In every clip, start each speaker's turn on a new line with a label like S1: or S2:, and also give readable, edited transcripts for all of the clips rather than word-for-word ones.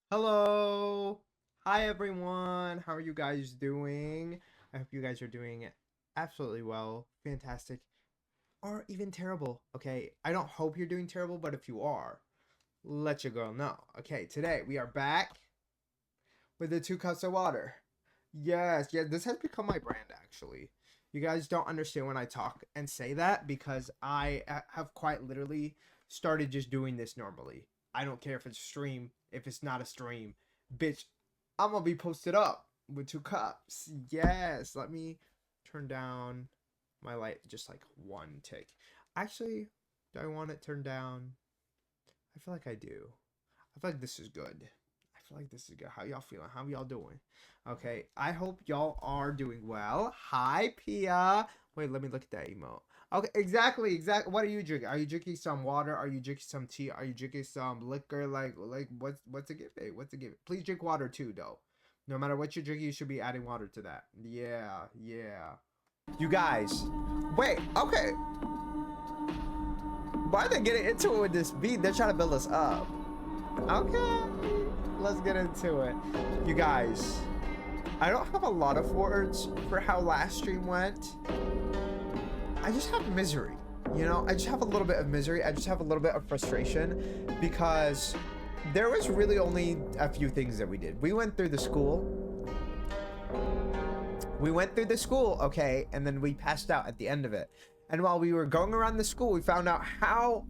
S1: Hello. Hi everyone. How are you guys doing? I hope you guys are doing absolutely well, fantastic, or even terrible. Okay, I don't hope you're doing terrible, but if you are, let your girl know. Okay, today we are back with the 2 cups of water. Yes, yeah, this has become my brand actually. You guys don't understand when I talk and say that because I have quite literally started just doing this normally. I don't care if it's a stream, if it's not a stream. Bitch, I'm gonna be posted up with 2 cups. Yes, let me turn down my light just like one tick. Actually, do I want it turned down? I feel like I do. I feel like this is good. I feel like this is good. How y'all feeling? How y'all doing? Okay, I hope y'all are doing well. Hi, Pia. Wait, let me look at that emote. Okay, exactly. What are you drinking? Are you drinking some water? Are you drinking some tea? Are you drinking some liquor? Like what's a give? Hey, what's a give? Please drink water too, though. No matter what you're drinking, you should be adding water to that. Yeah, yeah. You guys, wait. Okay, why are they getting into it with this beat? They're trying to build us up. Okay, let's get into it. You guys, I don't have a lot of words for how last stream went. I just have misery. You know, I just have a little bit of misery. I just have a little bit of frustration because there was really only a few things that we did. We went through the school. Okay, and then we passed out at the end of it. And while we were going around the school, we found out how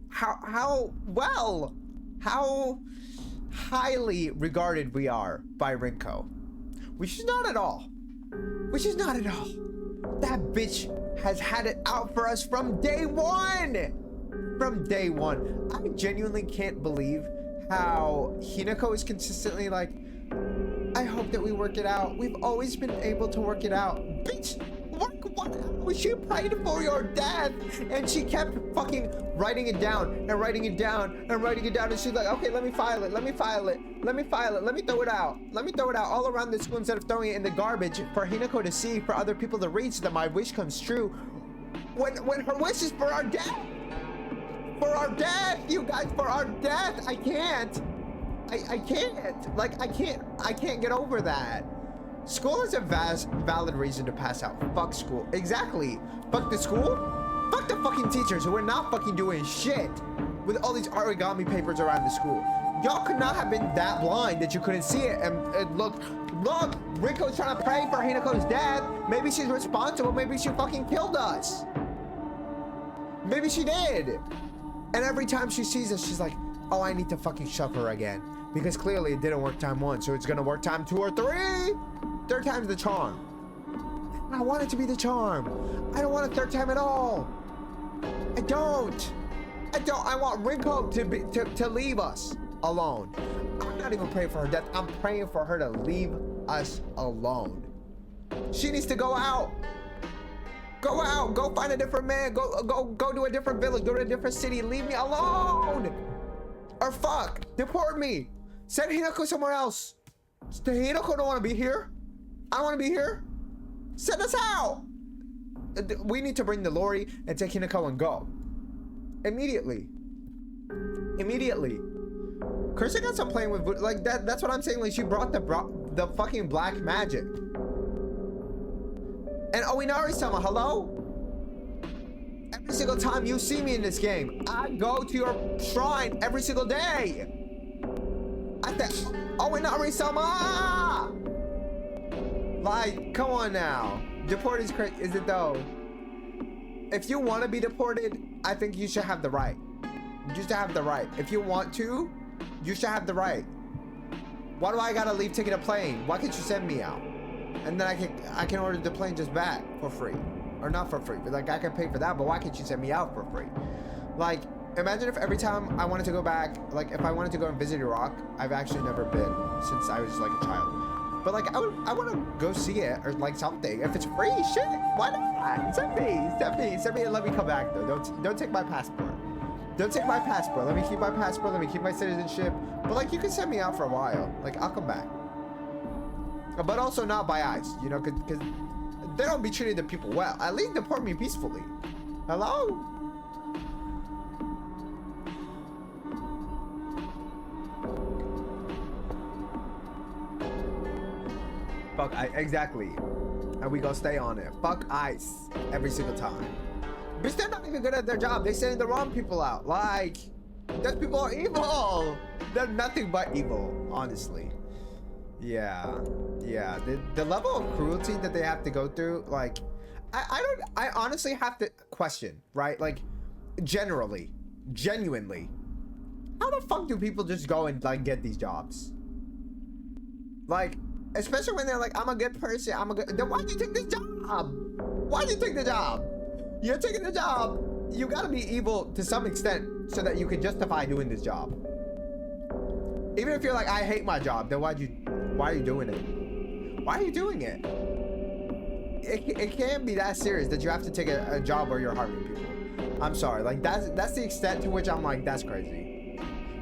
S1: highly regarded we are by Rinko. Which is not at all. That bitch has had it out for us from day one. I genuinely can't believe how Hinako is consistently like, I hope that we work it out. We've always been able to work it out. Bitch, what? She prayed for your death, and she kept fucking writing it down. And she's like, okay, let me file it. Let me throw it out all around the school instead of throwing it in the garbage for Hinako to see, for other people to read, so that my wish comes true. When her wish is for our death. You guys, for our death. I can't. I can't get over that. School is a valid reason to pass out. Fuck school. Exactly. Fuck the school. Fuck the fucking teachers who are not fucking doing shit with all these origami papers around the school. Y'all could not have been that blind that you couldn't see it. And look, Rinko's trying to pray for Hinako's death. Maybe she's responsible. Maybe she fucking killed us. Maybe she did. And every time she sees us, she's like, oh, I need to fucking shove her again. Because clearly it didn't work time 1, so it's gonna work time 2 or 3. Third time's the charm. I want it to be the charm. I don't want a third time at all. I don't. I want Rinko to leave us alone. I'm not even praying for her death. I'm praying for her to leave us alone. She needs to go out. Go find a different man. Go to a different village. Go to a different city. Leave me alone. Or fuck, deport me. Send Hinako somewhere else. Hinako don't want to be here. I want to be here. Send us out. We need to bring the lorry and take Hinako and go. Immediately. Kristen got some playing with like that. That's what I'm saying. Like she brought the fucking black magic. And Oinari-sama, hello? Every single time you see me in this game, I go to your shrine every single day. I said, Oinari-sama! Like, come on now. Deport is crazy, is it though? If you want to be deported, I think you should have the right. You should have the right. If you want to, you should have the right. Why do I gotta leave taking a plane? Why can't you send me out? And then I can order the plane just back for free. Or not for free, but like I can pay for that, but why can't you send me out for free? Like, imagine if every time I wanted to go back, like if I wanted to go and visit Iraq, I've actually never been since I was like a child. But like I want to go see it or like something. If it's free, shit, why not? Send me and let me come back though. Don't take my passport. Don't take my passport. Let me keep my passport. Let me keep my citizenship. But like you can send me out for a while. Like I'll come back. But also not by ice, you know, because they don't be treating the people well. At least deport me peacefully. Hello? Fuck ice. Exactly. And we gonna stay on it. Fuck ice every single time. Bitch, they're not even good at their job. They sending the wrong people out. Like, those people are evil. They're nothing but evil, honestly. Yeah. Yeah. The level of cruelty that they have to go through, like, I honestly have to question, right? Like, genuinely, how the fuck do people just go and, like, get these jobs? Like, especially when they're like, I'm a good person, then why'd you take this job? Why'd you take the job? You're taking the job. You gotta be evil to some extent so that you can justify doing this job. Even if you're like, I hate my job, then why are you doing it? Why are you doing it? It can't be that serious that you have to take a job where you're harming people. I'm sorry, like that's the extent to which I'm like, that's crazy.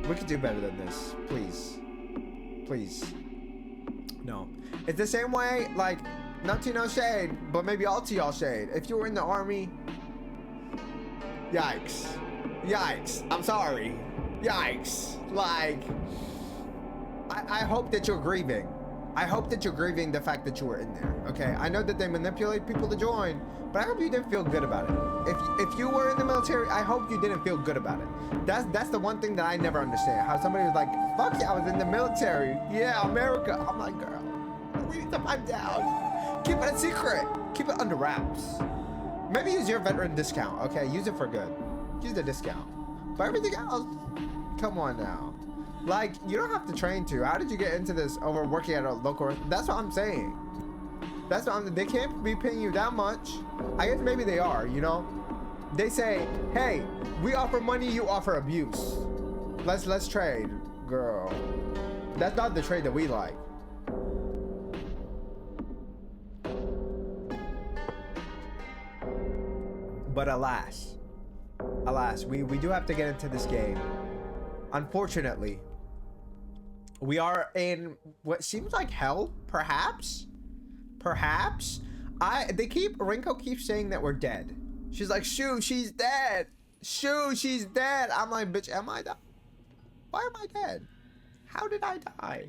S1: We could do better than this, please. Please. No. It's the same way, like, not to no shade, but maybe all to y'all shade. If you were in the army, yikes. Yikes. I'm sorry. Yikes. Like, I hope that you're grieving. I hope that you're grieving the fact that you were in there, okay? I know that they manipulate people to join, but I hope you didn't feel good about it. If you were in the military, I hope you didn't feel good about it. That's the one thing that I never understand. How somebody was like, fuck yeah, I was in the military. Yeah, America. I'm like, girl, we need to pipe down. Keep it a secret. Keep it under wraps. Maybe use your veteran discount, okay? Use it for good. Use the discount. But everything else, come on now. Like, you don't have to train to. How did you get into this over working at a local? That's what I'm saying. That's what they can't be paying you that much. I guess maybe they are, you know? They say, hey, we offer money, you offer abuse. Let's trade, girl. That's not the trade that we like. But alas, we do have to get into this game. Unfortunately, we are in what seems like hell, perhaps. Rinko keeps saying that we're dead. She's like, shoo, she's dead. Shoo, she's dead. I'm like, bitch, am I dead? Why am I dead? How did I die?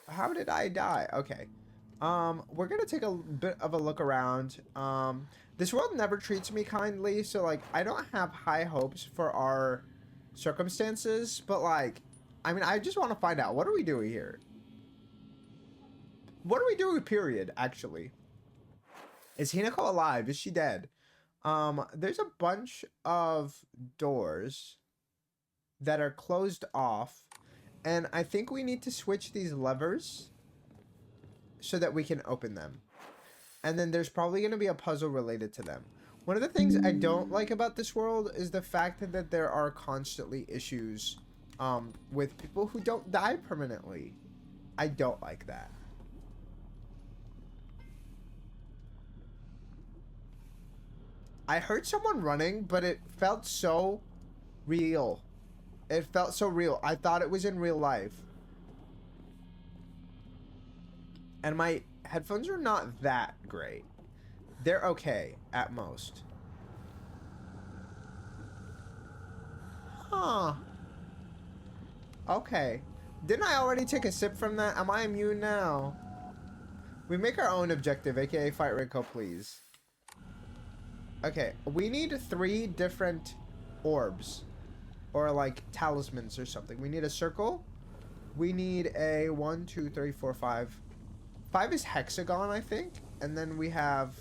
S1: How did I die? Okay. We're gonna take a bit of a look around. This world never treats me kindly, so like I don't have high hopes for our circumstances, but like, I mean, I just want to find out, what are we doing here? What are we doing, period, actually? Is Hinako alive? Is she dead? There's a bunch of doors that are closed off, and I think we need to switch these levers so that we can open them. And then there's probably going to be a puzzle related to them. One of the things I don't like about this world is the fact that there are constantly issues with people who don't die permanently. I don't like that. I heard someone running, but it felt so real. It felt so real. I thought it was in real life. And my headphones are not that great. They're okay, at most. Huh. Okay. Didn't I already take a sip from that? Am I immune now? We make our own objective, aka fight Rinko, please. Okay, we need 3 different orbs. Or like talismans or something. We need a circle. We need a 1, 2, 3, 4, 5. 5 is hexagon, I think. And then we have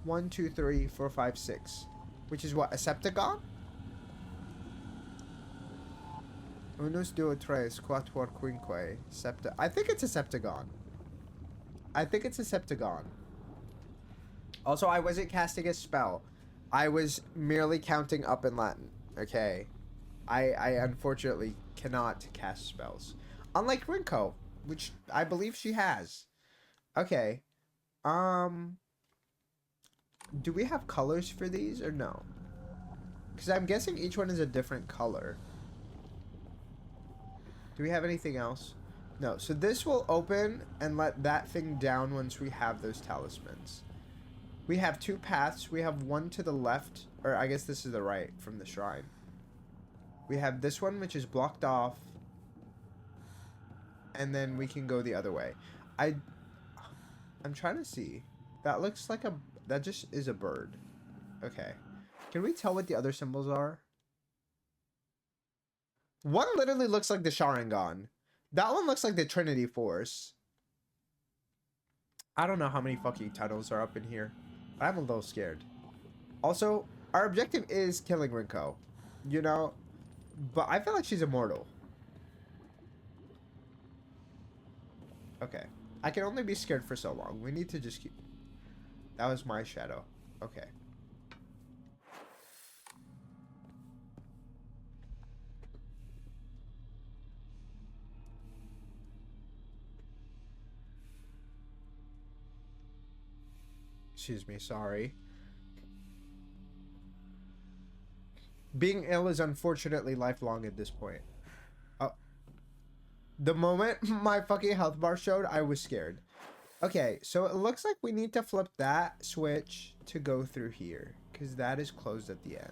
S1: 1, 2, 3, 4, 5, 6. Which is what? A septagon? Unus, duo, tres, quatuor, quinque, septa. I think it's a septagon. I think it's a septagon. Also, I wasn't casting a spell. I was merely counting up in Latin. Okay. I unfortunately cannot cast spells. Unlike Rinko, which I believe she has. Okay. Do we have colors for these or no? Because I'm guessing each one is a different color. Do we have anything else? No. So this will open and let that thing down once we have those talismans. We have 2 paths. We have one to the left, or I guess this is the right from the shrine. We have this one, which is blocked off. and then we can go the other way. I'm trying to see. That looks like that just is a bird. Okay. Can we tell what the other symbols are? One literally looks like the Sharingan. That one looks like the Trinity Force. I don't know how many fucking tunnels are up in here. I'm a little scared. Also, our objective is killing Rinko. You know? But I feel like she's immortal. Okay. I can only be scared for so long. We need to just keep... That was my shadow. Okay. Excuse me, sorry. Being ill is unfortunately lifelong at this point. The moment my fucking health bar showed, I was scared. Okay, so it looks like we need to flip that switch to go through here, because that is closed at the end.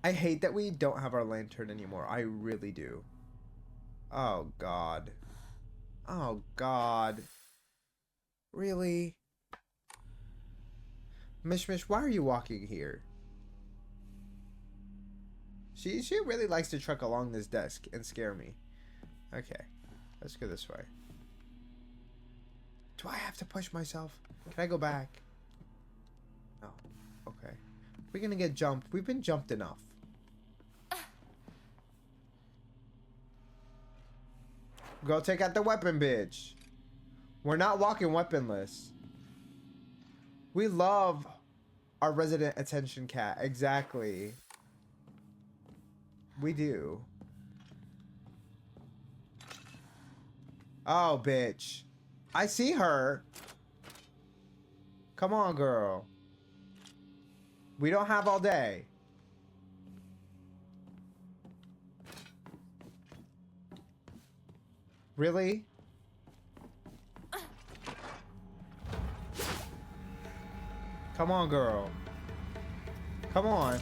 S1: I hate that we don't have our lantern anymore. I really do. Oh, God. Oh, God. Really? Mish Mish, why are you walking here? She really likes to truck along this desk and scare me. Okay, let's go this way. Do I have to push myself? Can I go back? No. Okay. We're gonna get jumped. We've been jumped enough. Go take out the weapon, bitch. We're not walking weaponless. We love our resident attention cat. Exactly. We do. Oh, bitch. I see her. Come on, girl. We don't have all day. Really? Come on, girl. Come on.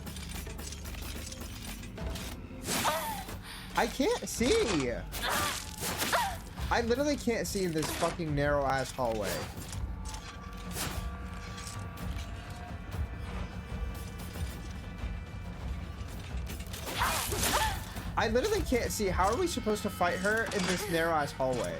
S1: I can't see. I literally can't see in this fucking narrow ass hallway. I literally can't see. How are we supposed to fight her in this narrow ass hallway?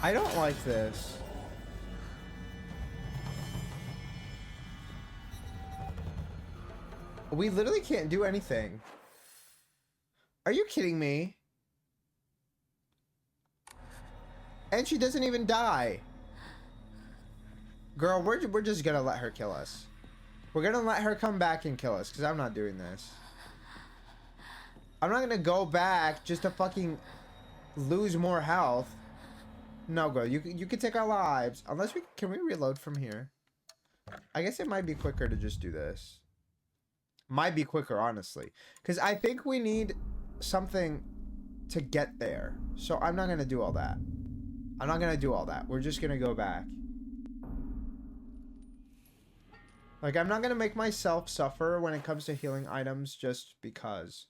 S1: I don't like this. We literally can't do anything. Are you kidding me? And she doesn't even die. Girl, we're just gonna let her kill us. We're gonna let her come back and kill us, because I'm not doing this. I'm not gonna go back just to fucking lose more health. No, girl, you can take our lives. Unless can we reload from here? I guess it might be quicker to just do this. Might be quicker, honestly. Because I think we need something to get there. So I'm not going to do all that. I'm not going to do all that. We're just going to go back. Like, I'm not going to make myself suffer when it comes to healing items just because.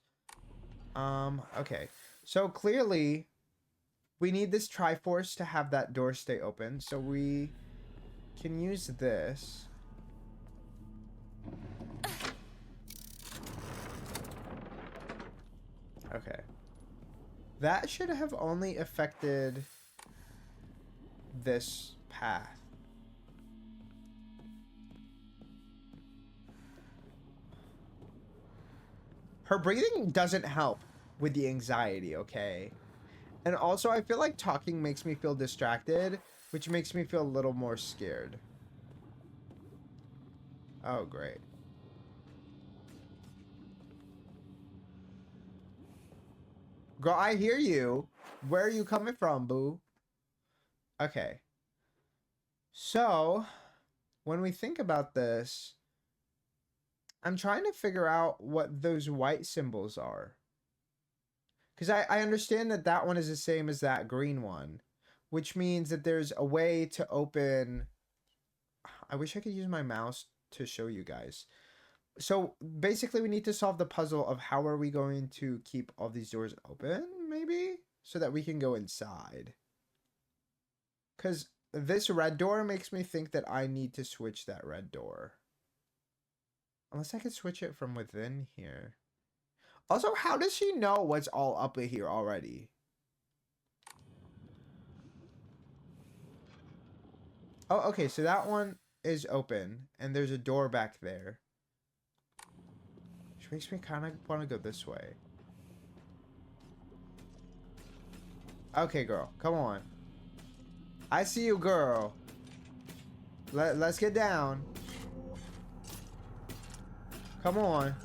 S1: Okay. So clearly, we need this Triforce to have that door stay open. So we can use this. Okay. That should have only affected this path. Her breathing doesn't help with the anxiety, okay? And also, I feel like talking makes me feel distracted, which makes me feel a little more scared. Oh, great. Girl, I hear you. Where are you coming from, boo? Okay. So, when we think about this, I'm trying to figure out what those white symbols are. Because I understand that that one is the same as that green one. which means that there's a way to open. I wish I could use my mouse to show you guys. So basically we need to solve the puzzle of how are we going to keep all these doors open, maybe? So that we can go inside. Because this red door makes me think that I need to switch that red door. Unless I could switch it from within here. Also, how does she know what's all up in here already? Oh, okay, so that one is open. And there's a door back there. Which makes me kind of want to go this way. Okay, girl. Come on. I see you, girl. Let's get down. Come on.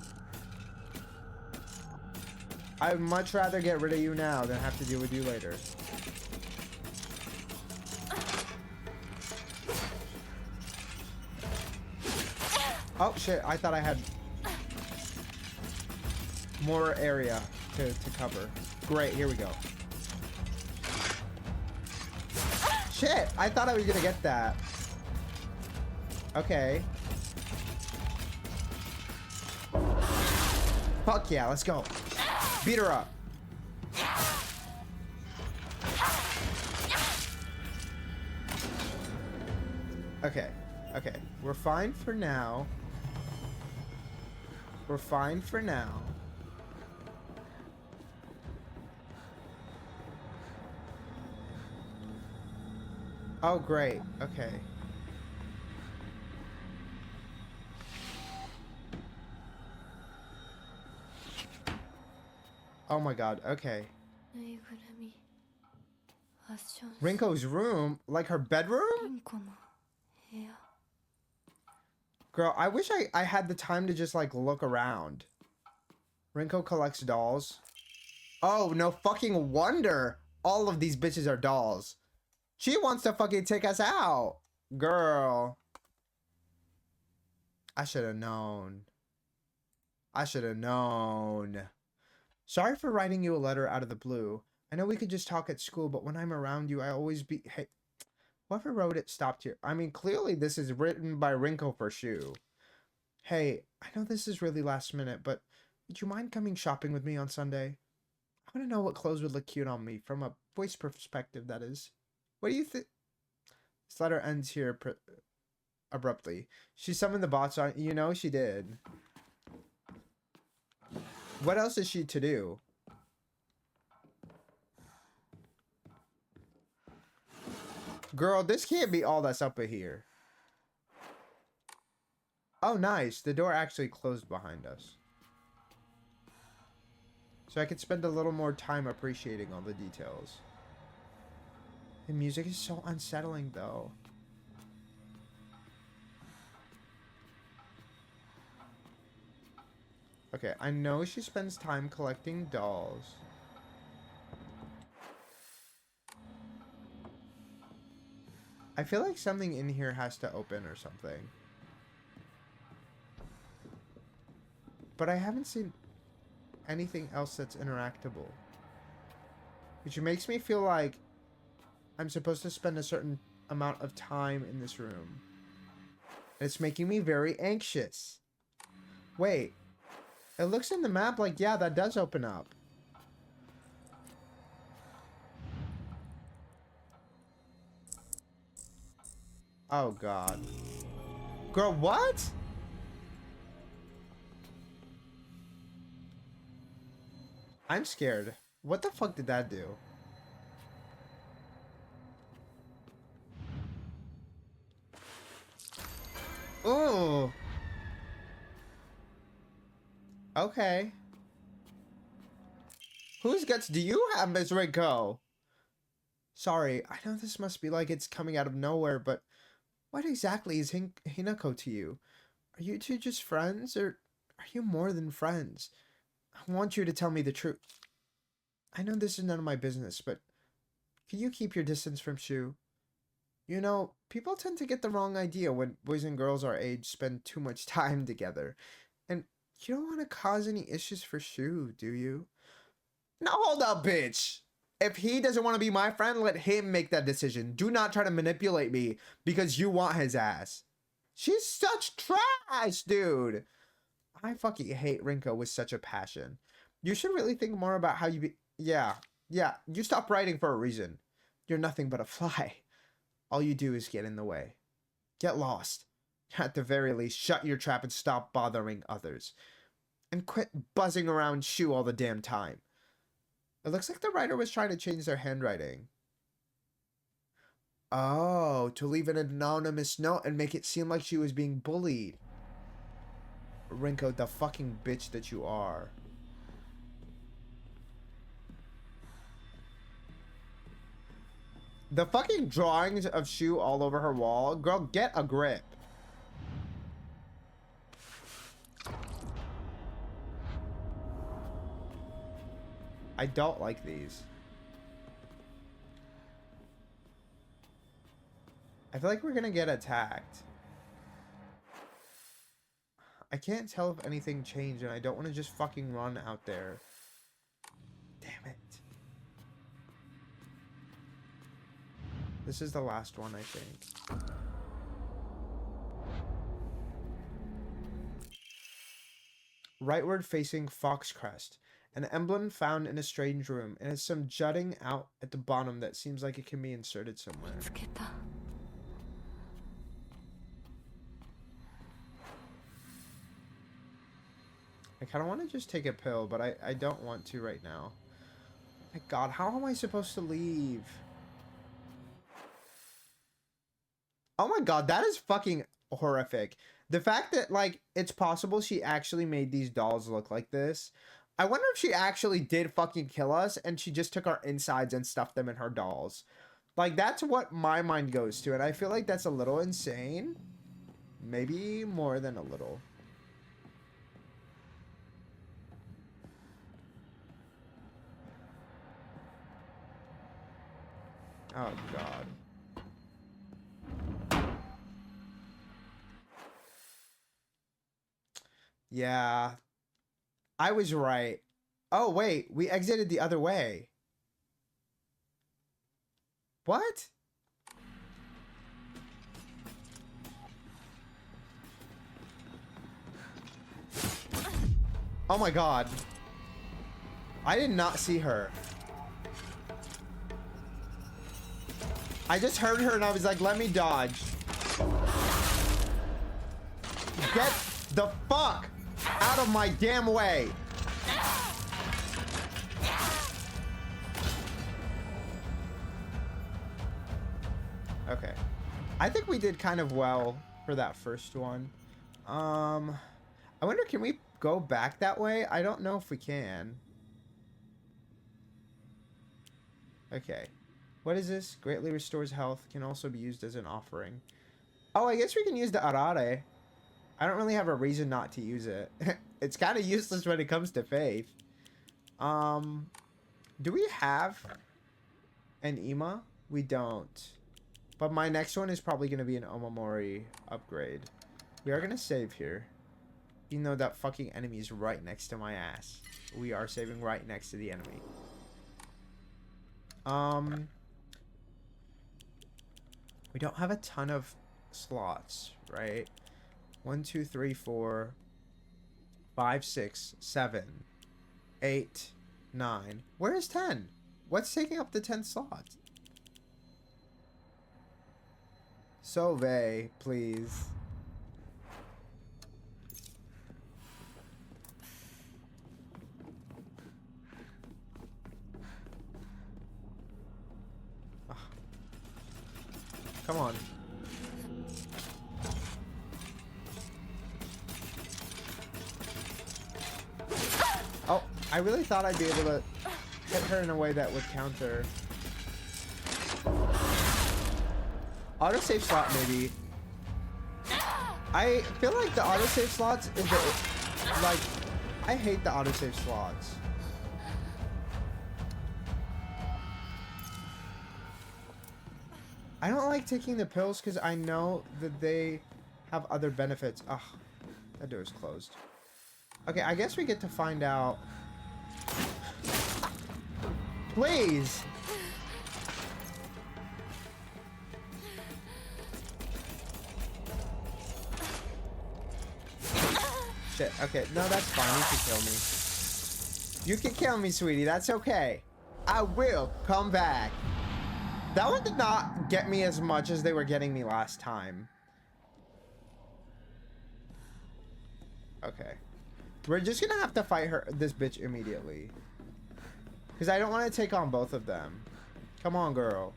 S1: I'd much rather get rid of you now than have to deal with you later. Oh, shit. I thought I had more area to cover. Great. Here we go. Shit. I thought I was going to get that. Okay. Fuck yeah. Let's go. Beat her up. Okay. Okay. We're fine for now. We're fine for now. Oh, great. Okay. Oh my god. Okay. Rinko's room? Like her bedroom? Girl, I wish I had the time to just, like, look around. Rinko collects dolls. Oh, no fucking wonder all of these bitches are dolls. She wants to fucking take us out. Girl. I should have known. I should have known. Sorry for writing you a letter out of the blue. I know we could just talk at school, but when I'm around you, I always be... Hey, whoever wrote it stopped here. I mean, clearly this is written by Rinko for Shu. Hey, I know this is really last minute, but would you mind coming shopping with me on Sunday? I want to know what clothes would look cute on me, from a voice perspective, that is. What do you think? This letter ends here abruptly. She summoned the bots on... You know she did. What else is she to do? Girl, this can't be all that's up in here. Oh, nice. The door actually closed behind us. So I could spend a little more time appreciating all the details. The music is so unsettling, though. Okay, I know she spends time collecting dolls. I feel like something in here has to open or something. But I haven't seen anything else that's interactable. Which makes me feel like I'm supposed to spend a certain amount of time in this room. And it's making me very anxious. Wait. It looks in the map like, yeah, that does open up. Oh, God. Girl, what? I'm scared. What the fuck did that do? Ooh. Okay. Whose guts do you have, Miss Rinko? Sorry, I know this must be like it's coming out of nowhere, but what exactly is Hinako to you? Are you two just friends, or are you more than friends? I want you to tell me the truth. I know this is none of my business, but can you keep your distance from Shu? You know, people tend to get the wrong idea when boys and girls our age spend too much time together. And you don't want to cause any issues for Shu, do you? Now hold up, bitch! If he doesn't want to be my friend, let him make that decision. Do not try to manipulate me because you want his ass. She's such trash, dude. I fucking hate Rinko with such a passion. You should really think more about how you be. Yeah. You stopped writing for a reason. You're nothing but a fly. All you do is get in the way. Get lost. At the very least, shut your trap and stop bothering others. And quit buzzing around Shu all the damn time. It looks like the writer was trying to change their handwriting. Oh, to leave an anonymous note and make it seem like she was being bullied. Rinko, the fucking bitch that you are. The fucking drawings of Shu all over her wall. Girl, get a grip. I don't like these. I feel like we're gonna get attacked. I can't tell if anything changed, and I don't want to just fucking run out there. Damn it. This is the last one, I think. Rightward facing Foxcrest. An emblem found in a strange room. It has some jutting out at the bottom that seems like it can be inserted somewhere. I kind of want to just take a pill, but I don't want to right now. My God, how am I supposed to leave? Oh my God, that is fucking horrific. The fact that, like, it's possible she actually made these dolls look like this. I wonder if she actually did fucking kill us and she just took our insides and stuffed them in her dolls. Like, that's what my mind goes to, and I feel like that's a little insane. Maybe more than a little. Oh, God. Yeah. I was right. Oh, wait. We exited the other way. What? Oh, my God. I did not see her. I just heard her and I was like, let me dodge. Get the fuck out of my damn way. Okay. I think we did kind of well for that first one. I wonder, can we go back that way? I don't know if we can. Okay. What is this? Greatly restores health. Can also be used as an offering. Oh, I guess we can use the arare. I don't really have a reason not to use it. It's kind of useless when it comes to faith. Do we have an Ima? We don't. But my next one is probably going to be an Omamori upgrade. We are going to save here. Even though that fucking enemy is right next to my ass. We are saving right next to the enemy. We don't have a ton of slots, right? 1, 2, 3, 4, 5, 6, 7, 8, 9. Where is 10? What's taking up the 10th slot? Sauve, please. Ugh. Come on. Oh, I really thought I'd be able to hit her in a way that would counter. Autosave slot, maybe. I feel like the autosave slots is the, like, I hate the autosave slots. I don't like taking the pills because I know that they have other benefits. Ugh, that door is closed. Okay, I guess we get to find out. Please! shit. Okay, no, that's fine. You can kill me. You can kill me, sweetie. That's okay. I will come back. That one did not get me as much as they were getting me last time. Okay. We're just gonna have to fight this bitch immediately. Because I don't want to take on both of them. Come on, girl.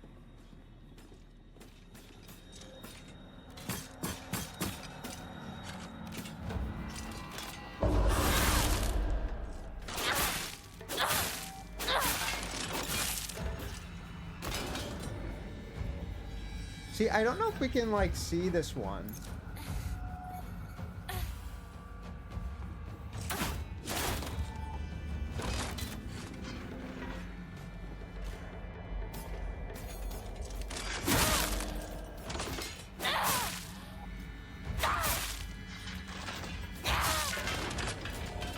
S1: See, I don't know if we can, like, see this one.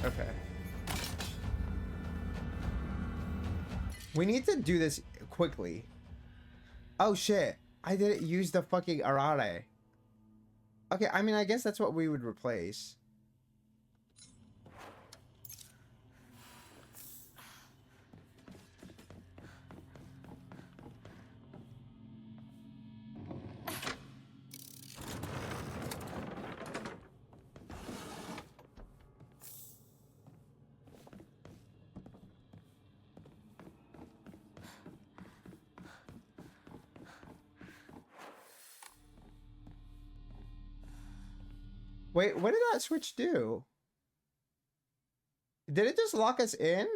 S1: Okay. We need to do this quickly. Oh, shit. I didn't use the fucking arare. Okay, I mean, I guess that's what we would replace. Wait, what did that switch do? Did it just lock us in?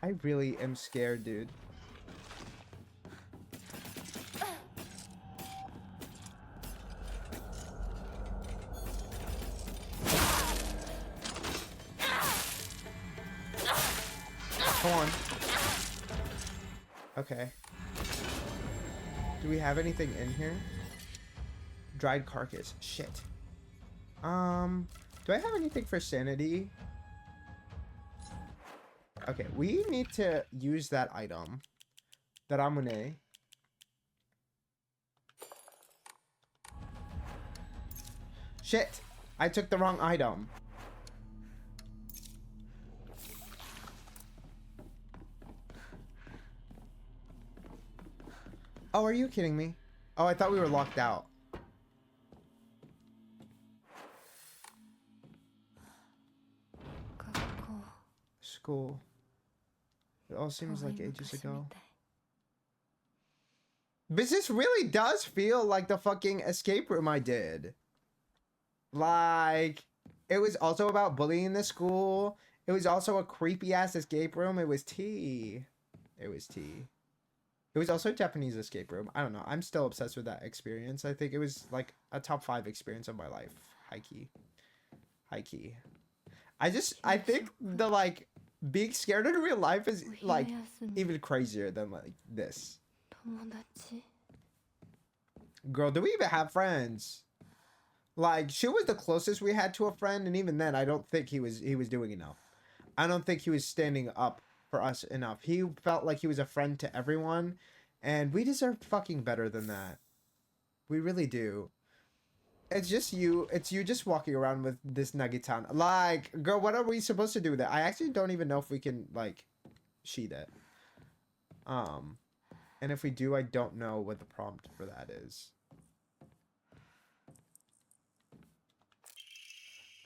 S1: I really am scared, dude. Come on. Okay. Do we have anything in here? Dried carcass. Shit. Do I have anything for sanity? Okay, we need to use that item. That Ramune. Shit! I took the wrong item. Oh, are you kidding me? Oh, I thought we were locked out. School. It all seems like ages ago. But this really does feel like the fucking escape room I did. Like, it was also about bullying in the school. It was also a creepy ass escape room. It was tea. It was tea. It was also a Japanese escape room. I don't know. I'm still obsessed with that experience. I think it was like a top 5 experience of my life. High key. High key. I think the like being scared in real life is like even crazier than like this. Girl, do we even have friends? Like, she was the closest we had to a friend, and even then I don't think he was doing enough. I don't think he was standing up for us enough. He felt like he was a friend to everyone, and we deserve fucking better than that. We really do. It's just you. It's you just walking around with this Nagitan. Like, girl, what are we supposed to do with that? I actually don't even know if we can, like, sheath it. And if we do, I don't know what the prompt for that is.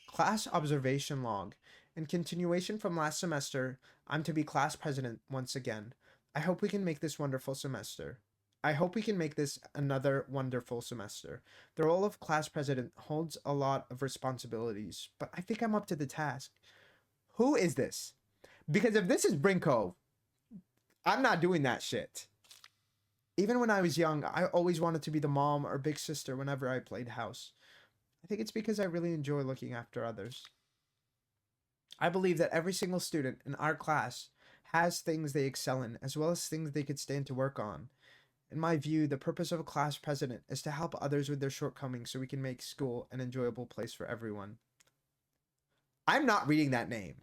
S1: Class observation log. In continuation from last semester, I'm to be class president once again. I hope we can make this wonderful semester. I hope we can make this another wonderful semester. The role of class president holds a lot of responsibilities, but I think I'm up to the task. Who is this? Because if this is Rinko, I'm not doing that shit. Even when I was young, I always wanted to be the mom or big sister whenever I played house. I think it's because I really enjoy looking after others. I believe that every single student in our class has things they excel in, as well as things they could stand to work on. In my view, the purpose of a class president is to help others with their shortcomings so we can make school an enjoyable place for everyone. I'm not reading that name.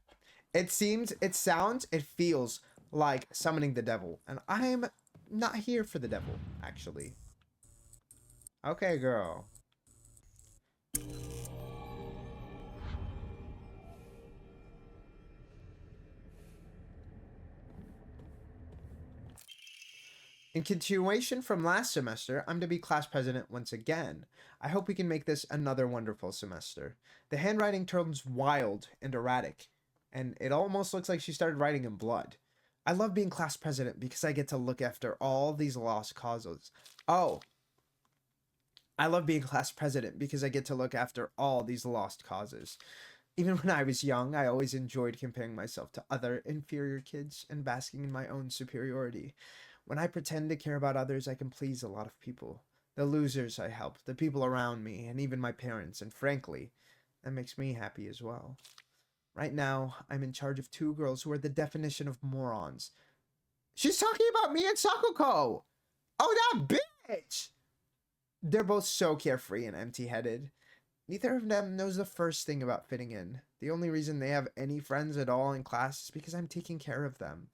S1: It feels like summoning the devil, and I'm not here for the devil, actually. Okay, girl. In continuation from last semester, I'm to be class president once again. I hope we can make this another wonderful semester. The handwriting turns wild and erratic, and it almost looks like she started writing in blood. I love being class president because I get to look after all these lost causes. Oh. I love being class president because I get to look after all these lost causes. Even when I was young, I always enjoyed comparing myself to other inferior kids and basking in my own superiority. When I pretend to care about others, I can please a lot of people. The losers I help, the people around me, and even my parents, and frankly, that makes me happy as well. Right now, I'm in charge of 2 girls who are the definition of morons. She's talking about me and Sakuko! Oh, that bitch! They're both so carefree and empty-headed. Neither of them knows the first thing about fitting in. The only reason they have any friends at all in class is because I'm taking care of them.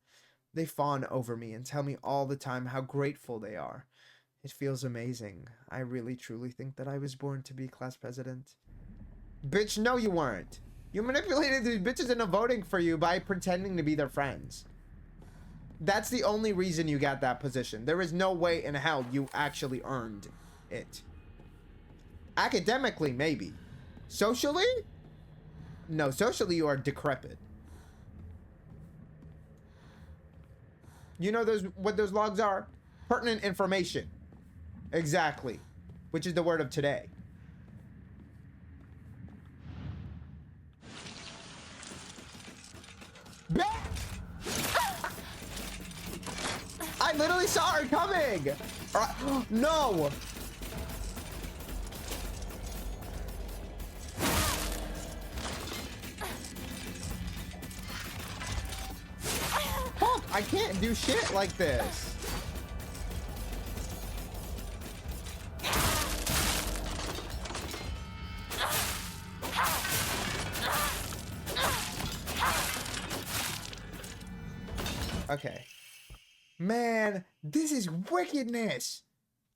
S1: They fawn over me and tell me all the time how grateful they are. It feels amazing. I really truly think that I was born to be class president. Bitch, no you weren't. You manipulated these bitches into voting for you by pretending to be their friends. That's the only reason you got that position. There is no way in hell you actually earned it. Academically, maybe. Socially? No, socially you are decrepit. You know what those logs are? Pertinent information. Exactly. Which is the word of today. I literally saw her coming! No! Fuck, I can't do shit like this. Okay. Man, this is wickedness.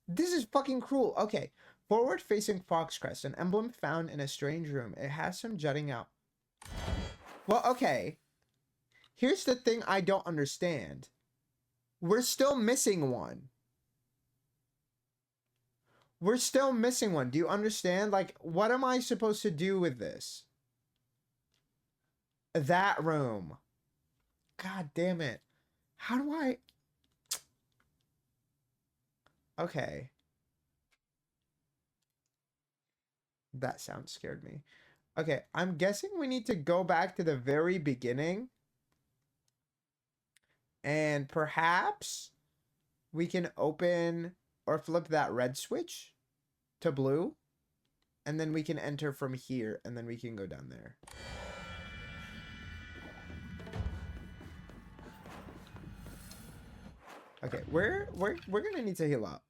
S1: This is fucking cruel. Okay. Forward facing Fox Crest, an emblem found in a strange room. It has some jutting out. Well, okay. Here's the thing I don't understand. We're still missing one. We're still missing one. Do you understand? Like, what am I supposed to do with this? That room. God damn it. How do I... Okay. That sound scared me. Okay, I'm guessing we need to go back to the very beginning. And perhaps we can open or flip that red switch to blue. And then we can enter from here and then we can go down there. Okay, we're gonna need to heal up.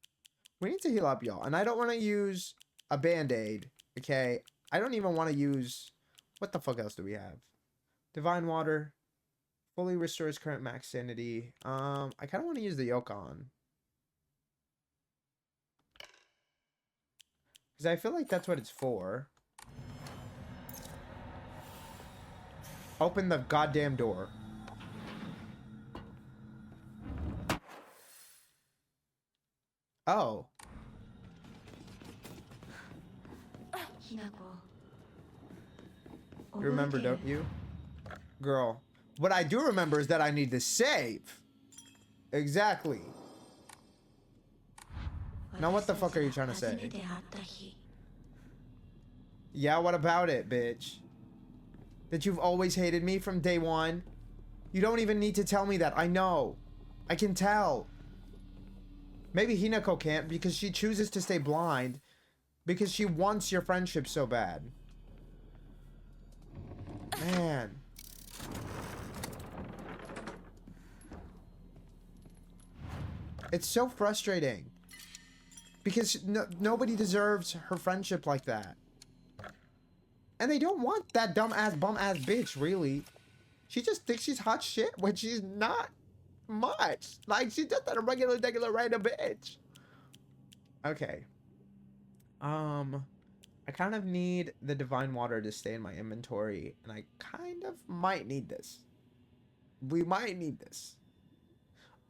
S1: We need to heal up, y'all. And I don't want to use a band-aid. Okay, I don't even want to use... What the fuck else do we have? Divine Water. Fully restores current max sanity. I kind of want to use the Yokon. Because I feel like that's what it's for. Open the goddamn door. Oh. You remember, don't you? Girl. What I do remember is that I need to save. Exactly. Now what the fuck are you trying to say? Yeah, what about it, bitch? That you've always hated me from day one? You don't even need to tell me that. I know. I can tell. Maybe Hinako can't because she chooses to stay blind because she wants your friendship so bad. Man. It's so frustrating. Because nobody deserves her friendship like that. And they don't want that dumb-ass, bum-ass bitch, really. She just thinks she's hot shit when she's not much. Like, she's just a regular random bitch. Okay. I kind of need the divine water to stay in my inventory, and I kind of might need this. We might need this.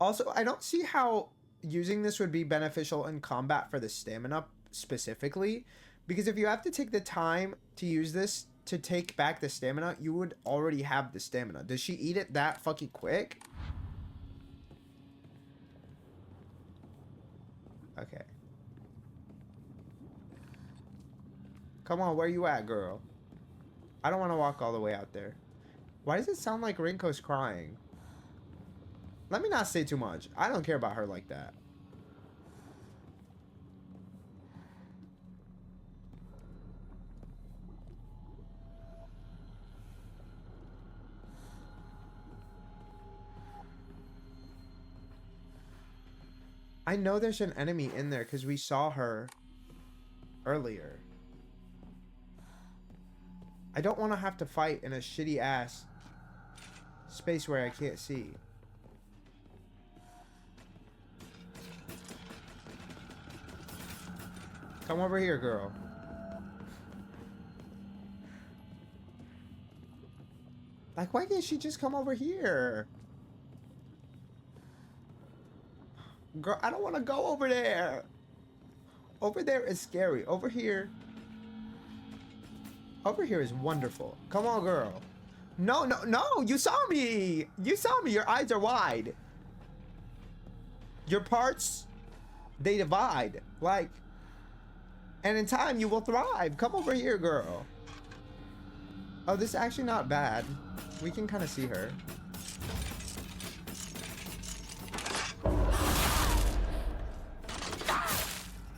S1: Also, I don't see how using this would be beneficial in combat for the stamina specifically, because if you have to take the time to use this to take back the stamina, you would already have the stamina. Does she eat it that fucking quick? Okay. Come on, where you at, girl? I don't want to walk all the way out there. Why does it sound like Rinko's crying? Let me not say too much. I don't care about her like that. I know there's an enemy in there because we saw her earlier. I don't want to have to fight in a shitty ass space where I can't see. Come over here, girl. Like, why can't she just come over here? Girl, I don't want to go over there. Over there is scary. Over here is wonderful. Come on, girl. No, no, no. You saw me. You saw me. Your eyes are wide. Your parts, they divide. Like, and in time, you will thrive. Come over here, girl. Oh, this is actually not bad. We can kind of see her.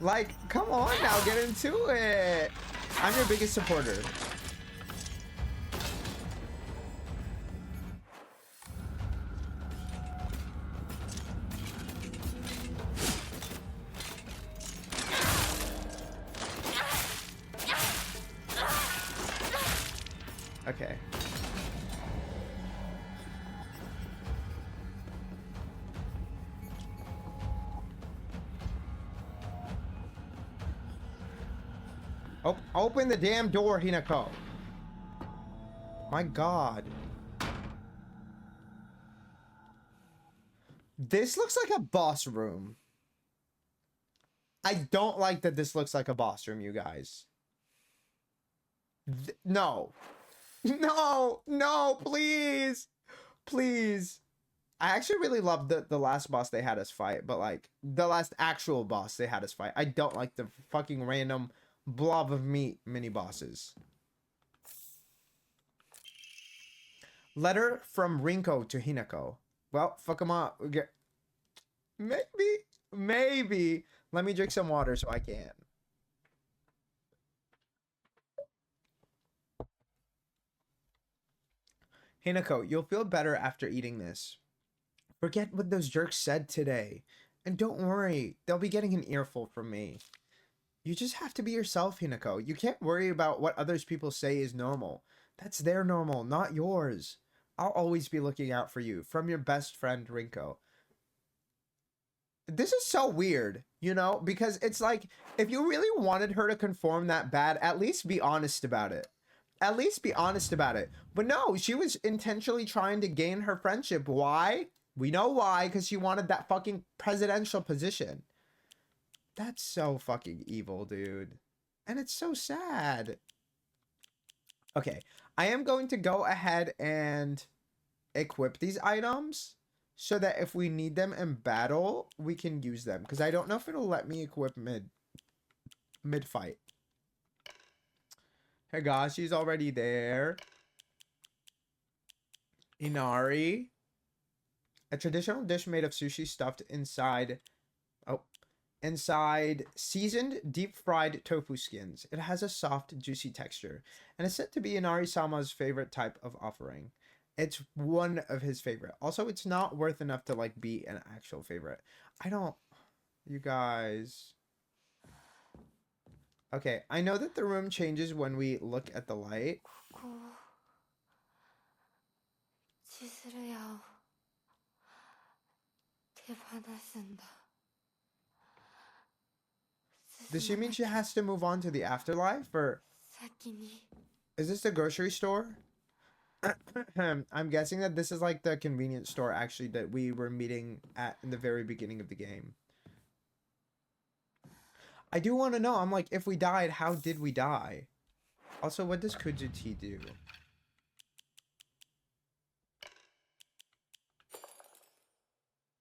S1: Like, come on now, get into it. I'm your biggest supporter. Okay. Open the damn door, Hinako. My God. This looks like a boss room. I don't like that this looks like a boss room, you guys. No. No, no, please. Please. I actually really loved the last boss they had us fight, but like the last actual boss they had us fight. I don't like the fucking random blob of meat mini bosses. Letter from Rinko to Hinako. Well, fuck them up. Maybe. Let me drink some water so I can. Hinako, you'll feel better after eating this. Forget what those jerks said today. And don't worry, they'll be getting an earful from me. You just have to be yourself, Hinako. You can't worry about what others people say is normal. That's their normal, not yours. I'll always be looking out for you. From your best friend, Rinko. This is so weird, you know? Because it's like, if you really wanted her to conform that bad, at least be honest about it. At least be honest about it. But no, she was intentionally trying to gain her friendship. Why? We know why, because she wanted that fucking presidential position. That's so fucking evil, dude. And it's so sad. Okay, I am going to go ahead and equip these items so that if we need them in battle, we can use them. Because I don't know if it'll let me equip mid-fight. Hey gosh, she's already there. Inari. A traditional dish made of sushi stuffed inside seasoned deep-fried tofu skins. It has a soft, juicy texture, and is said to be Inari-sama's favorite type of offering. It's one of his favorite. Also, it's not worth enough to like be an actual favorite. I don't. You guys. Okay, I know that the room changes when we look at the light.
S2: ここを千鶴屋を手放すんだ。
S1: Does she mean she has to move on to the afterlife, or
S2: 先に
S1: is this the grocery store? I'm guessing that this is like the convenience store actually that we were meeting at in the very beginning of the game. I do want to know. I'm like, if we died, how did we die? Also, what does Kujuti do?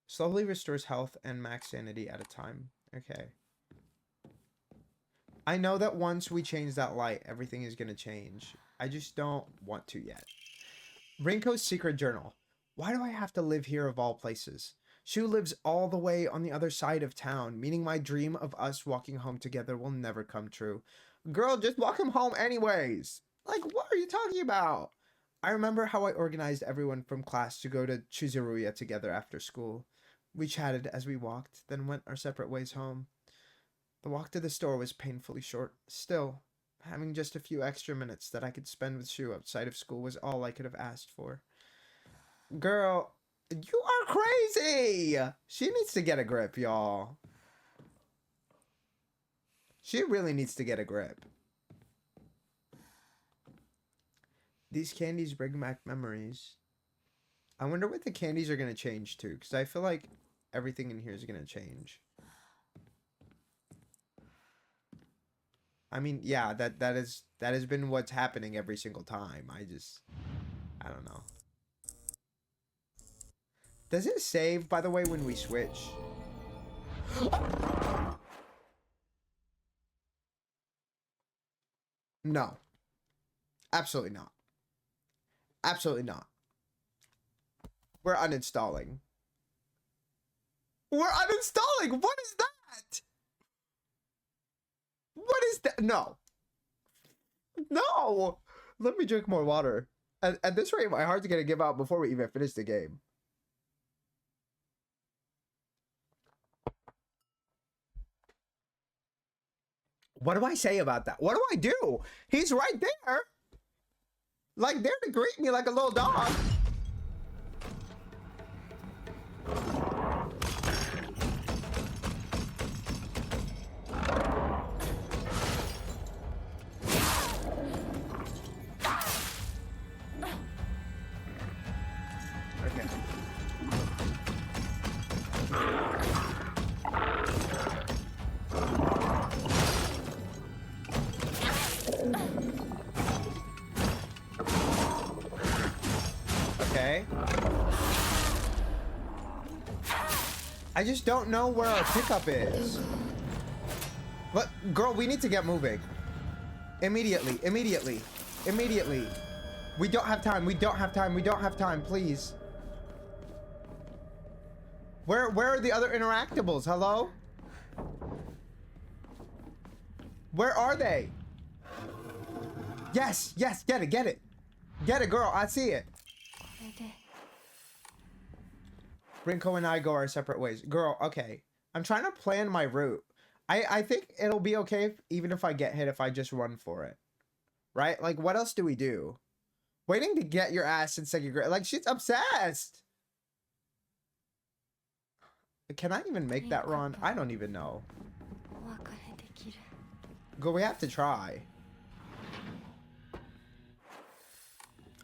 S1: Slowly restores health and max sanity at a time. Okay. I know that once we change that light, everything is going to change. I just don't want to yet. Rinko's secret journal. Why do I have to live here of all places? Shu lives all the way on the other side of town, meaning my dream of us walking home together will never come true. Girl, just walk him home anyways. Like, what are you talking about? I remember how I organized everyone from class to go to Chizuruya together after school. We chatted as we walked, then went our separate ways home. The walk to the store was painfully short. Still, having just a few extra minutes that I could spend with Shu outside of school was all I could have asked for. Girl, you are crazy! She needs to get a grip, y'all. She really needs to get a grip. These candies bring back memories. I wonder what the candies are going to change to, because I feel like everything in here is going to change. I mean, yeah, that has been what's happening every single time. I don't know. Does it save, by the way, when we switch? No. Absolutely not. Absolutely not. We're uninstalling. We're uninstalling! What is that? What is that? No. No! Let me drink more water. At this rate, my heart's gonna give out before we even finish the game. What do I say about that? What do I do? He's right there. Like, there to greet me like a little dog. Okay. Okay. I just don't know where our pickup is. What? Girl, we need to get moving. Immediately, immediately, immediately. We don't have time, we don't have time, we don't have time, please. Where are the other interactables? Hello? Where are they? Yes, yes, get it, get it. Get it, girl, I see it. Rinko and I go our separate ways. Girl, okay. I'm trying to plan my route. I think it'll be okay even if I get hit if I just run for it. Right? Like, what else do we do? Waiting to get your ass in second grade. Like, she's obsessed. Can I even make that run? I don't even know. Go, we have to try.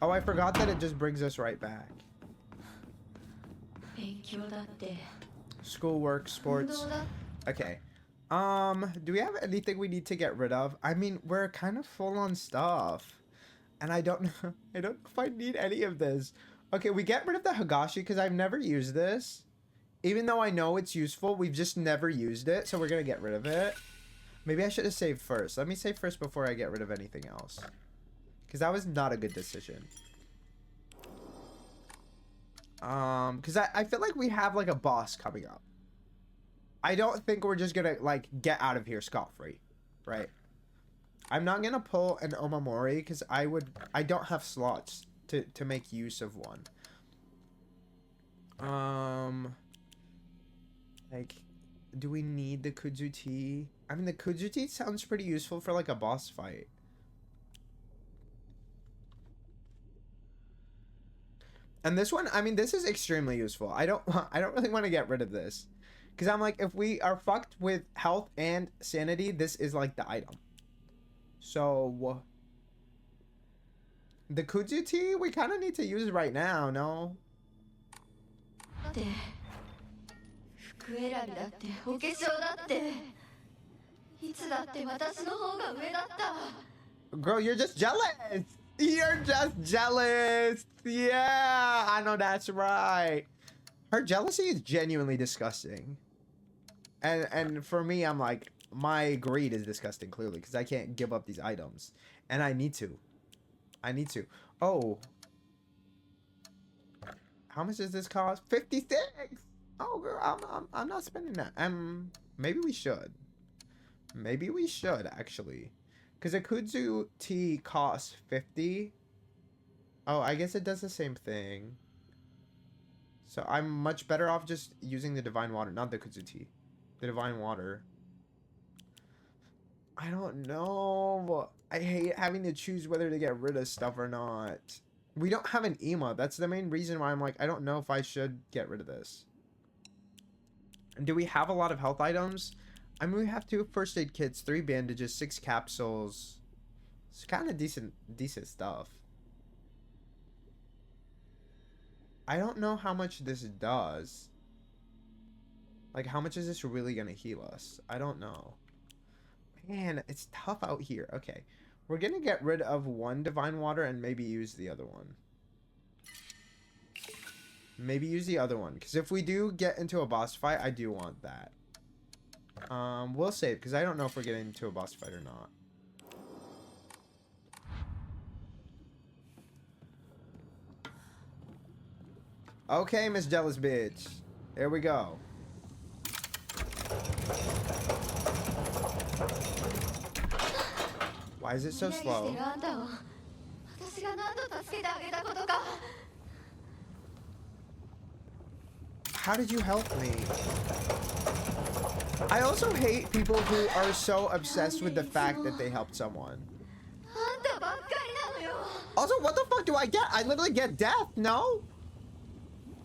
S1: Oh, I forgot that it just brings us right back. Schoolwork, sports. Okay. Do we have anything we need to get rid of? I mean, we're kind of full on stuff. And I don't know. I don't know if I need any of this. Okay, we get rid of the Hagashi because I've never used this. Even though I know it's useful, we've just never used it. So we're going to get rid of it. Maybe I should have saved first. Let me save first before I get rid of anything else. Because that was not a good decision. Because I feel like we have like a boss coming up. I don't think we're just gonna like get out of here scot-free, right? I'm not gonna pull an Omamori because I don't have slots to make use of one. Like, do we need the Kudzu-T? I mean, the Kudzu-T sounds pretty useful for like a boss fight. And this one, I mean, this is extremely useful. I don't really want to get rid of this. Because I'm like, if we are fucked with health and sanity, this is like the item. So, the Kudzu-T, we kind of need to use right now, no? Girl, you're just jealous! You're just jealous! Yeah, I know that's right. Her jealousy is genuinely disgusting. And for me, I'm like, my greed is disgusting, clearly, because I can't give up these items. And I need to. I need to. Oh. How much does this cost? 56! Oh, girl, I'm not spending that. Maybe we should. Maybe we should, actually. Because a Kudzu-T costs 50. Oh, I guess it does the same thing. So I'm much better off just using the Divine Water, not the Kudzu-T. The Divine Water. I don't know. I hate having to choose whether to get rid of stuff or not. We don't have an emote. That's the main reason why I'm like, I don't know if I should get rid of this. And do we have a lot of health items? I mean, we have 2 first aid kits, 3 bandages, 6 capsules. It's kind of decent stuff. I don't know how much this does. Like, how much is this really gonna heal us? I don't know. Man, it's tough out here. Okay. We're gonna get rid of 1 Divine Water and maybe use the other one. Maybe use the other one. Because if we do get into a boss fight, I do want that. We'll save, because I don't know if we're getting into a boss fight or not. Okay, Miss Jealous Bitch. Here we go. Why is it so slow? How did you help me? I also hate people who are so obsessed with the fact that they helped someone. Also, what the fuck do I get? I literally get death, no?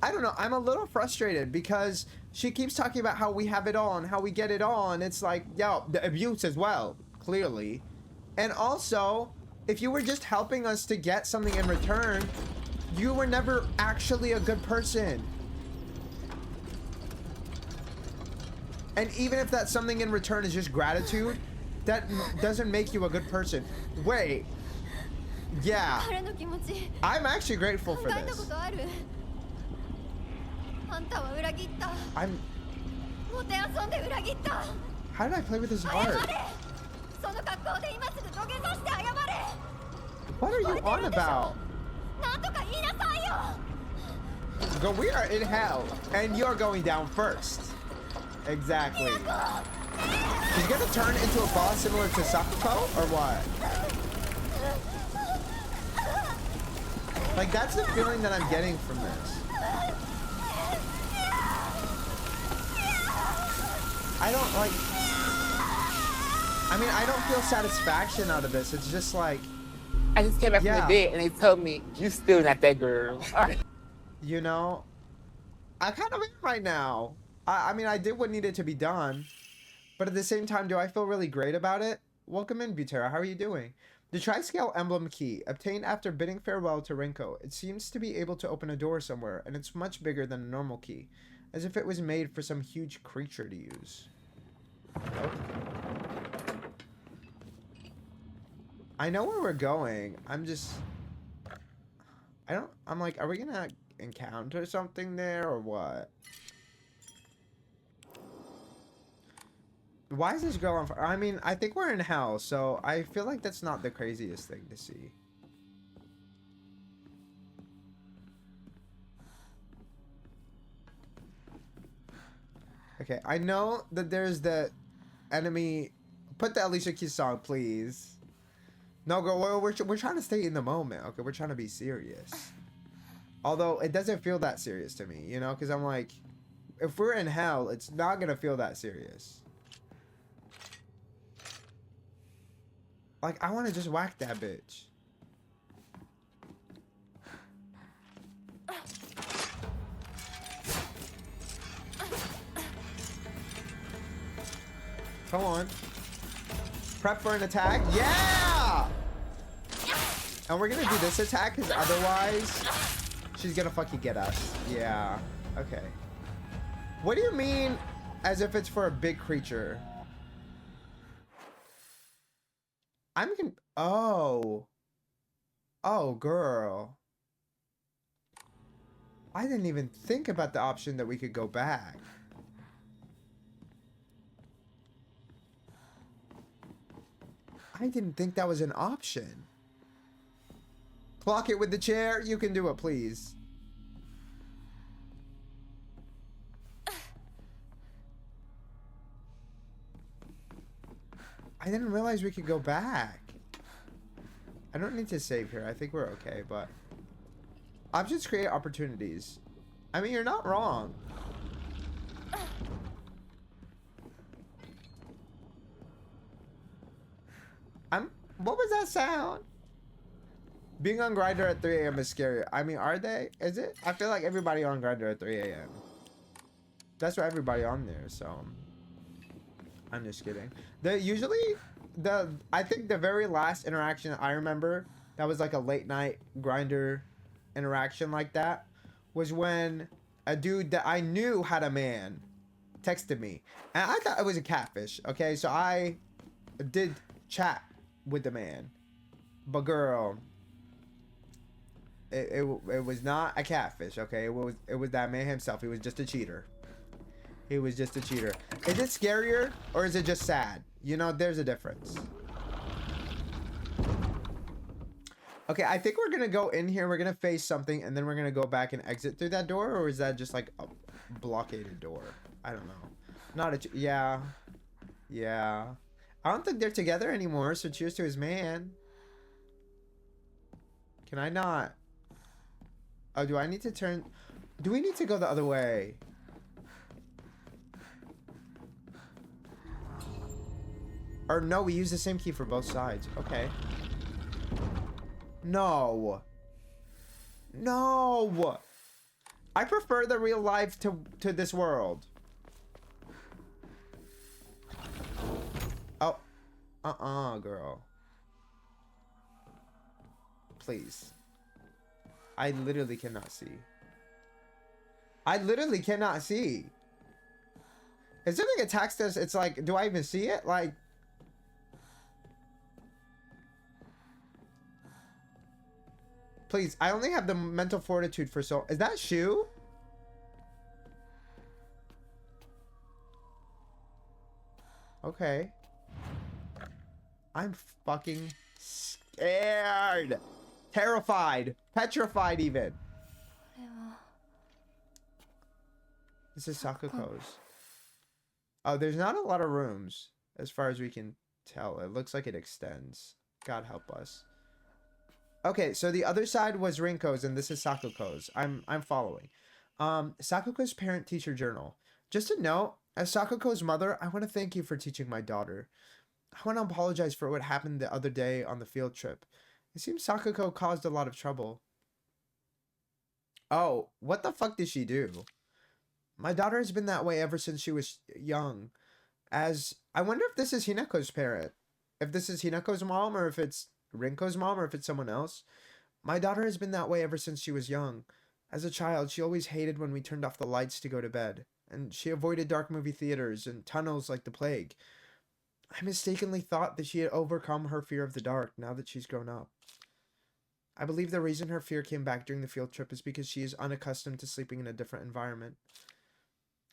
S1: I don't know. I'm a little frustrated because she keeps talking about how we have it all and how we get it all. And it's like, yo, the abuse as well, clearly. And also, if you were just helping us to get something in return, you were never actually a good person. And even if that something in return is just gratitude, that doesn't make you a good person. Wait. Yeah. I'm actually grateful for this. How did I play with his heart? What are you on about? Go, we are in hell, and you're going down first. Exactly. He's gonna turn into a boss similar to Sakuko, or what? Like, that's the feeling that I'm getting from this. I don't like... I mean, I don't feel satisfaction out of this. It's just like...
S3: I just came back from the dead and they told me, you still not that girl.
S1: You know? I kind of am right now. I mean, I did what needed to be done. But at the same time, do I feel really great about it? Welcome in, Butera. How are you doing? The Tri-Scale Emblem Key, obtained after bidding farewell to Rinko. It seems to be able to open a door somewhere, and it's much bigger than a normal key. As if it was made for some huge creature to use. Oh. I know where we're going. I'm like, are we gonna encounter something there or what? Why is this girl on fire? I mean, I think we're in hell, so I feel like that's not the craziest thing to see. Okay, I know that there's the enemy. Put the Alicia Keys song, please. No, girl, we're trying to stay in the moment, okay? We're trying to be serious. Although, it doesn't feel that serious to me, you know? Because I'm like, if we're in hell, it's not going to feel that serious. Like, I want to just whack that bitch. Come on. Prep for an attack. Yeah! And we're gonna do this attack because otherwise she's gonna fucking get us. Yeah. Okay. What do you mean as if it's for a big creature? Oh. Oh, girl. I didn't even think about the option that we could go back. I didn't think that was an option. Clock it with the chair. You can do it, please. I didn't realize we could go back. I don't need to save here. I think we're okay, but... Options create opportunities. I mean, you're not wrong. What was that sound? Being on Grindr at 3 a.m. is scary. I mean, are they? Is it? I feel like everybody on Grindr at 3 a.m. That's why everybody on there, so... I'm just kidding. I think the very last interaction I remember that was like a late night Grindr interaction like that was when a dude that I knew had a man texted me. And I thought it was a catfish, okay? So I did chat with the man. But girl, it was not a catfish, okay? It was that man himself. He was just a cheater. He was just a cheater. Is it scarier or is it just sad? You know, there's a difference. Okay, I think we're gonna go in here. We're gonna face something, and then we're gonna go back and exit through that door, or is that just like a blockaded door? I don't know. Not a yeah. I don't think they're together anymore. So cheers to his man. Can I not? Oh, do I need to turn? Do we need to go the other way? Or no, we use the same key for both sides. Okay. No. No. I prefer the real life to this world. Oh. Girl. Please. I literally cannot see. I literally cannot see. If something attacks us, it's like, do I even see it? Like... Please, I only have the mental fortitude for so... Is that Shu? Okay. I'm fucking scared. Terrified. Petrified even. This is Sakuko's. Oh, there's not a lot of rooms as far as we can tell. It looks like it extends. God help us. Okay, so the other side was Rinko's, and this is Sakuko's. I'm following. Sakuko's parent-teacher journal. Just a note, as Sakuko's mother, I want to thank you for teaching my daughter. I want to apologize for what happened the other day on the field trip. It seems Sakuko caused a lot of trouble. Oh, what the fuck did she do? My daughter has been that way ever since she was young. I wonder if this is Hineko's parent. If this is Hineko's mom, or if it's Rinko's mom, or if it's someone else. My daughter has been that way ever since she was young. As a child, she always hated when we turned off the lights to go to bed, and she avoided dark movie theaters and tunnels like the plague. I mistakenly thought that she had overcome her fear of the dark now that she's grown up. I believe the reason her fear came back during the field trip is because she is unaccustomed to sleeping in a different environment.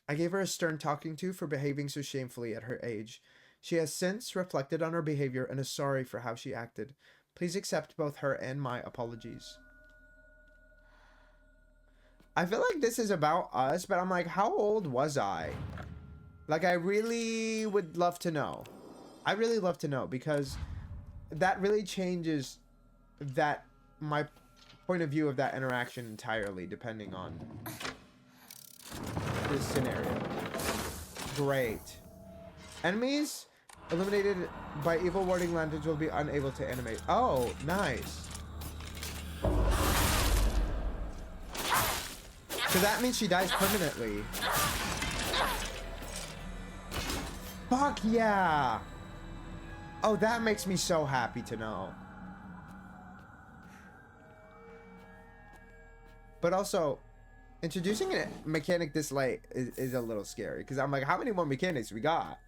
S1: I gave her a stern talking to for behaving so shamefully at her age. She has since reflected on her behavior and is sorry for how she acted. Please accept both her and my apologies. I feel like this is about us, but I'm like, how old was I? Like, I really would love to know. I really love to know, because that really changes that my point of view of that interaction entirely, depending on this scenario. Great. Enemies eliminated by evil warding lanterns will be unable to animate. Oh, nice. So that means she dies permanently. Fuck yeah. Oh, that makes me so happy to know. But also, introducing a mechanic this late is a little scary. Because I'm like, how many more mechanics we got?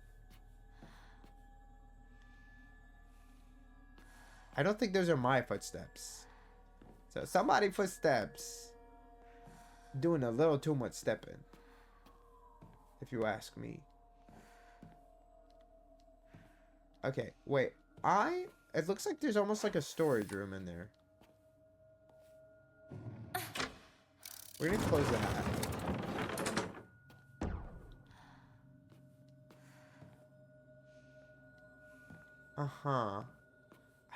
S1: I don't think those are my footsteps. So somebody footsteps. Doing a little too much stepping. If you ask me. Okay, wait. It looks like there's almost like a storage room in there. We're gonna close that. Uh-huh. I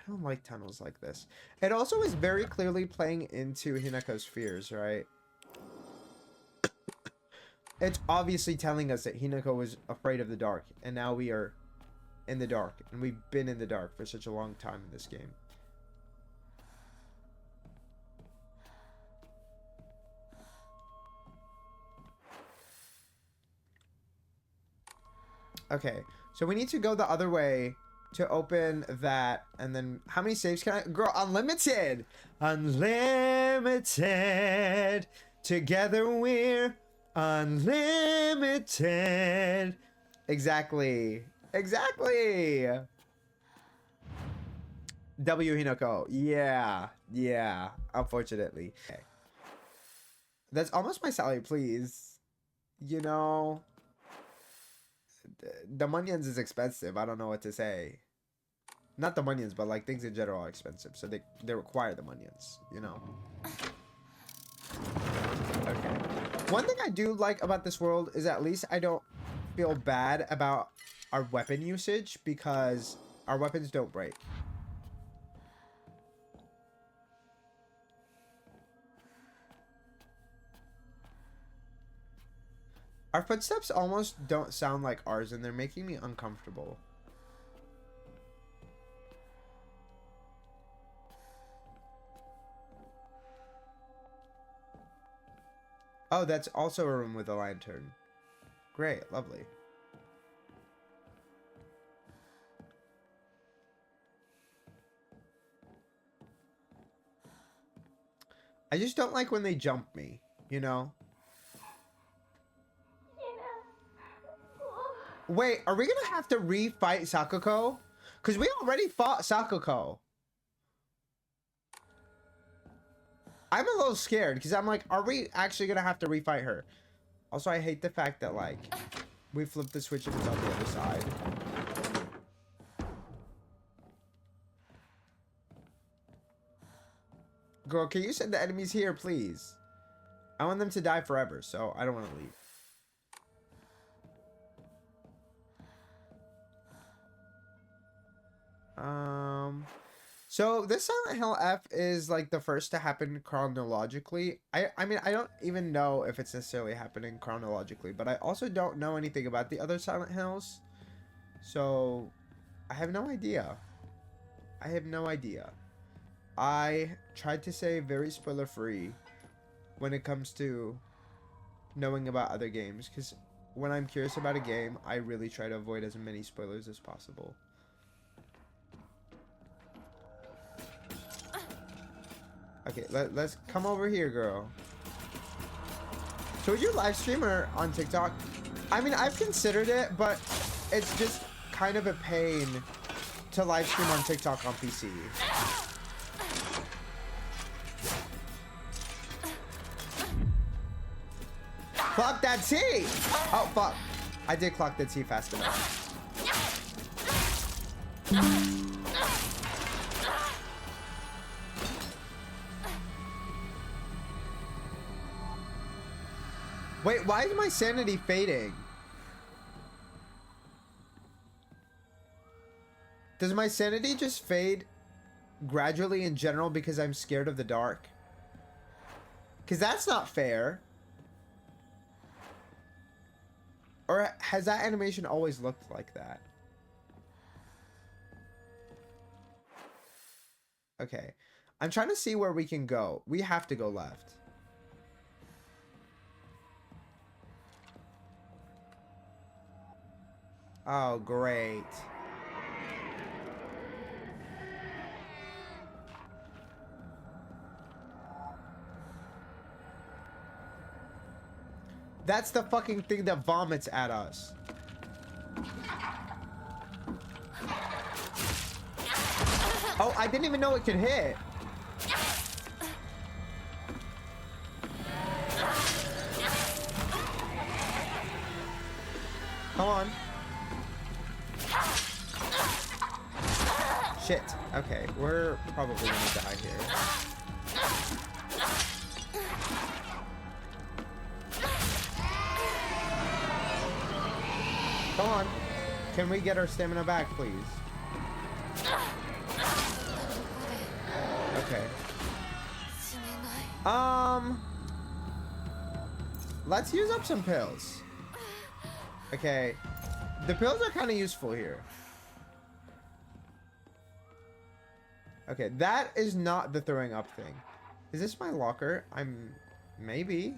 S1: don't like tunnels like this. It also is very clearly playing into Hineko's fears, right? It's obviously telling us that Hineko was afraid of the dark, and now we are in the dark, and we've been in the dark for such a long time in this game. Okay, so we need to go the other way to open that, and then how many saves can I... Girl, unlimited! Unlimited! Together we're unlimited! Exactly. Exactly! W Hinoko. Yeah. Yeah. Unfortunately. Okay. That's almost my salary, please. You know... The Munions is expensive. I don't know what to say. Not the Munions, but like things in general are expensive. So they require the Munions, you know. Okay. One thing I do like about this world is at least I don't feel bad about our weapon usage because our weapons don't break. Our footsteps almost don't sound like ours, and they're making me uncomfortable. Oh, that's also a room with a lantern. Great, lovely. I just don't like when they jump me, you know? Wait, are we gonna have to re-fight Sakuko? Because we already fought Sakuko. I'm a little scared because I'm like, are we actually gonna have to re-fight her? Also, I hate the fact that like we flip the switch and it's on the other side. Girl, can you send the enemies here, please? I want them to die forever, so I don't want to leave. So this Silent Hill F is like the first to happen chronologically. I mean, I don't even know if it's necessarily happening chronologically, but I also don't know anything about the other Silent Hills. So I have no idea. I have no idea. I tried to say very spoiler free when it comes to knowing about other games, because when I'm curious about a game, I really try to avoid as many spoilers as possible. Okay, let's come over here, girl. So would you live stream or on TikTok? I mean, I've considered it, but it's just kind of a pain to live stream on TikTok on PC. Clock that T! Oh, fuck. I did clock the T fast enough. Wait, why is my sanity fading? Does my sanity just fade gradually in general because I'm scared of the dark? Because that's not fair. Or has that animation always looked like that? Okay. I'm trying to see where we can go. We have to go left. Oh, great. That's the fucking thing that vomits at us. Oh, I didn't even know it could hit. Come on. Shit. Okay, we're probably gonna die here. Come on. Can we get our stamina back, please? Okay. Let's use up some pills. Okay. The pills are kind of useful here. Okay, that is not the throwing up thing. Is this my locker? Maybe.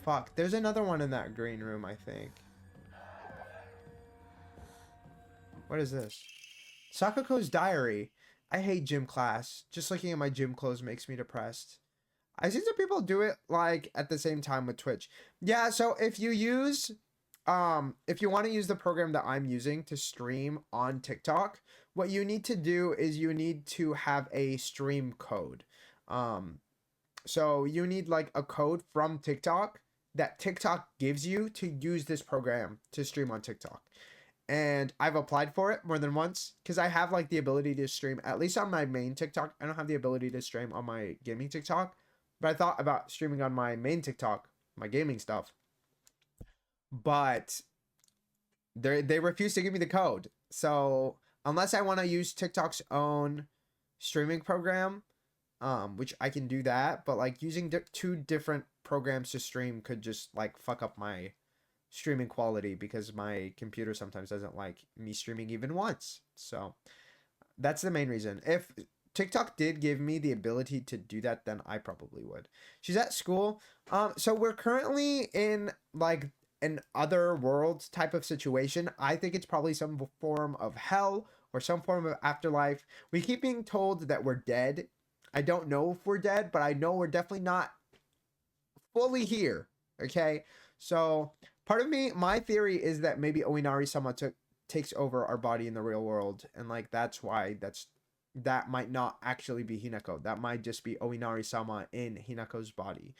S1: Fuck, there's another one in that green room, I think. What is this? Sakuko's diary. I hate gym class. Just looking at my gym clothes makes me depressed. I see some people do it like at the same time with Twitch. Yeah, so if you use if you want to use the program that I'm using to stream on TikTok, what you need to do is you need to have a stream code. So you need like a code from TikTok that TikTok gives you to use this program to stream on TikTok. And I've applied for it more than once because I have like the ability to stream at least on my main TikTok. I don't have the ability to stream on my gaming TikTok, but I thought about streaming on my main TikTok, my gaming stuff. But they refuse to give me the code. So unless I want to use TikTok's own streaming program, which I can do that, but like using two different programs to stream could just like fuck up my streaming quality because my computer sometimes doesn't like me streaming even once. So that's the main reason. If TikTok did give me the ability to do that, then I probably would. She's at school. So we're currently in like an other world type of situation. I think it's probably some form of hell or some form of afterlife. We keep being told that we're dead. I don't know if we're dead, but I know we're definitely not fully here. Okay, so part of me, my theory is that maybe Oinari-sama takes over our body in the real world, and like that's why that might not actually be Hinako. That might just be Oinari-sama in Hinako's body.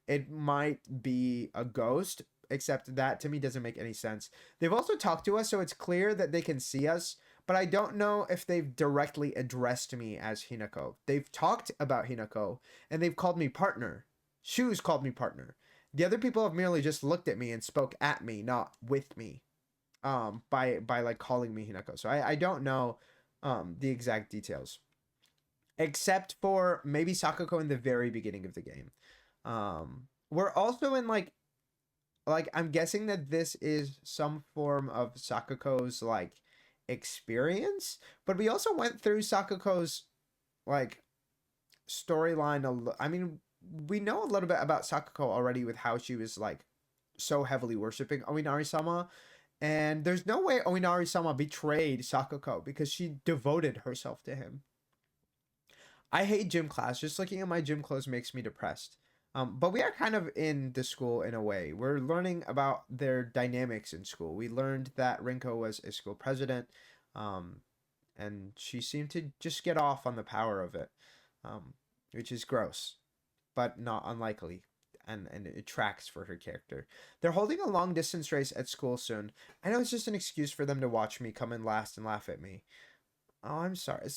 S1: It might be a ghost, except that to me doesn't make any sense. They've also talked to us, so it's clear that they can see us, but I don't know if they've directly addressed me as Hinako. They've talked about Hinako, and they've called me partner. Shoes called me partner. The other people have merely just looked at me and spoke at me, not with me, by like calling me Hinako. So I don't know the exact details, except for maybe Sakuko in the very beginning of the game. We're also in like I'm guessing that this is some form of Sakuko's like experience, but we also went through Sakuko's like storyline. I mean, we know a little bit about Sakuko already with how she was like so heavily worshipping Oinari-sama, and there's no way Oinari-sama betrayed Sakuko because she devoted herself to him. I hate gym class. Just looking at my gym clothes makes me depressed. But we are kind of in the school in a way. We're learning about their dynamics in school. We learned that Rinko was a school president, and she seemed to just get off on the power of it, which is gross, but not unlikely. And it tracks for her character. They're holding a long distance race at school soon. I know it's just an excuse for them to watch me come in last and laugh at me. Oh, I'm sorry.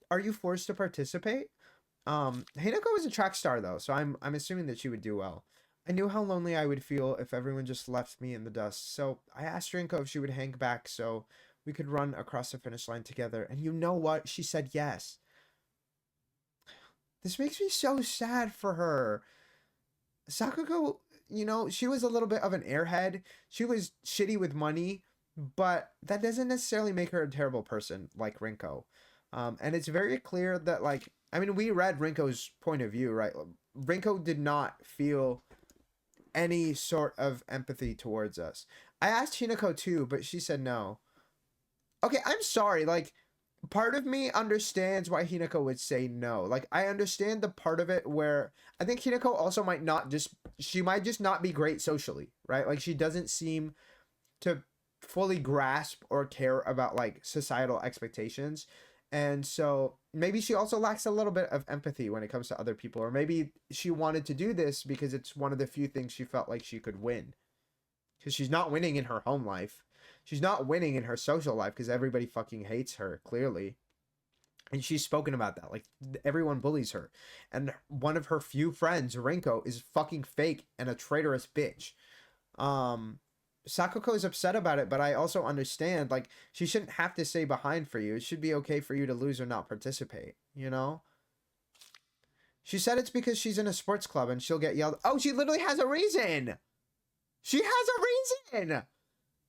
S1: Are you forced to participate? Hinako is a track star though, so I'm assuming that she would do well. I knew how lonely I would feel if everyone just left me in the dust. So I asked Rinko if she would hang back so we could run across the finish line together. And you know what? She said yes. This makes me so sad for her. Sakuko, you know, she was a little bit of an airhead. She was shitty with money, but that doesn't necessarily make her a terrible person like Rinko. And it's very clear that, like, I mean, we read Rinko's point of view, right? Rinko did not feel any sort of empathy towards us. I asked Hinako too, but she said no. Okay, I'm sorry. Like, part of me understands why Hinako would say no. Like, I understand the part of it where I think Hinako also might not just, she might just not be great socially, right? Like, she doesn't seem to fully grasp or care about, like, societal expectations. And so maybe she also lacks a little bit of empathy when it comes to other people. Or maybe she wanted to do this because it's one of the few things she felt like she could win. Because she's not winning in her home life. She's not winning in her social life because everybody fucking hates her, clearly. And she's spoken about that. Like, everyone bullies her. And one of her few friends, Rinko, is fucking fake and a traitorous bitch. Sakuko is upset about it, but I also understand, like, she shouldn't have to stay behind for you. It should be okay for you to lose or not participate, you know? She said it's because she's in a sports club and she'll get yelled. Oh, she literally has a reason! She has a reason!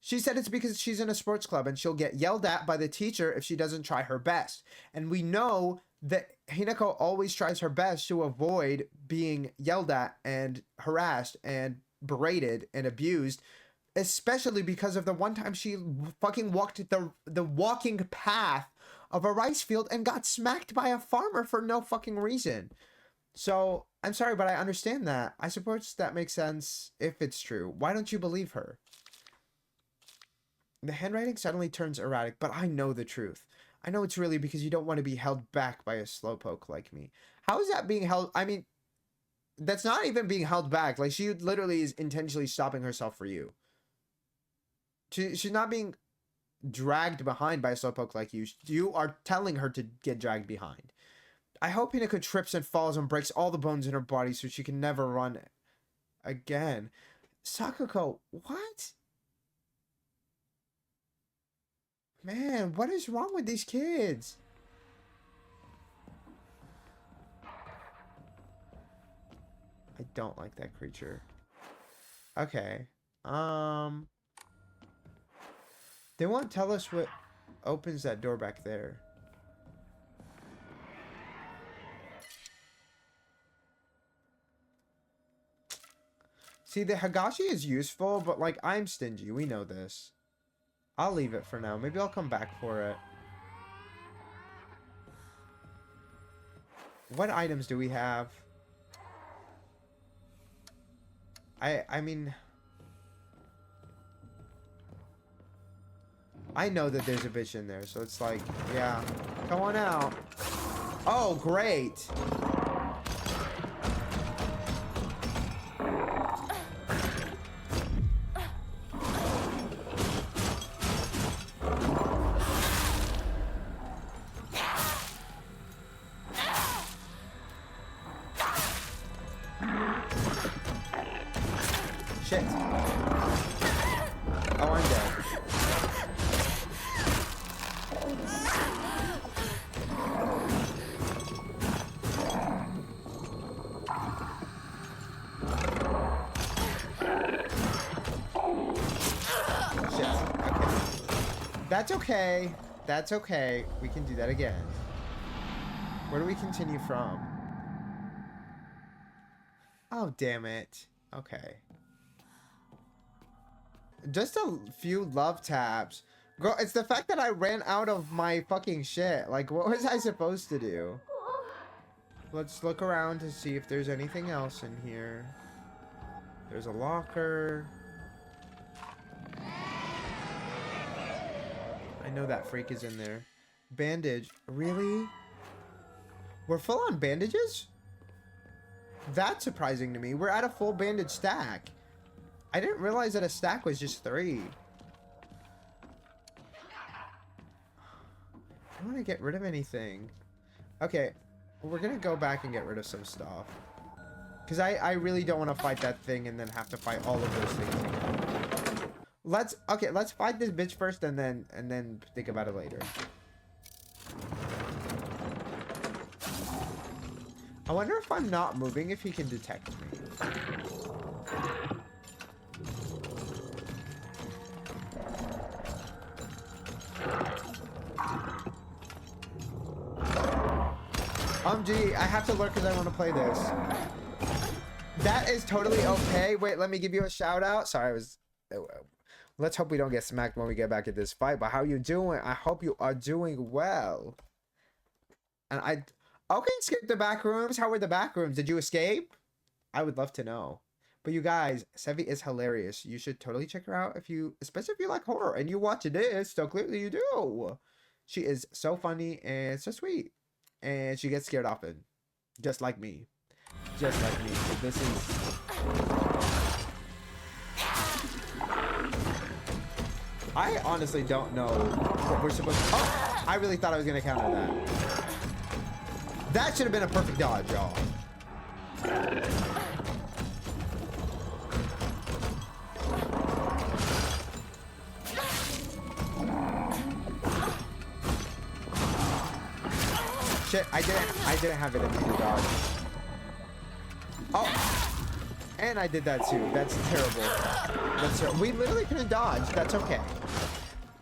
S1: She said it's because she's in a sports club and she'll get yelled at by the teacher if she doesn't try her best. And we know that Hinako always tries her best to avoid being yelled at and harassed and berated and abused, especially because of the one time she fucking walked the walking path of a rice field and got smacked by a farmer for no fucking reason. So, I'm sorry, but I understand that. I suppose that makes sense if it's true. Why don't you believe her? The handwriting suddenly turns erratic, but I know the truth. I know it's really because you don't want to be held back by a slowpoke like me. How is that being held? I mean, that's not even being held back. Like, she literally is intentionally stopping herself for you. She's not being dragged behind by a slowpoke like you. You are telling her to get dragged behind. I hope Hinako trips and falls and breaks all the bones in her body so she can never run again. Sakuko, what? Man, what is wrong with these kids? I don't like that creature. Okay. They won't tell us what opens that door back there. See, the Hagashi is useful, but, like, I'm stingy. We know this. I'll leave it for now. Maybe I'll come back for it. What items do we have? I mean, I know that there's a bitch in there, so it's like, yeah, come on out. Oh, great. Shit. Oh, I'm dead. Shit. Okay. That's okay. That's okay. We can do that again. Where do we continue from? Oh, damn it. Okay. Just a few love taps. Girl, it's the fact that I ran out of my fucking shit. Like, what was I supposed to do? Let's look around to see if there's anything else in here. There's a locker. I know that freak is in there. Bandage. Really? We're full on bandages? That's surprising to me. We're at a full bandage stack. I didn't realize that a stack was just 3. I don't want to get rid of anything. Okay, well, we're gonna go back and get rid of some stuff. Because I really don't want to fight that thing and then have to fight all of those things again. Let's fight this bitch first and then think about it later. I wonder if I'm not moving, if he can detect me. Gee, I have to lurk because I want to play this. That is totally okay. Wait, let me give you a shout out. Sorry, I was... Let's hope we don't get smacked when we get back at this fight. But how you doing? I hope you are doing well. And okay, skip the back rooms. How were the back rooms? Did you escape? I would love to know. But you guys, Sevi is hilarious. You should totally check her out especially if you like horror and you watch this. So clearly you do. She is so funny and so sweet. And she gets scared often. Just like me. Just like me. So this is... I honestly don't know what we're supposed to... Oh! I really thought I was going to counter that. That should have been a perfect dodge, y'all. Shit, I didn't have it in me to dodge. Oh, and I did that too. That's terrible. We literally couldn't dodge. That's okay.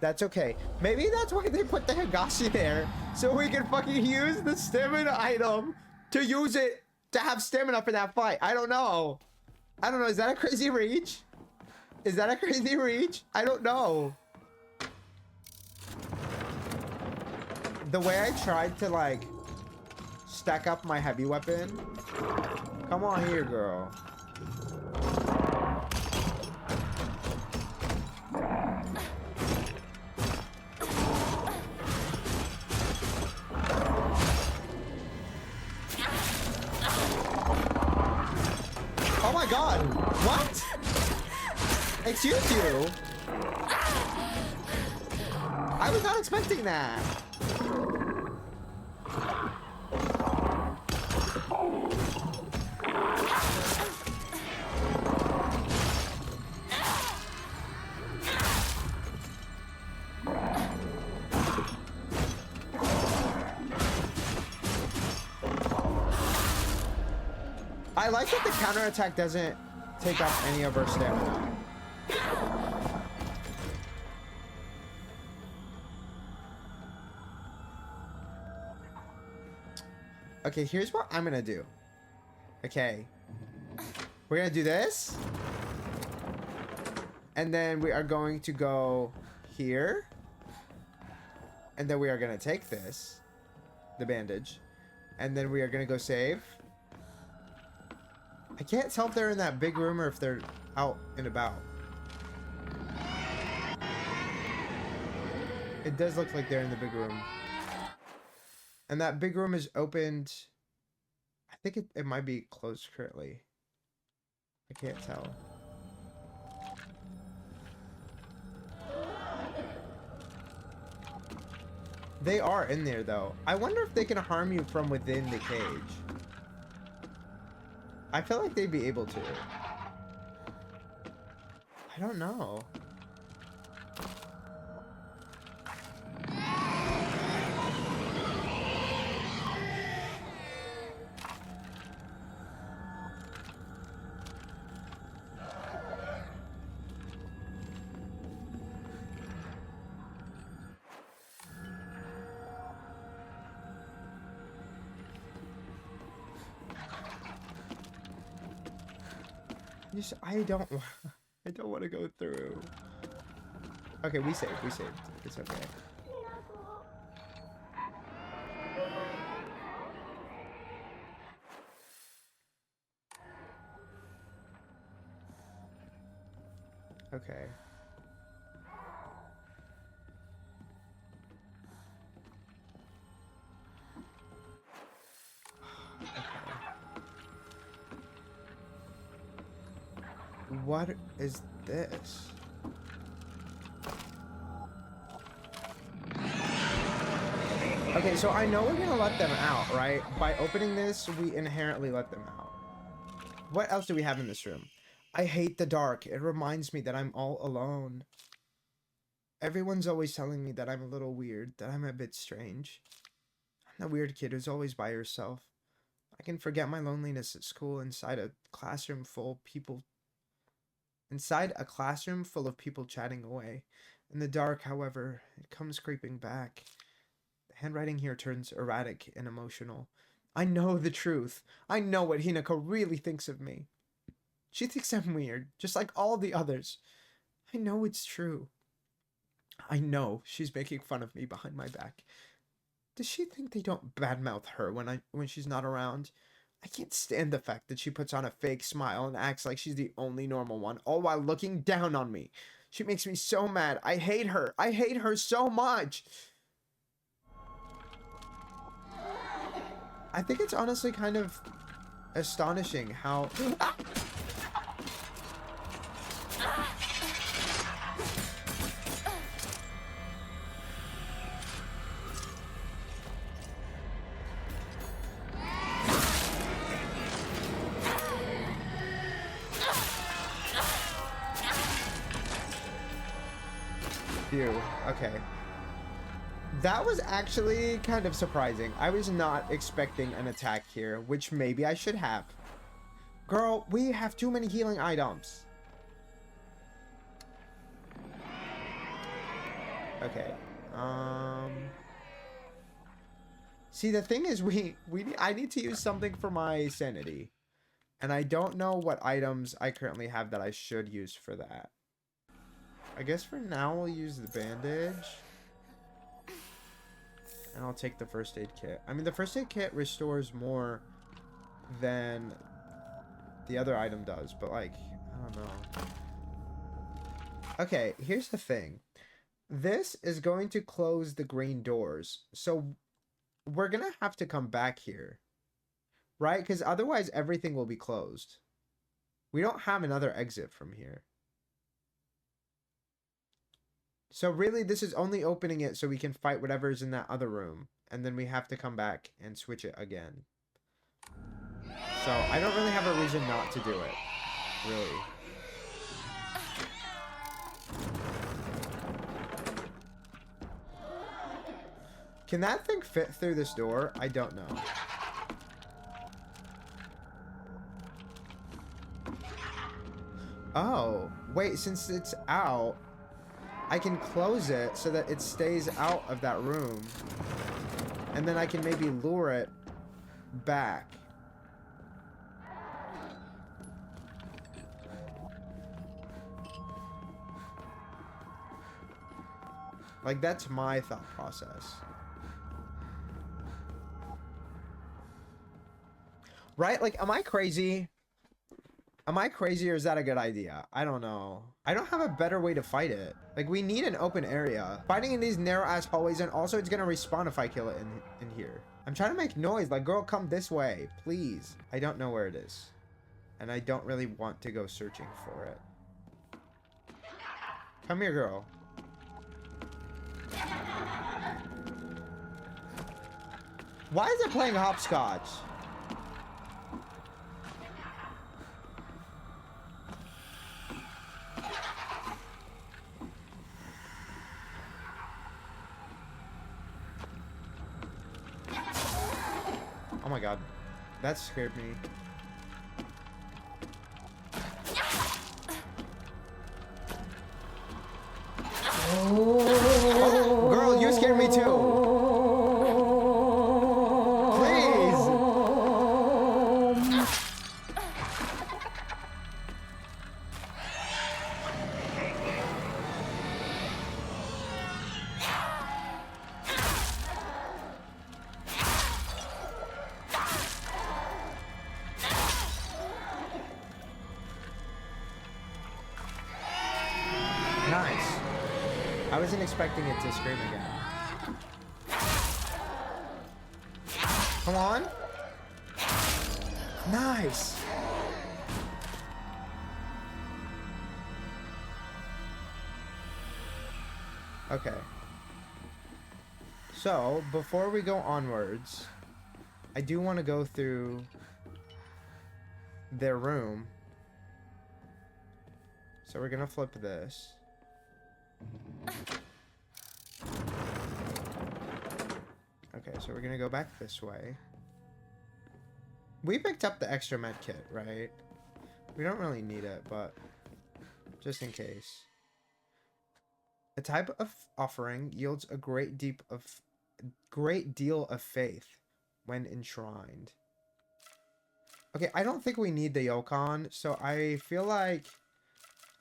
S1: That's okay. Maybe that's why they put the Higashi there, so we can fucking use the stamina item to use it to have stamina for that fight. I don't know. Is that a crazy reach? Is that a crazy reach? I don't know. The way I tried to like stack up my heavy weapon. Come on here, girl. Oh my god! What? Excuse you? I was not expecting that. I like that the counterattack doesn't take up any of our stamina. Okay, here's what I'm gonna do. Okay. We're gonna do this. And then we are going to go here. And then we are gonna take this. The bandage. And then we are gonna go save. I can't tell if they're in that big room or if they're out and about. It does look like they're in the big room. And that big room is opened. I think it might be closed currently. I can't tell. They are in there though. I wonder if they can harm you from within the cage. I feel like they'd be able to. I don't know. I don't want to go through. Okay, we saved. It's okay. Okay. What is this? Okay, so I know we're gonna let them out, right? By opening this, we inherently let them out. What else do we have in this room? I hate the dark. It reminds me that I'm all alone. Everyone's always telling me that I'm a little weird, that I'm a bit strange. I'm the weird kid who's always by herself. I can forget my loneliness at school inside a classroom full of people. Inside a classroom full of people chatting away. In the dark, however, it comes creeping back. The handwriting here turns erratic and emotional. I know the truth. I know what Hinako really thinks of me. She thinks I'm weird, just like all the others. I know it's true. I know she's making fun of me behind my back. Does she think they don't badmouth her when she's not around? I can't stand the fact that she puts on a fake smile and acts like she's the only normal one, all while looking down on me. She makes me so mad. I hate her. I hate her so much. I think it's honestly kind of astonishing how... Phew. Okay. That was actually kind of surprising. I was not expecting an attack here, which maybe I should have. Girl, we have too many healing items. Okay. See, the thing is, I need to use something for my sanity. And I don't know what items I currently have that I should use for that. I guess for now we'll use the bandage. And I'll take the first aid kit. I mean, the first aid kit restores more than the other item does, but like, I don't know. Okay, here's the thing. This is going to close the green doors. So we're gonna have to come back here. Right? Because otherwise everything will be closed. We don't have another exit from here. So really, this is only opening it so we can fight whatever's in that other room. And then we have to come back and switch it again. So I don't really have a reason not to do it. Really. Can that thing fit through this door? I don't know. Oh, wait, since it's out, I can close it so that it stays out of that room. And then I can maybe lure it back. Like, that's my thought process. Right? Like, am I crazy? Am I crazy or is that a good idea? I don't know. I don't have a better way to fight it. Like, we need an open area. Fighting in these narrow-ass hallways, and also it's gonna respawn if I kill it in here. I'm trying to make noise. Like, girl, come this way, please. I don't know where it is. And I don't really want to go searching for it. Come here, girl. Why is it playing hopscotch? Oh my god. That scared me. Oh, girl, you scared me too. Nice. I wasn't expecting it to scream again. Come on. Nice. Okay. So, before we go onwards, I do want to go through their room. So we're gonna flip this. Okay, so we're gonna go back this way. We picked up the extra med kit, right? We don't really need it, but just in case. A type of offering yields a great deal of faith when enshrined. Okay, I don't think we need the Yokon, so I feel like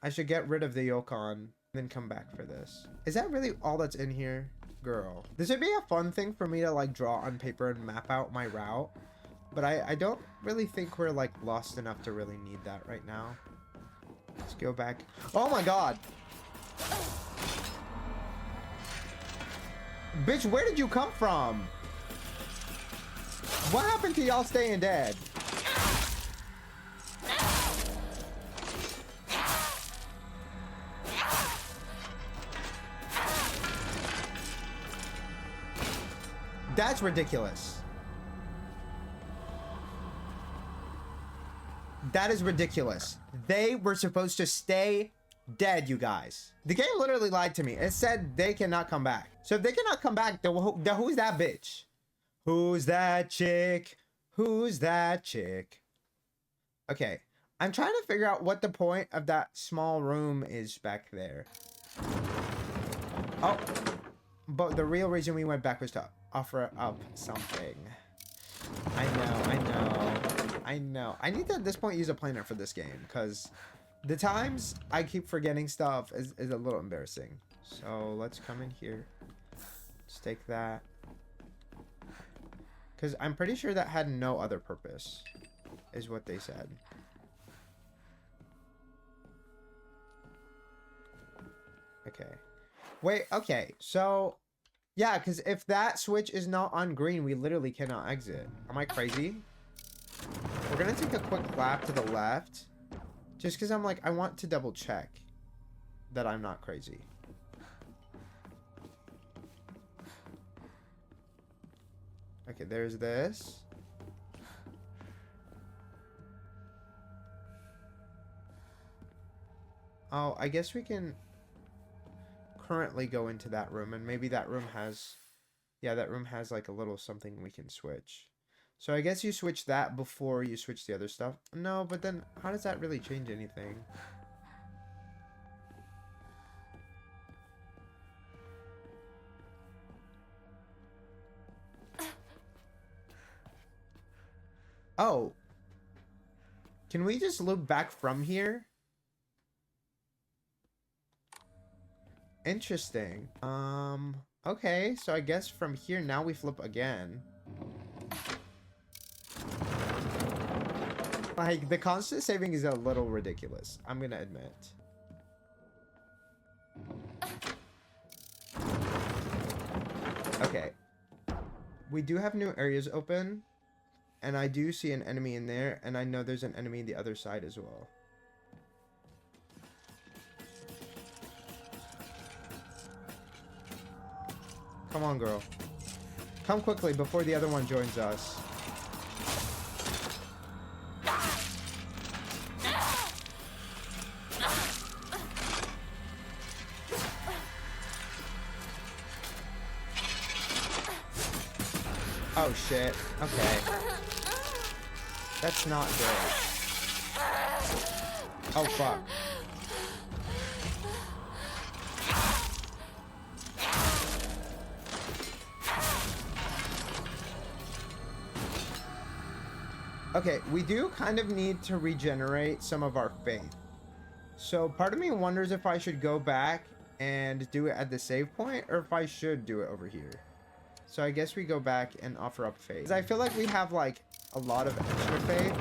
S1: I should get rid of the Yokon and then come back for this. Is that really all that's in here? Girl. This would be a fun thing for me to like draw on paper and map out my route. But I don't really think we're like lost enough to really need that right now. Let's go back. Oh my god! Bitch, where did you come from? What happened to y'all staying dead? That's ridiculous. That is ridiculous. They were supposed to stay dead, you guys. The game literally lied to me. It said they cannot come back. So if they cannot come back, then who's that bitch? Who's that chick? Who's that chick? Okay. I'm trying to figure out what the point of that small room is back there. Oh. But the real reason we went back was to offer up something. I know. I need to at this point use a planner for this game because the times I keep forgetting stuff is a little embarrassing. So let's come in here. Let's take that. Because I'm pretty sure that had no other purpose, is what they said. Okay. Wait, okay. So, yeah, because if that switch is not on green, we literally cannot exit. Am I crazy? We're going to take a quick lap to the left. Just because I'm like, I want to double check that I'm not crazy. Okay, there's this. Oh, I guess we can currently go into that room, and maybe that room has... Yeah, that room has like a little something we can switch. So I guess you switch that before you switch the other stuff. No, but then how does that really change anything? Oh. Can we just loop back from here? Interesting. Okay, so I guess from here now we flip again. Like, the constant saving is a little ridiculous, I'm gonna admit. Okay. We do have new areas open. And I do see an enemy in there. And I know there's an enemy on the other side as well. Come on, girl. Come quickly before the other one joins us. Oh shit. Okay. That's not good. Oh fuck. Okay, we do kind of need to regenerate some of our faith. So part of me wonders if I should go back and do it at the save point or if I should do it over here. So I guess we go back and offer up faith. 'Cause I feel like we have like a lot of extra faith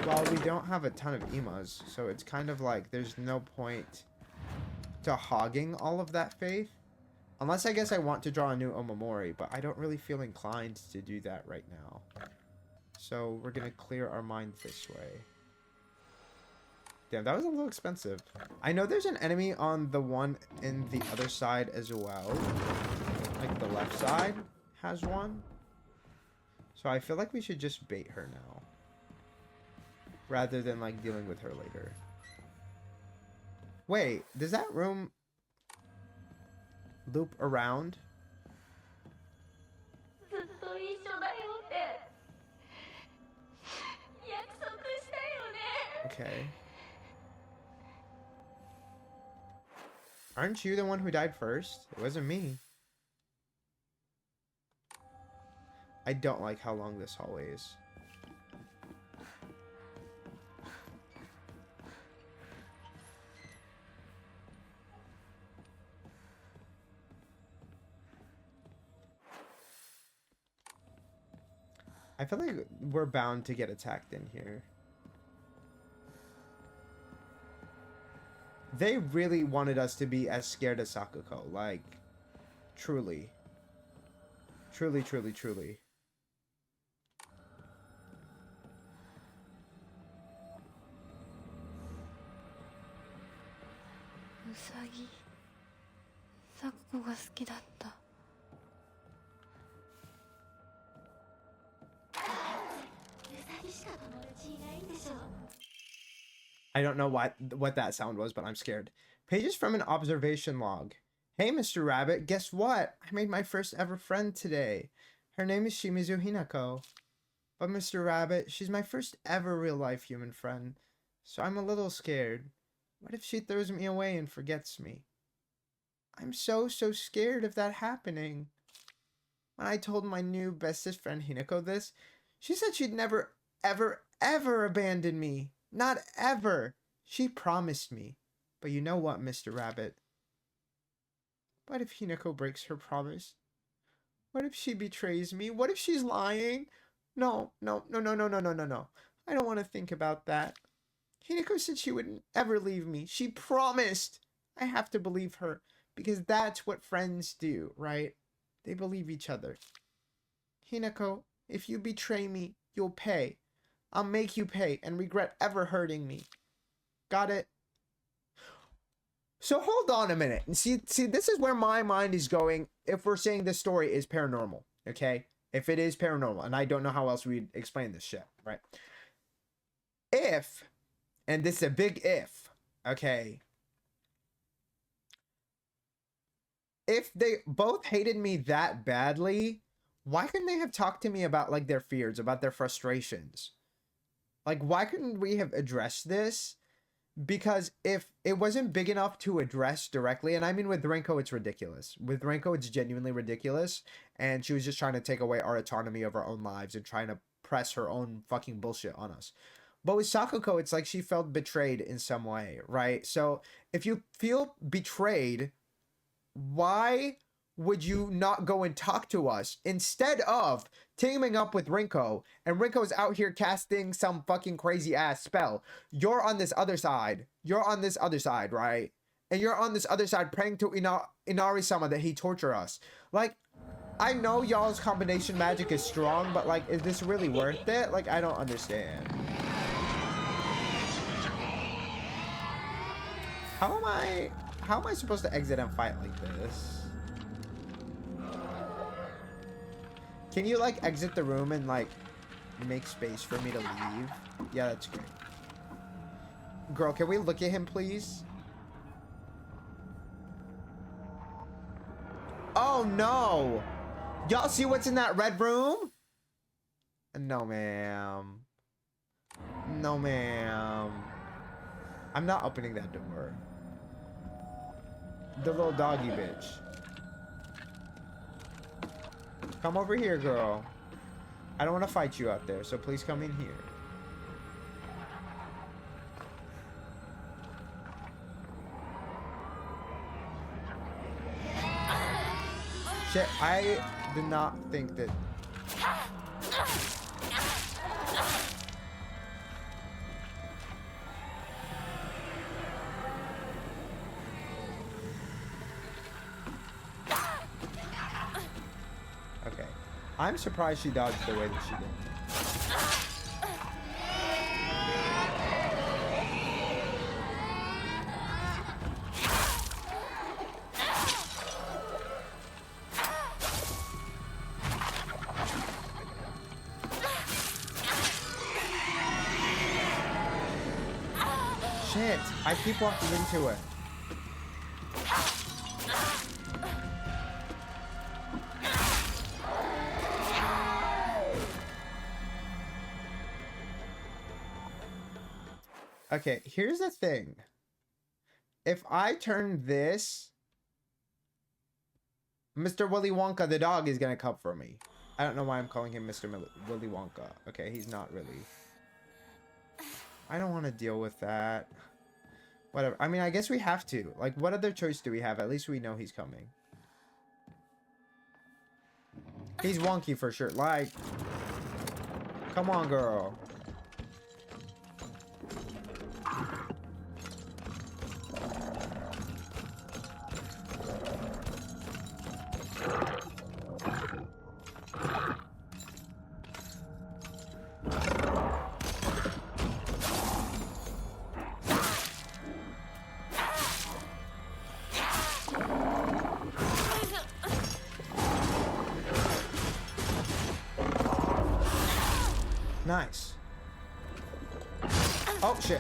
S1: while we don't have a ton of emas. So it's kind of like there's no point to hogging all of that faith. Unless I guess I want to draw a new Omamori, but I don't really feel inclined to do that right now. So we're going to clear our mind this way. Damn, that was a little expensive. I know there's an enemy on the one in the other side as well. Like the left side has one. So I feel like we should just bait her now. rather than like dealing with her later. Wait, does that room loop around?
S2: ずっと一緒だよって約束したよね
S1: Okay. Aren't you the one who died first? It wasn't me. I don't like how long this hallway is. I feel like we're bound to get attacked in here. They really wanted us to be as scared as Sakuko. Like, truly. Truly, truly, truly.
S2: ウサギサクコが好きだった
S1: I don't know what that sound was, but I'm scared. Pages from an observation log. Hey, Mr. Rabbit, guess what? I made my first ever friend today. Her name is Shimizu Hinako. But Mr. Rabbit, she's my first ever real-life human friend. So I'm a little scared. What if she throws me away and forgets me? I'm so scared of that happening. When I told my new bestest friend Hinako this, she said she'd never, ever abandon me. Not ever. She promised me. But you know what, Mr. Rabbit? What if Hinako breaks her promise? What if she betrays me? What if she's lying? No. I don't want to think about that. Hinako said she wouldn't ever leave me. She promised. I have to believe her. Because that's what friends do, right? They believe each other. Hinako, if you betray me, you'll pay. I'll make you pay and regret ever hurting me. Got it? So hold on a minute. And see, this is where my mind is going if we're saying this story is paranormal, okay? If it is paranormal, and I don't know how else we'd explain this shit, right? If, and this is a big if, okay? If they both hated me that badly, why couldn't they have talked to me about, like, their fears, about their frustrations? Like, why couldn't we have addressed this? Because if it wasn't big enough to address directly, and I mean with Rinko, it's ridiculous. With Rinko, it's genuinely ridiculous. And she was just trying to take away our autonomy of our own lives and trying to press her own fucking bullshit on us. But with Sakuko, it's like she felt betrayed in some way, right? So if you feel betrayed, why would you not go and talk to us instead of teaming up with Rinko? And Rinko's out here casting some fucking crazy ass spell. You're on this other side. You're on this other side, right? And you're on this other side praying to Inari-sama that he torture us. Like, I know y'all's combination magic is strong, but like, is this really worth it? Like, I don't understand. How am I supposed to exit and fight like this? Can you, like, exit the room and, like, make space for me to leave? Yeah, that's great. Girl, can we look at him, please? Oh, no! Y'all see what's in that red room? No, ma'am. No, ma'am. I'm not opening that door. The little doggy bitch. Come over here, girl. I don't want to fight you out there, so please come in here. Shit, I did not think that... Okay. I'm surprised she dodged the way that she did. Shit, I keep walking into it. Okay, here's the thing. If I turn this, Mr. Willy Wonka the dog is gonna come for me. I don't know why I'm calling him Mr. Willy Wonka. Okay, he's not really. I don't want to deal with that. Whatever. I mean, I guess we have to. Like, what other choice do we have? At least we know he's coming. He's wonky for sure. Like, come on, girl. Nice. Oh, shit.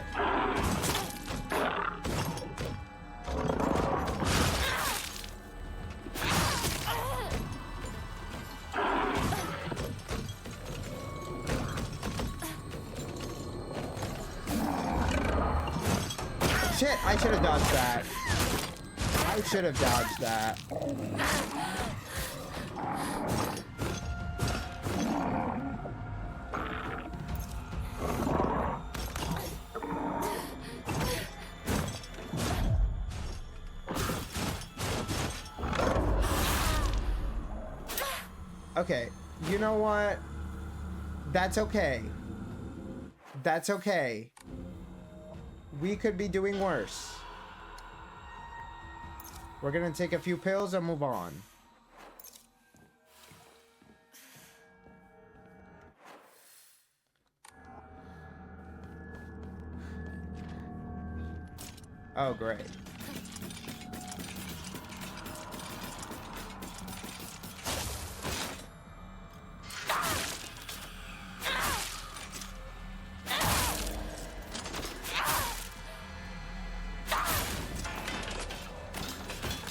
S1: Shit, I should have dodged that. I should have dodged that. Okay, you know what? That's okay. That's okay. We could be doing worse. We're gonna take a few pills and move on. Oh, great.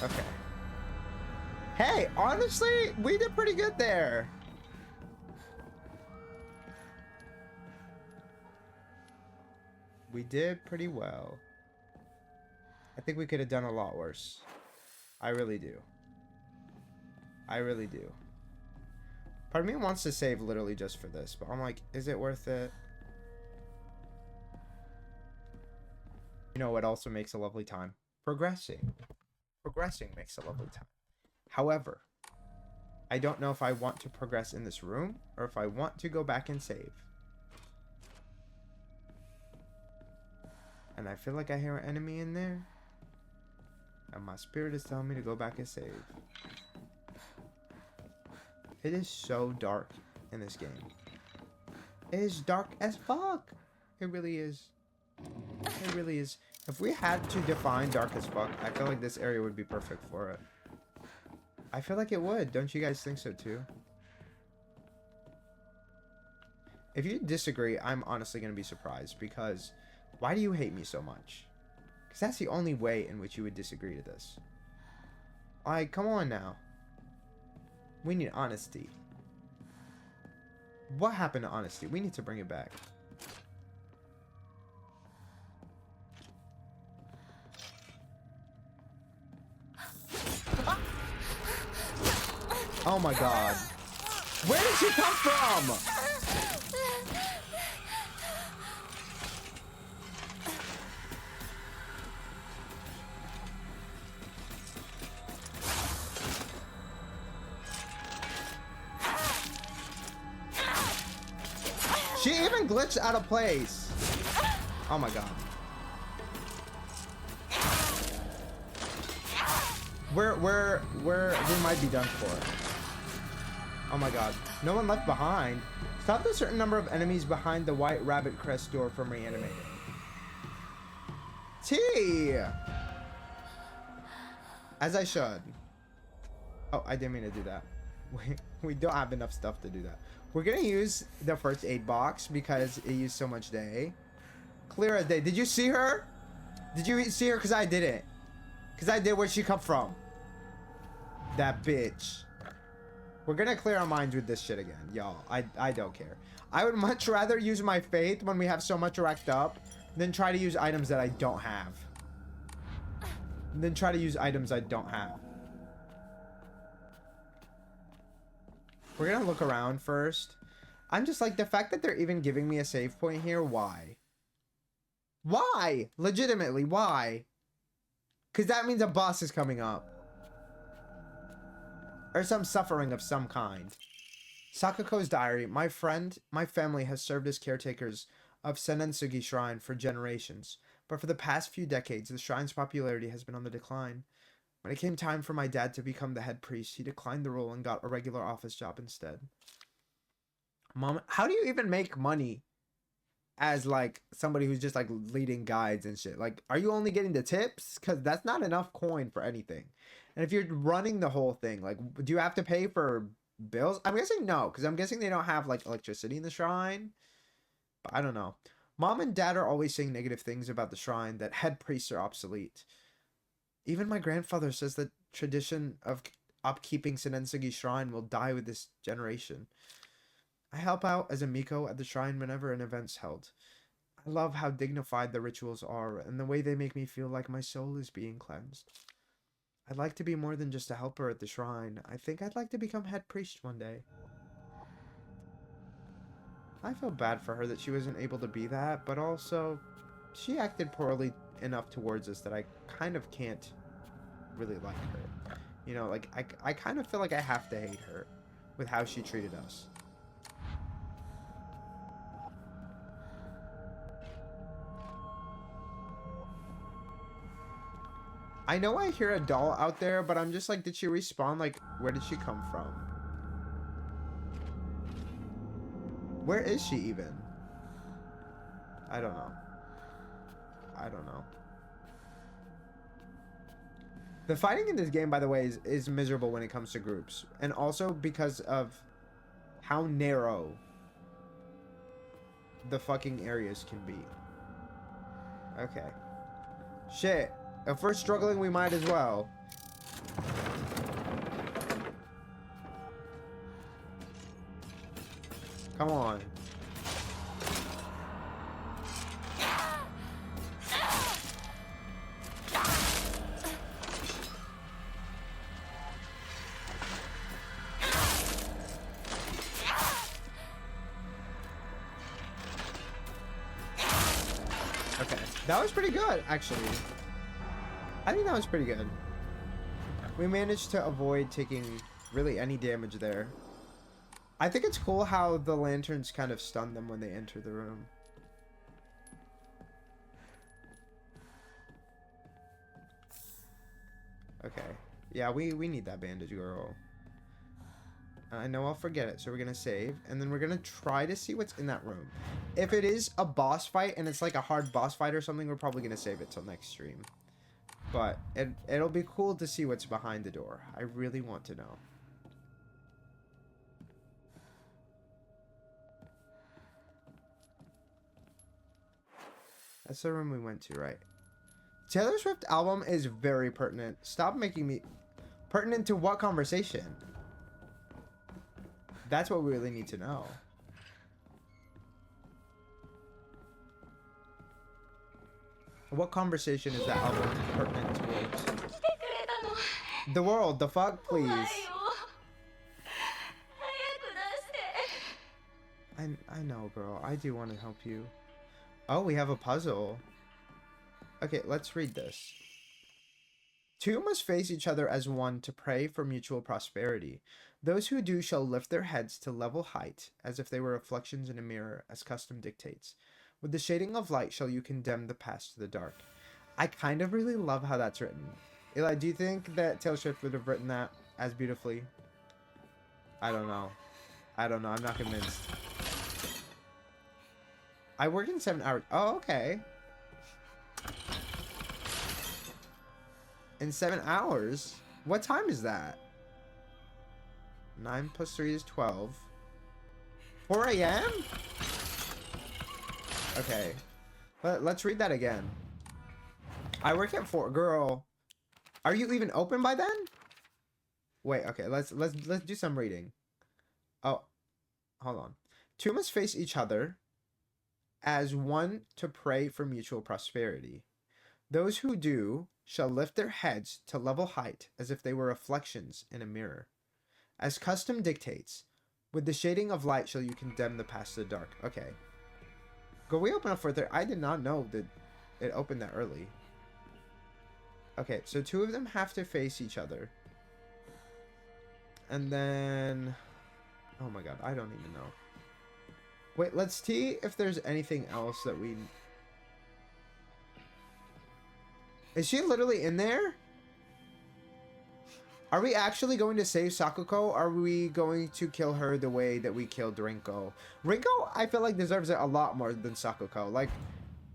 S1: Okay. Hey, honestly, we did pretty good there. We did pretty well. I think we could have done a lot worse. I really do. I really do. Part of me wants to save literally just for this, but I'm like, is it worth it? You know what also makes a lovely time? Progressing. Progressing makes a lovely time. However, I don't know if I want to progress in this room or if I want to go back and save. And I feel like I hear an enemy in there. And my spirit is telling me to go back and save. It is so dark in this game. It is dark as fuck. It really is. It really is. If we had to define dark as fuck, I feel like this area would be perfect for it. I feel like it would. Don't you guys think so too? If you disagree, I'm honestly going to be surprised, because why do you hate me so much? Because that's the only way in which you would disagree to this. Like, come on now. We need honesty. What happened to honesty? We need to bring it back. Oh my god. Where did she come from? She even glitched out of place. Oh my god. We might be done for. Oh my god. No one left behind. Stop a certain number of enemies behind the white rabbit crest door from reanimating. T! As I should. Oh, I didn't mean to do that. We don't have enough stuff to do that. We're gonna use the first aid box because it used so much day. Clear a day. Did you see her? Did you see her? Because I didn't. Because I did where she come from. That bitch. We're gonna clear our minds with this shit again, y'all. I don't care. I would much rather use my faith when we have so much racked up than try to use items that I don't have. Then try to use items I don't have. We're gonna look around first. I'm just like, the fact that they're even giving me a save point here, why? Why? Legitimately, why? Because that means a boss is coming up. Or some suffering of some kind. Sakako's diary. My family has served as caretakers of Senensugi Shrine for generations. But for the past few decades, the shrine's popularity has been on the decline. When it came time for my dad to become the head priest, he declined the role and got a regular office job instead. Mom, how do you even make money as like somebody who's just like leading guides and shit? Like, are you only getting the tips? Because that's not enough coin for anything. And if you're running the whole thing, like, do you have to pay for bills? I'm guessing no, because I'm guessing they don't have like electricity in the shrine. But I don't know. Mom and Dad are always saying negative things about the shrine, that head priests are obsolete. Even my grandfather says that tradition of upkeeping Senensugi Shrine will die with this generation. I help out as a Miko at the shrine whenever an event's held. I love how dignified the rituals are and the way they make me feel like my soul is being cleansed. I'd like to be more than just a helper at the shrine. I think I'd like to become head priest one day. I feel bad for her that she wasn't able to be that, but also she acted poorly enough towards us that I kind of can't really like her. You know, like I kind of feel like I have to hate her with how she treated us. I know I hear a doll out there, but I'm just like, did she respawn? Like, where did she come from? Where is she even? I don't know. I don't know. The fighting in this game, by the way, is miserable when it comes to groups. And also because of how narrow the fucking areas can be. Okay. Shit. If we're struggling, we might as well. Come on. Okay, that was pretty good, actually. I think that was pretty good. We managed to avoid taking really any damage there. I think it's cool how the lanterns kind of stun them when they enter the room. Okay. Yeah, we need that bandage, girl. I know I'll forget it, so we're gonna save, and then we're gonna try to see what's in that room. If it is a boss fight, and it's like a hard boss fight or something, we're probably gonna save it till next stream. But it'll be cool to see what's behind the door. I really want to know. That's the room we went to, right? Taylor Swift album is very pertinent. Stop making me... Pertinent to what conversation? That's what we really need to know. What conversation is that album pertinent towards? The world, the fuck, please. I know, girl. I do want to help you. Oh, we have a puzzle. Okay, let's read this. Two must face each other as one to pray for mutual prosperity. Those who do shall lift their heads to level height, as if they were reflections in a mirror, as custom dictates. With the shading of light shall you condemn the past to the dark. I kind of really love how that's written. Eli, do you think that Taylor Swift would have written that as beautifully? I don't know. I don't know. I'm not convinced. I work in 7 hours. Oh, okay. In 7 hours? What time is that? 9 plus 3 is 12. 4 a.m.? Okay. Let's read that again. I work at 4. Girl, are you even open by then? Wait, okay, let's do some reading. Oh, hold on. Two must face each other as one to pray for mutual prosperity. Those who do shall lift their heads to level height as if they were reflections in a mirror. As custom dictates, with the shading of light shall you condemn the past to the dark. Okay. Go, we open up for 30. I did not know that it opened that early. Okay, so 2 of them have to face each other. And then... Oh my god, I don't even know. Wait, let's see if there's anything else that we... Is she literally in there? Are we actually going to save Sakuko? Are we going to kill her the way that we killed Rinko? Rinko, I feel like, deserves it a lot more than Sakuko. Like,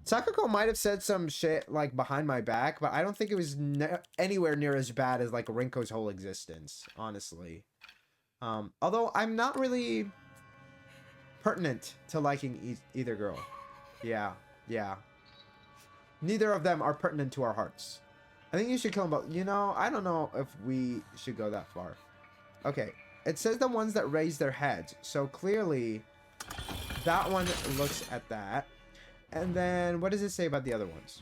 S1: Sakuko might have said some shit, like, behind my back, but I don't think it was anywhere near as bad as, like, Rinko's whole existence, honestly. Although I'm not really pertinent to liking either girl. Yeah. Neither of them are pertinent to our hearts. I think you should kill them both. You know, I don't know if we should go that far. Okay, it says the ones that raise their heads. So clearly, that one looks at that. And then, what does it say about the other ones?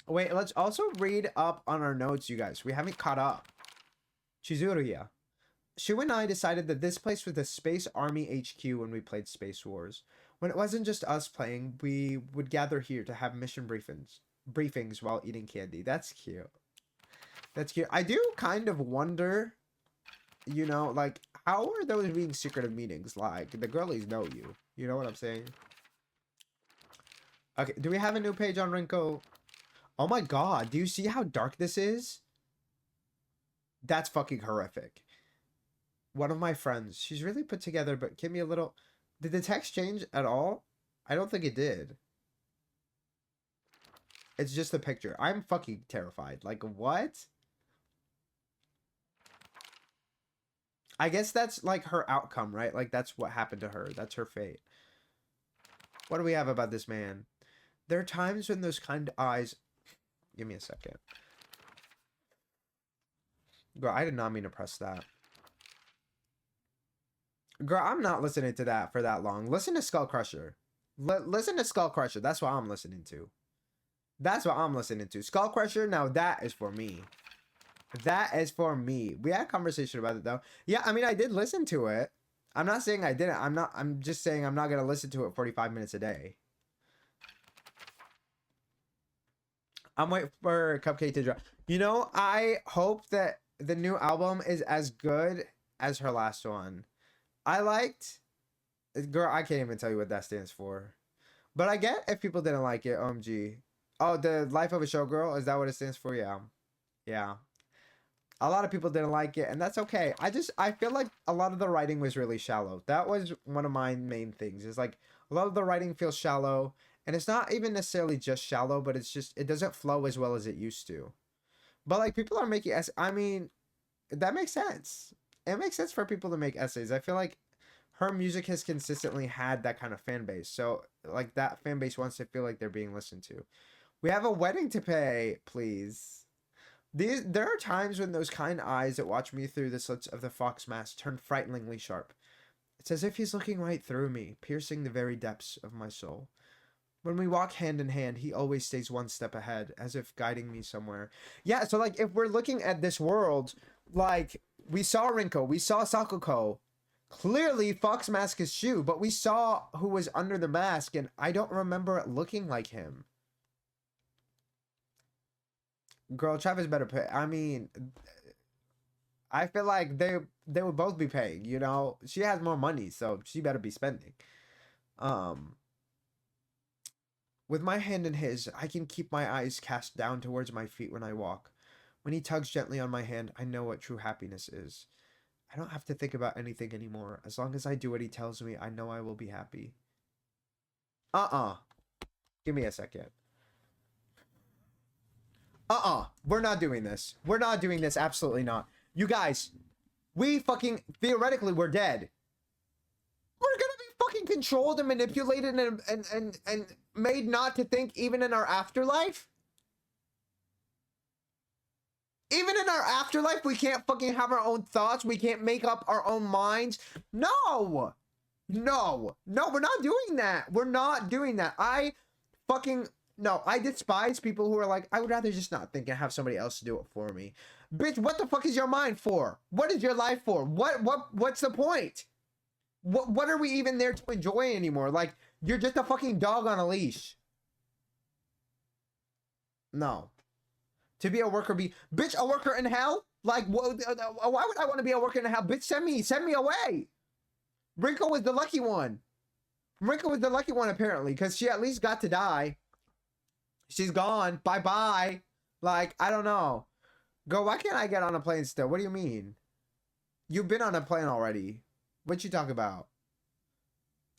S1: Wait, let's also read up on our notes, you guys. We haven't caught up. Chizuruya. Shu and I decided that this place was the Space Army HQ when we played Space Wars. When it wasn't just us playing, we would gather here to have mission briefings while eating candy. That's cute. That's cute. I do kind of wonder, you know, like, how are those being secretive meetings? Like, the girlies know you. You know what I'm saying? Okay, do we have a new page on Rinko? Oh my god, do you see how dark this is? That's fucking horrific. One of my friends, she's really put together, but give me a little... Did the text change at all? I don't think it did. It's just a picture. I'm fucking terrified. Like, what? I guess that's, like, her outcome, right? Like, that's what happened to her. That's her fate. What do we have about this man? There are times when those kind eyes... Give me a second. Girl, I did not mean to press that. Girl, I'm not listening to that for that long. Listen to Skull Crusher. Listen to Skull Crusher. That's what I'm listening to. That's what I'm listening to. Skull Crusher, now that is for me. That is for me. We had a conversation about it, though. Yeah, I mean, I did listen to it. I'm not saying I didn't. I'm just saying I'm not going to listen to it 45 minutes a day. I'm waiting for Cupcake to drop. You know, I hope that the new album is as good as her last one. I liked... Girl, I can't even tell you what that stands for. But I get if people didn't like it, OMG. Oh, the Life of a Showgirl? Is that what it stands for? Yeah. Yeah. A lot of people didn't like it, and that's okay. I feel like a lot of the writing was really shallow. That was one of my main things. Is like, a lot of the writing feels shallow, and it's not even necessarily just shallow, but it's just, it doesn't flow as well as it used to. But like, people are making I mean, that makes sense. It makes sense for people to make essays. I feel like her music has consistently had that kind of fan base. So like, that fan base wants to feel like they're being listened to. We have a wedding to pay, please. There are times when those kind eyes that watch me through the slits of the fox mask turn frighteningly sharp. It's as if he's looking right through me, piercing the very depths of my soul. When we walk hand in hand, he always stays one step ahead, as if guiding me somewhere. Yeah, so like, if we're looking at this world, like, we saw Rinko, we saw Sakuko. Clearly, Fox Mask is Shu, but we saw who was under the mask, and I don't remember it looking like him. Girl, Travis better pay. I mean, I feel like they would both be paying, you know? She has more money, so she better be spending. With my hand in his, I can keep my eyes cast down towards my feet when I walk. When he tugs gently on my hand, I know what true happiness is. I don't have to think about anything anymore. As long as I do what he tells me, I know I will be happy. Give me a second. We're not doing this. We're not doing this. Absolutely not. You guys, we fucking, theoretically, we're dead. We're gonna be fucking controlled and manipulated and made not to think even in our afterlife? Even in our afterlife, we can't fucking have our own thoughts. We can't make up our own minds. No. No. No, we're not doing that. We're not doing that. No, I despise people who are like, I would rather just not think and have somebody else do it for me. Bitch, what the fuck is your mind for? What is your life for? What's the point? What are we even there to enjoy anymore? Like, you're just a fucking dog on a leash. No. To be a worker bitch, a worker in hell? Like, why would I want to be a worker in hell? Bitch, send me away. Rinko was the lucky one. Rinko was the lucky one, apparently, because she at least got to die. She's gone. Bye-bye. Like, I don't know. Go, why can't I get on a plane still? What do you mean? You've been on a plane already. What you talk about?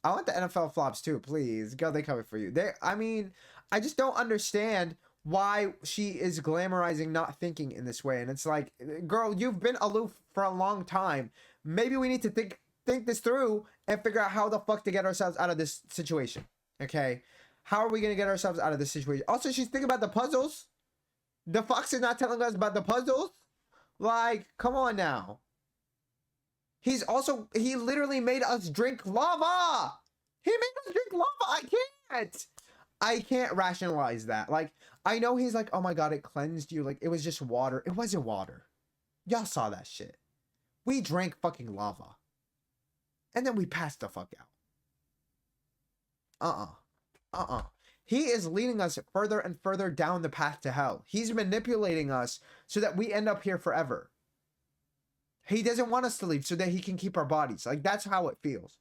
S1: I want the NFL flops too, please. Go, they coming for you. I just don't understand why she is glamorizing not thinking in this way. And it's like, girl, you've been aloof for a long time. Maybe we need to think this through and figure out how the fuck to get ourselves out of this situation. Okay? How are we going to get ourselves out of this situation? Also, she's thinking about the puzzles. The fox is not telling us about the puzzles. Like, come on now. He literally made us drink lava. He made us drink lava. I can't rationalize that. Like, I know he's like, oh my God, it cleansed you. Like, it was just water. It wasn't water. Y'all saw that shit. We drank fucking lava. And then we passed the fuck out. He is leading us further and further down the path to hell. He's manipulating us so that we end up here forever. He doesn't want us to leave so that he can keep our bodies. Like, that's how it feels.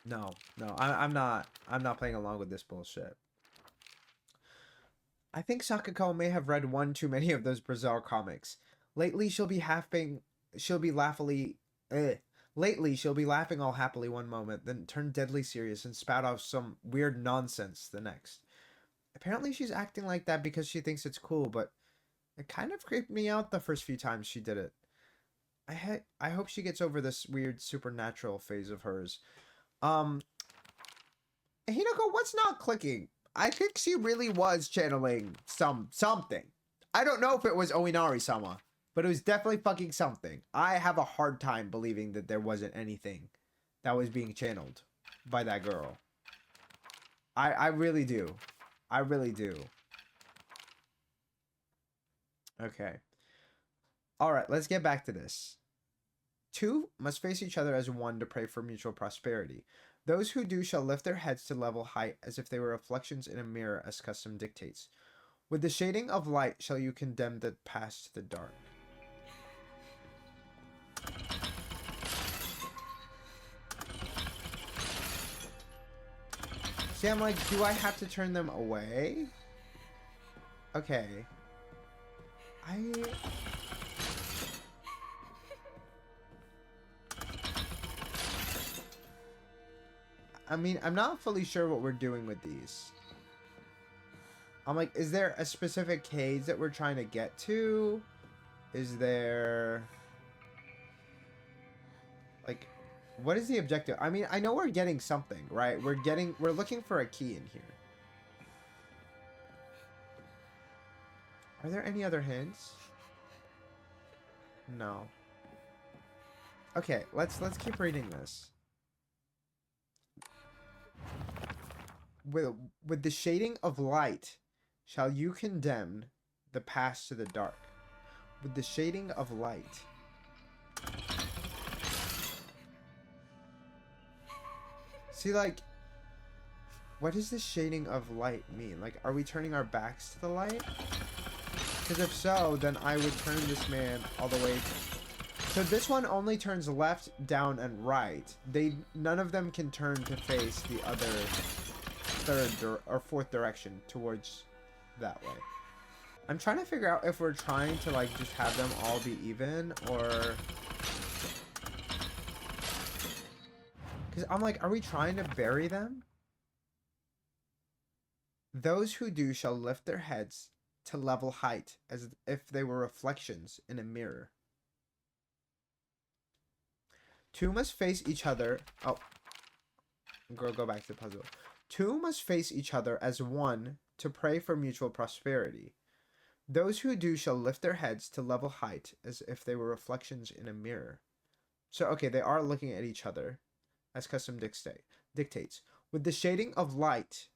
S1: No, I'm not playing along with this bullshit. I think Sakako may have read one too many of those bizarre comics. Lately, she'll be laughing all happily one moment, then turn deadly serious and spout off some weird nonsense the next. Apparently she's acting like that because she thinks it's cool, but it kind of creeped me out the first few times she did it. I hope she gets over this weird supernatural phase of hers. Hinako, what's not clicking? I think she really was channeling something. I don't know if it was Oinari-sama, but it was definitely fucking something. I have a hard time believing that there wasn't anything that was being channeled by that girl. I really do. I really do. Okay. Alright, let's get back to this. Two must face each other as one to pray for mutual prosperity. Those who do shall lift their heads to level height as if they were reflections in a mirror as custom dictates. With the shading of light shall you condemn the past to the dark. See, I'm like, do I have to turn them away? Okay. I mean, I'm not fully sure what we're doing with these. I'm like, is there a specific cage that we're trying to get to? Is there... like, what is the objective? I mean, I know we're getting something, right? We're looking for a key in here. Are there any other hints? No. Okay, let's keep reading this. With the shading of light shall you condemn the past to the dark. With the shading of light. See, like, what does the shading of light mean? Like, are we turning our backs to the light? Because if so, then I would turn this man all the way. So this one only turns left, down, and right. None of them can turn to face the other third or fourth direction towards that way. I'm trying to figure out if we're trying to, like, just have them all be even, or... because I'm like, are we trying to bury them? Those who do shall lift their heads to level height as if they were reflections in a mirror. Two must face each other. Oh. Girl, go back to the puzzle. Two must face each other as one to pray for mutual prosperity. Those who do shall lift their heads to level height as if they were reflections in a mirror. So, okay, they are looking at each other as custom dictates. With the shading of light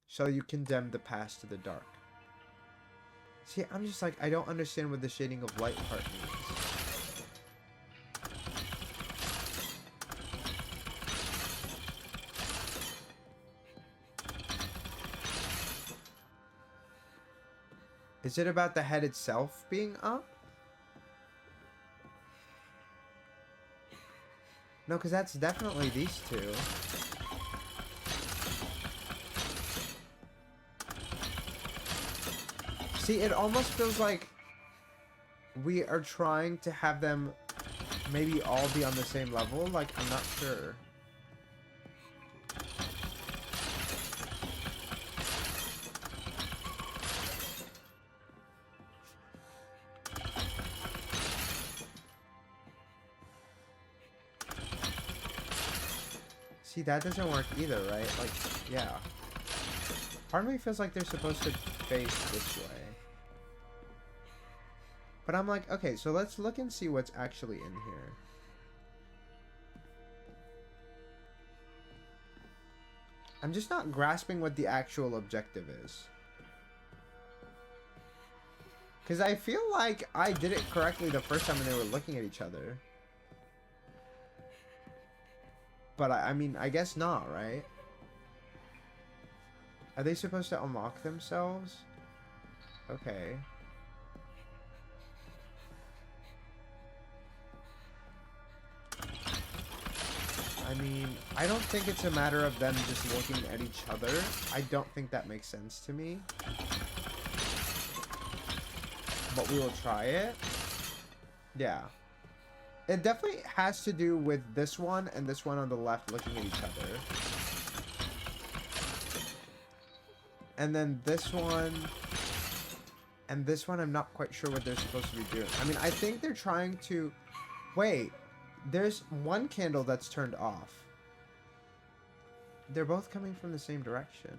S1: shall you condemn the past to the dark. See, I'm just like, I don't understand what the shading of light part means. Is it about the head itself being up? No, because that's definitely these two. See, it almost feels like we are trying to have them maybe all be on the same level. Like, I'm not sure. See, that doesn't work either, right? Like, yeah. Part of me feels like they're supposed to face this way. But I'm like, okay, so let's look and see what's actually in here. I'm just not grasping what the actual objective is. Because I feel like I did it correctly the first time when they were looking at each other. But I mean, I guess not, right? Are they supposed to unlock themselves? Okay. I mean, I don't think it's a matter of them just looking at each other. I don't think that makes sense to me. But we will try it. Yeah. It definitely has to do with this one and this one on the left looking at each other. And then this one and this one, I'm not quite sure what they're supposed to be doing. I mean, I think they're trying to... Wait, there's one candle that's turned off. They're both coming from the same direction.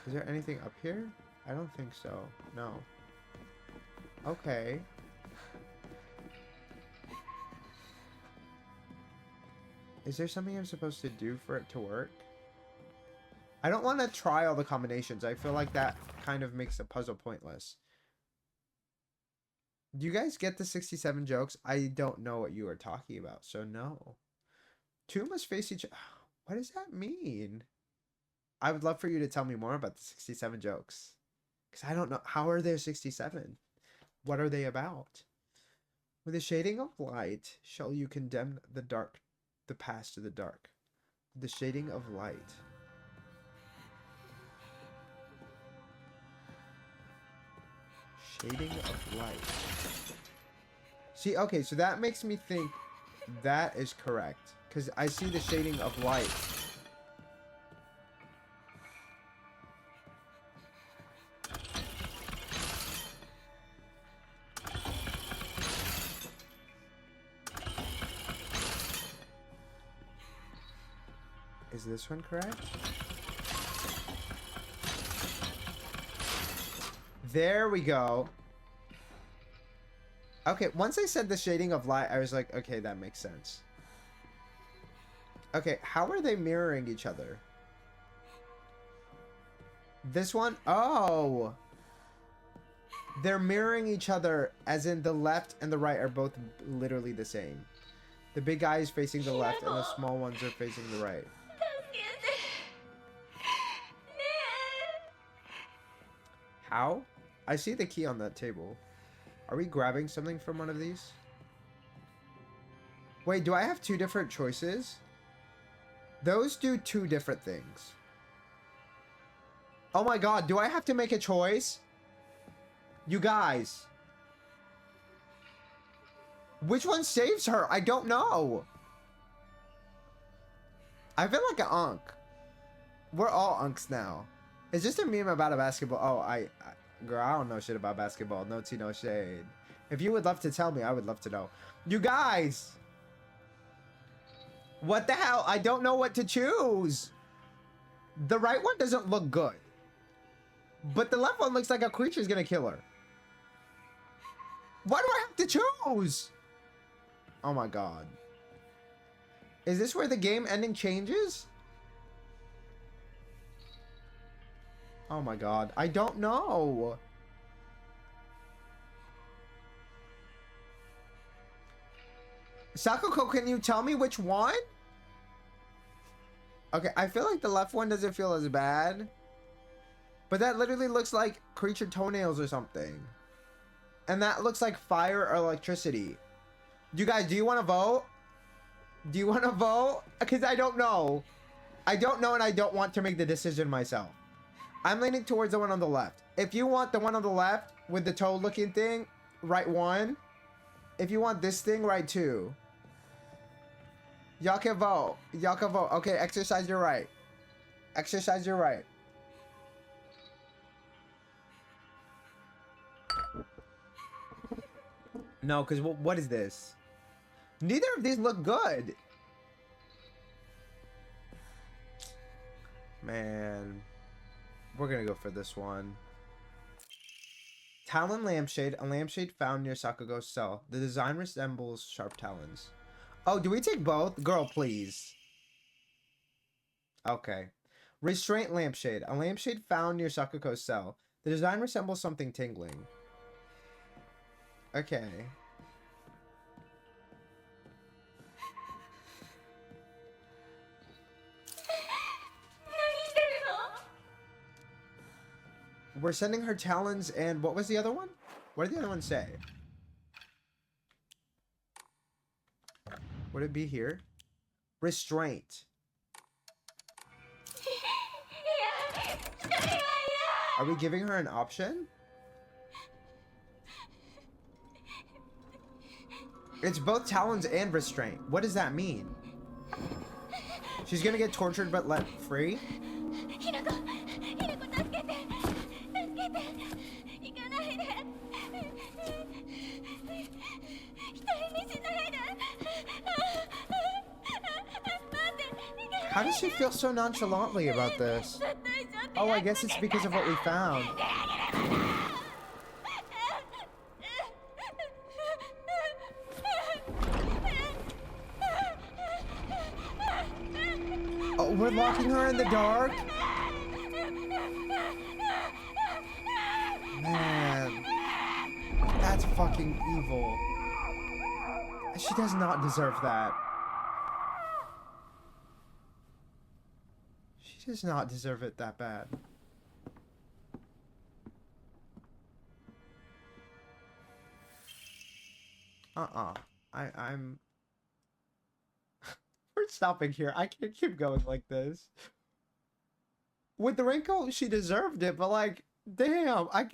S1: Is there anything up here? I don't think so. No. Okay. Is there something I'm supposed to do for it to work? I don't want to try all the combinations. I feel like that kind of makes the puzzle pointless. Do you guys get the 67 jokes? I don't know what you are talking about, so no. Two must face each other. What does that mean? I would love for you to tell me more about the 67 jokes. Because I don't know. How are there 67? What are they about? With the shading of light, shall you condemn the dark, the past to the dark? The shading of light. Shading of light. See, okay, so that makes me think that is correct. Because I see the shading of light. Is this one correct? There we go. Okay, once I said the shading of light, I was like, okay, that makes sense. Okay, how are they mirroring each other? This one? Oh! They're mirroring each other as in the left and the right are both literally the same. The big guy is facing the left and the small ones are facing the right. How? I see the key on that table. Are we grabbing something from one of these? Wait, do I have two different choices? Those do two different things. Oh my god, do I have to make a choice? You guys. Which one saves her? I don't know. I feel like an unk. We're all unks now. It's just a meme about a basketball. Oh, girl, I don't know shit about basketball. No tea, no shade. If you would love to tell me, I would love to know. You guys! What the hell? I don't know what to choose. The right one doesn't look good. But the left one looks like a creature's gonna kill her. Why do I have to choose? Oh my god. Is this where the game ending changes? Oh my god. I don't know. Sakuko, can you tell me which one? Okay, I feel like the left one doesn't feel as bad. But that literally looks like creature toenails or something. And that looks like fire or electricity. You guys, do you want to vote? Do you want to vote? Because I don't know. I don't know and I don't want to make the decision myself. I'm leaning towards the one on the left. If you want the one on the left with the toe looking thing, right one. If you want this thing, right two. Y'all can vote. Y'all can vote. Okay, exercise your right. Exercise your right. No, because what is this? Neither of these look good. Man. We're going to go for this one. Talon lampshade. A lampshade found near Sakugo's cell. The design resembles sharp talons. Oh, do we take both? Girl, please. Okay. Restraint lampshade. A lampshade found near Sakugo's cell. The design resembles something tingling. Okay. We're sending her talons and what was the other one? What did the other one say? Would it be here? Restraint. Are we giving her an option? It's both talons and restraint. What does that mean? She's gonna get tortured but let free? How does she feel so nonchalantly about this? Oh, I guess it's because of what we found. Oh, we're locking her in the dark? Man. That's fucking evil. She does not deserve that. She does not deserve it that bad. I'm... We're stopping here. I can't keep going like this. With the Rinko, she deserved it, but like, damn, I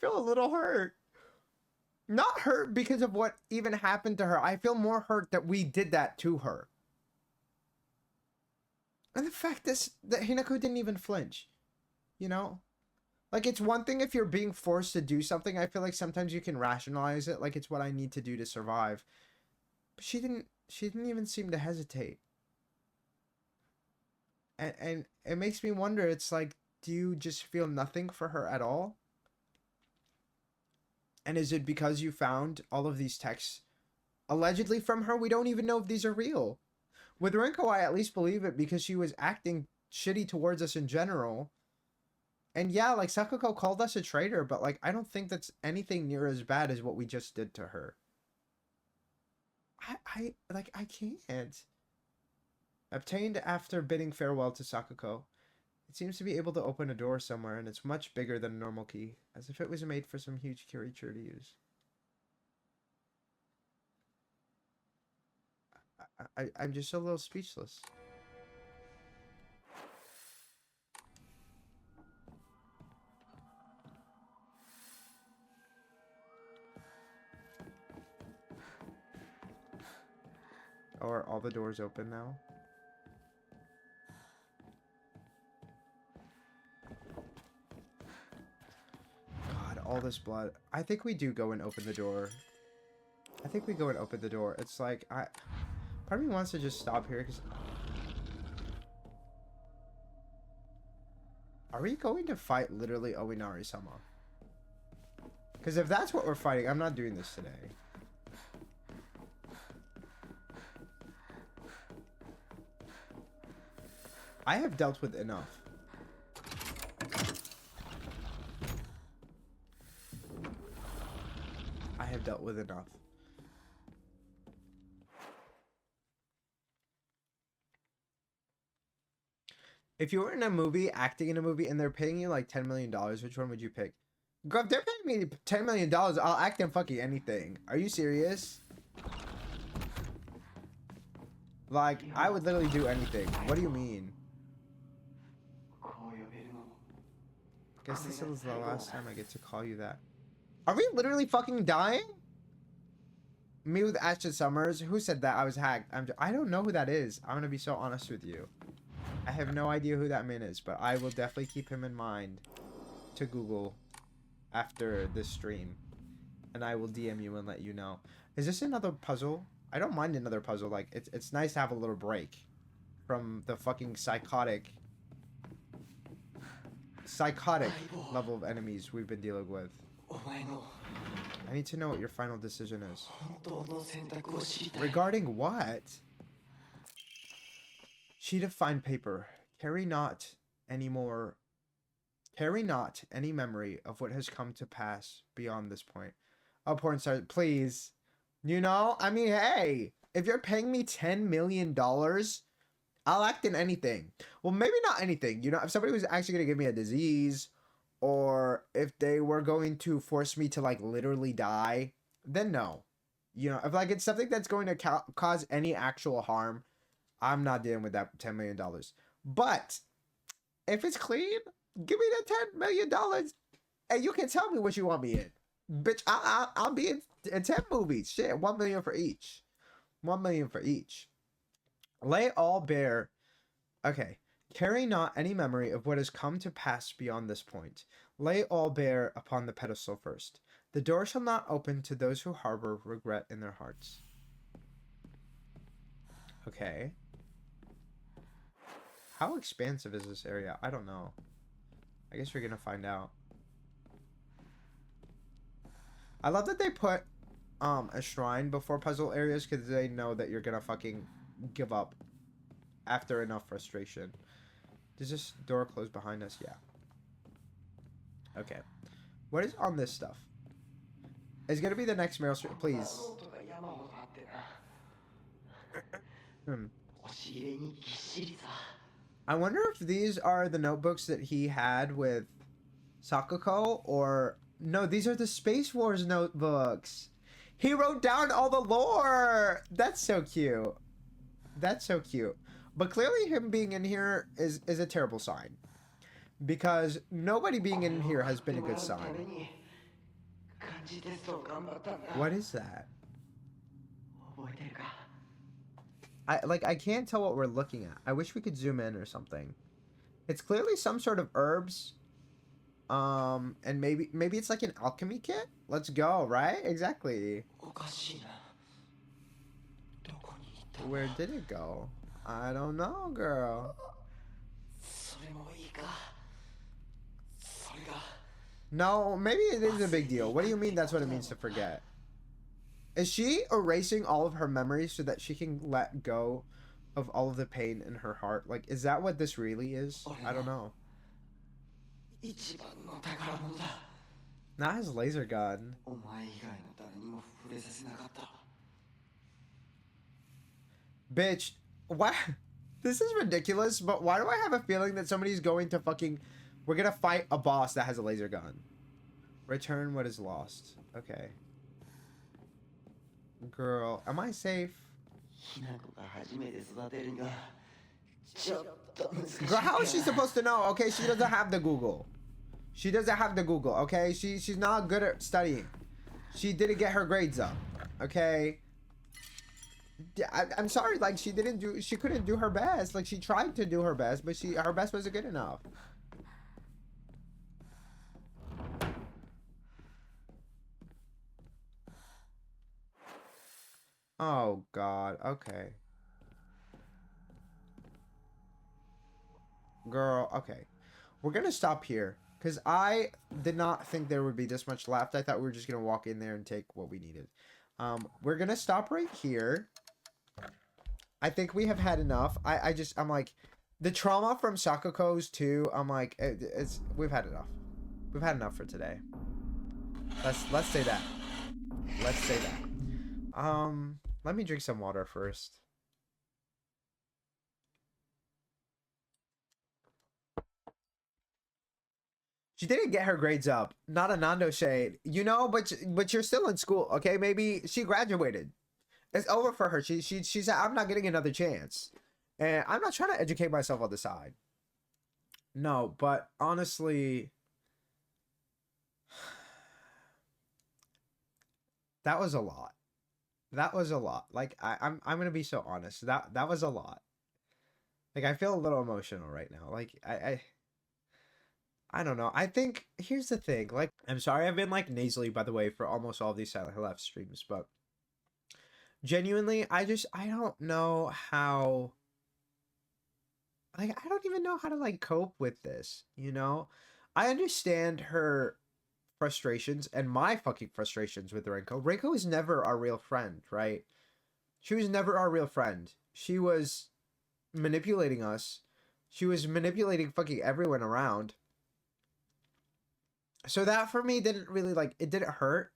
S1: feel a little hurt. Not hurt because of what even happened to her. I feel more hurt that we did that to her. And the fact that Hinako didn't even flinch. You know? Like, it's one thing if you're being forced to do something. I feel like sometimes you can rationalize it. Like, it's what I need to do to survive. But she didn't even seem to hesitate. And it makes me wonder, it's like, do you just feel nothing for her at all? And is it because you found all of these texts allegedly from her? We don't even know if these are real. With Rinko, I at least believe it because she was acting shitty towards us in general. And yeah, like, Sakuko called us a traitor, but like, I don't think that's anything near as bad as what we just did to her. I can't. Obtained after bidding farewell to Sakuko. It seems to be able to open a door somewhere, and it's much bigger than a normal key, as if it was made for some huge creature to use. I'm just a little speechless. Oh, are all the doors open now? God, all this blood. I think we do go and open the door. I think we go and open the door. It's like, part of me wants to just stop here because... Are we going to fight literally Oinari-sama? Because if that's what we're fighting, I'm not doing this today. I have dealt with enough. I have dealt with enough. If you were in a movie, acting in a movie, and they're paying you like $10 million, which one would you pick? Girl, if they're paying me $10 million, I'll act in fucking anything. Are you serious? Like, I would literally do anything. What do you mean? Guess this is the last time I get to call you that. Are we literally fucking dying? Me with Ashton Summers? Who said that? I was hacked. I don't know who that is. I'm gonna be so honest with you. I have no idea who that man is, but I will definitely keep him in mind to Google after this stream. And I will DM you and let you know. Is this another puzzle? I don't mind another puzzle. Like, it's nice to have a little break from the fucking psychotic level of enemies we've been dealing with. I need to know what your final decision is. Regarding what? Sheet of fine paper. Carry not any memory of what has come to pass beyond this point. Oh, porn star, please. You know, I mean, hey, if you're paying me $10 million, I'll act in anything. Well, maybe not anything. You know, if somebody was actually going to give me a disease, or if they were going to force me to, like, literally die, then no. You know, if, like, it's something that's going to cause any actual harm, I'm not dealing with that $10 million. But if it's clean, give me the $10 million, and you can tell me what you want me in. Bitch, I'll be in 10 movies. Shit, 1 million for each. 1 million for each. Lay all bare. Okay. Carry not any memory of what has come to pass beyond this point. Lay all bare upon the pedestal first. The door shall not open to those who harbor regret in their hearts. Okay. How expansive is this area? I don't know. I guess we're gonna find out. I love that they put a shrine before puzzle areas because they know that you're gonna fucking give up after enough frustration. Does this door close behind us? Yeah. Okay. What is on this stuff? It's gonna be the next Meryl Streep, please. I wonder if these are the notebooks that he had with Sakuko, or... No, these are the Space Wars notebooks. He wrote down all the lore. That's so cute. That's so cute. But clearly him being in here is a terrible sign. Because nobody being in here has been a good sign. What is that? I can't tell what we're looking at. I wish we could zoom in or something. It's clearly some sort of herbs. And maybe it's like an alchemy kit? Let's go, right? Exactly. Where did it go? I don't know, girl. No, maybe it is a big deal. What do you mean that's what it means to forget? Is she erasing all of her memories so that she can let go of all of the pain in her heart? Like, is that what this really is? I don't know. Not his laser gun. Bitch, why? This is ridiculous, but why do I have a feeling that somebody's going to fucking... We're gonna fight a boss that has a laser gun. Return what is lost. Okay. Girl, am I safe? Girl, how is she supposed to know? Okay, she doesn't have the Google. She doesn't have the Google, okay? She's not good at studying. She didn't get her grades up, okay? I'm sorry, like, she couldn't do her best. Like, she tried to do her best, but her best wasn't good enough. Oh God. Okay. Girl, okay. We're gonna stop here. Because I did not think there would be this much left. I thought we were just gonna walk in there and take what we needed. We're gonna stop right here. I think we have had enough. I'm like, the trauma from Sakuko's too. I'm like, we've had enough. We've had enough for today. Let's say that. Let's say that. Let me drink some water first. She didn't get her grades up. Not a Nando shade, you know. But you're still in school, okay? Maybe she graduated. It's over for her. She said, I'm not getting another chance, and I'm not trying to educate myself on the side. No, but honestly, that was a lot. That was a lot. Like I'm gonna be so honest. That was a lot. Like I feel a little emotional right now. Like I don't know. I think here's the thing. Like I'm sorry I've been like nasally by the way for almost all of these Silent Hill F streams, but genuinely I don't know how, like I don't even know how to like cope with this, you know? I understand her frustrations and my fucking frustrations with Rinko. Rinko was never our real friend, right? She was never our real friend. She was manipulating us. She was manipulating fucking everyone around. So that for me didn't really like, it didn't hurt.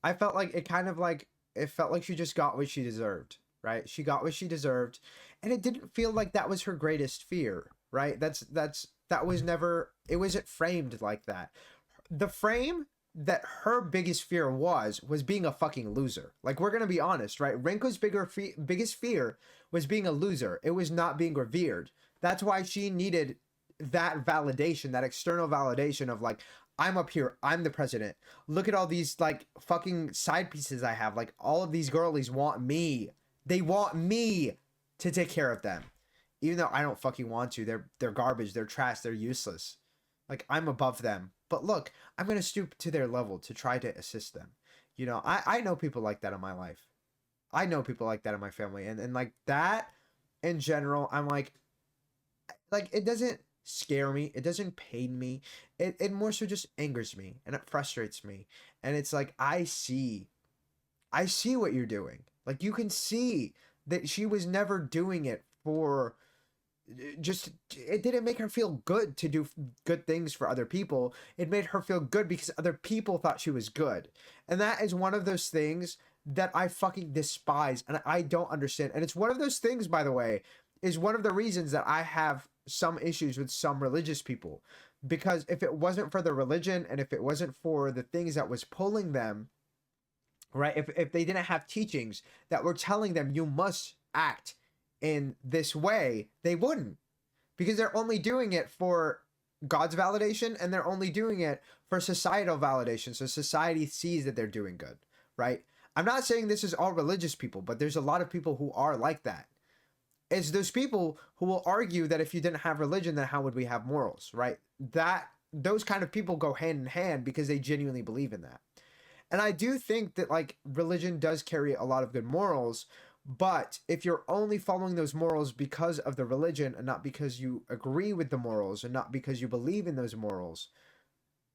S1: I felt like it kind of like, it felt like she just got what she deserved, right? She got what she deserved. And it didn't feel like that was her greatest fear, right? That was never, it wasn't framed like that. The frame that her biggest fear was being a fucking loser. Like we're gonna be honest, right? Rinko's biggest fear was being a loser. It was not being revered. That's why she needed that validation, that external validation of like, I'm up here, I'm the president. Look at all these like fucking side pieces I have. Like all of these girlies want me. They want me to take care of them. Even though I don't fucking want to. They're garbage, they're trash, they're useless. Like I'm above them. But look, I'm gonna stoop to their level to try to assist them. You know, I know people like that in my life. I know people like that in my family. And like that in general, I'm like it doesn't scare me, it doesn't pain me, it more so just angers me and it frustrates me. And it's like I see what you're doing. Like you can see that she was never doing it for just, it didn't make her feel good to do good things for other people. It made her feel good because other people thought she was good. And that is one of those things that I fucking despise and I don't understand. And it's one of those things, by the way, is one of the reasons that I have some issues with some religious people. Because if it wasn't for the religion and if it wasn't for the things that was pulling them, right? If they didn't have teachings that were telling them you must act in this way, they wouldn't. Because they're only doing it for God's validation and they're only doing it for societal validation. So society sees that they're doing good, right? I'm not saying this is all religious people, but there's a lot of people who are like that. It's those people who will argue that if you didn't have religion, then how would we have morals, right? That those kind of people go hand in hand because they genuinely believe in that. And I do think that like religion does carry a lot of good morals, but if you're only following those morals because of the religion and not because you agree with the morals and not because you believe in those morals,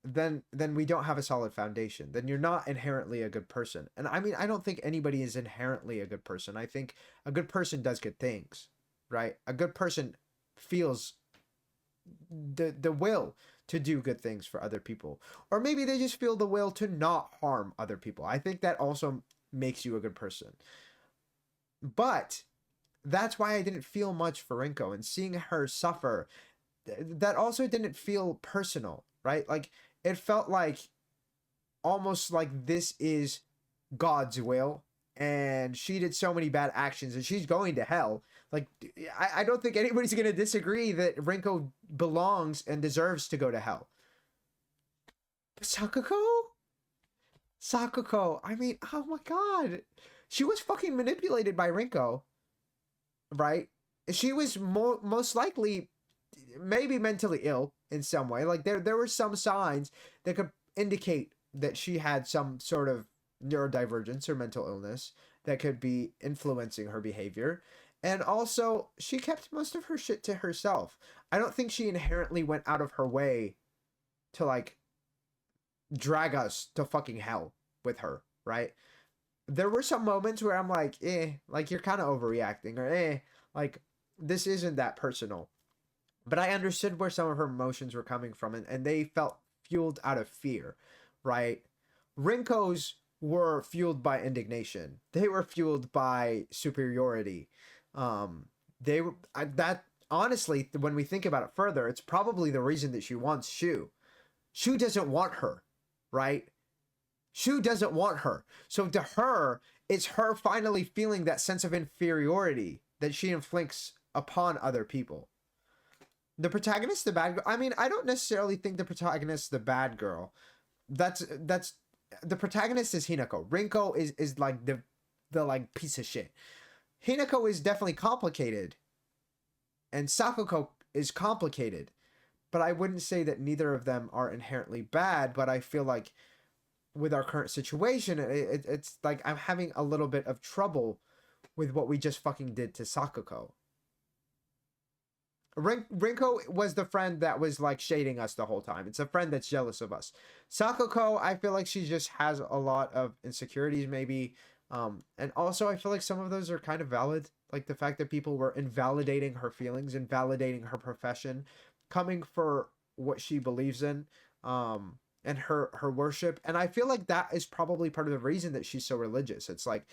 S1: then we don't have a solid foundation. Then you're not inherently a good person. And I mean, I don't think anybody is inherently a good person. I think a good person does good things, right? A good person feels the will to do good things for other people, or maybe they just feel the will to not harm other people. I think that also makes you a good person. But that's why I didn't feel much for Rinko, and seeing her suffer, that also didn't feel personal, right? Like it felt like almost like this is God's will and she did so many bad actions and she's going to hell. Like I don't think anybody's gonna disagree that Rinko belongs and deserves to go to hell. Sakuko? Sakuko, I mean, oh my god. She was fucking manipulated by Rinko, right? She was most likely maybe mentally ill in some way. Like there were some signs that could indicate that she had some sort of neurodivergence or mental illness. that could be influencing her behavior. And also, she kept most of her shit to herself. I don't think she inherently went out of her way to like drag us to fucking hell with her, right? There were some moments where I'm like, like you're kind of overreacting, or like this isn't that personal. But I understood where some of her emotions were coming from, and they felt fueled out of fear, right? Rinko's were fueled by indignation. They were fueled by superiority. They were that honestly, when we think about it further, it's probably the reason that she wants Shu. Shu doesn't want her, right? Shu doesn't want her. So to her, it's her finally feeling that sense of inferiority that she inflicts upon other people. The protagonist, the bad girl. I mean, I don't necessarily think the protagonist, the bad girl. That's the protagonist is Hinako. Rinko is like the like piece of shit. Hinako is definitely complicated, and Sakuko is complicated, but I wouldn't say that neither of them are inherently bad. But I feel like with our current situation, it's like I'm having a little bit of trouble with what we just fucking did to Sakuko. Rinko was the friend that was like shading us the whole time. It's a friend that's jealous of us. Sakuko, I feel like she just has a lot of insecurities, maybe. And also, I feel like some of those are kind of valid. Like the fact that people were invalidating her feelings, invalidating her profession, coming for what she believes in, and her worship. And I feel like that is probably part of the reason that she's so religious. It's like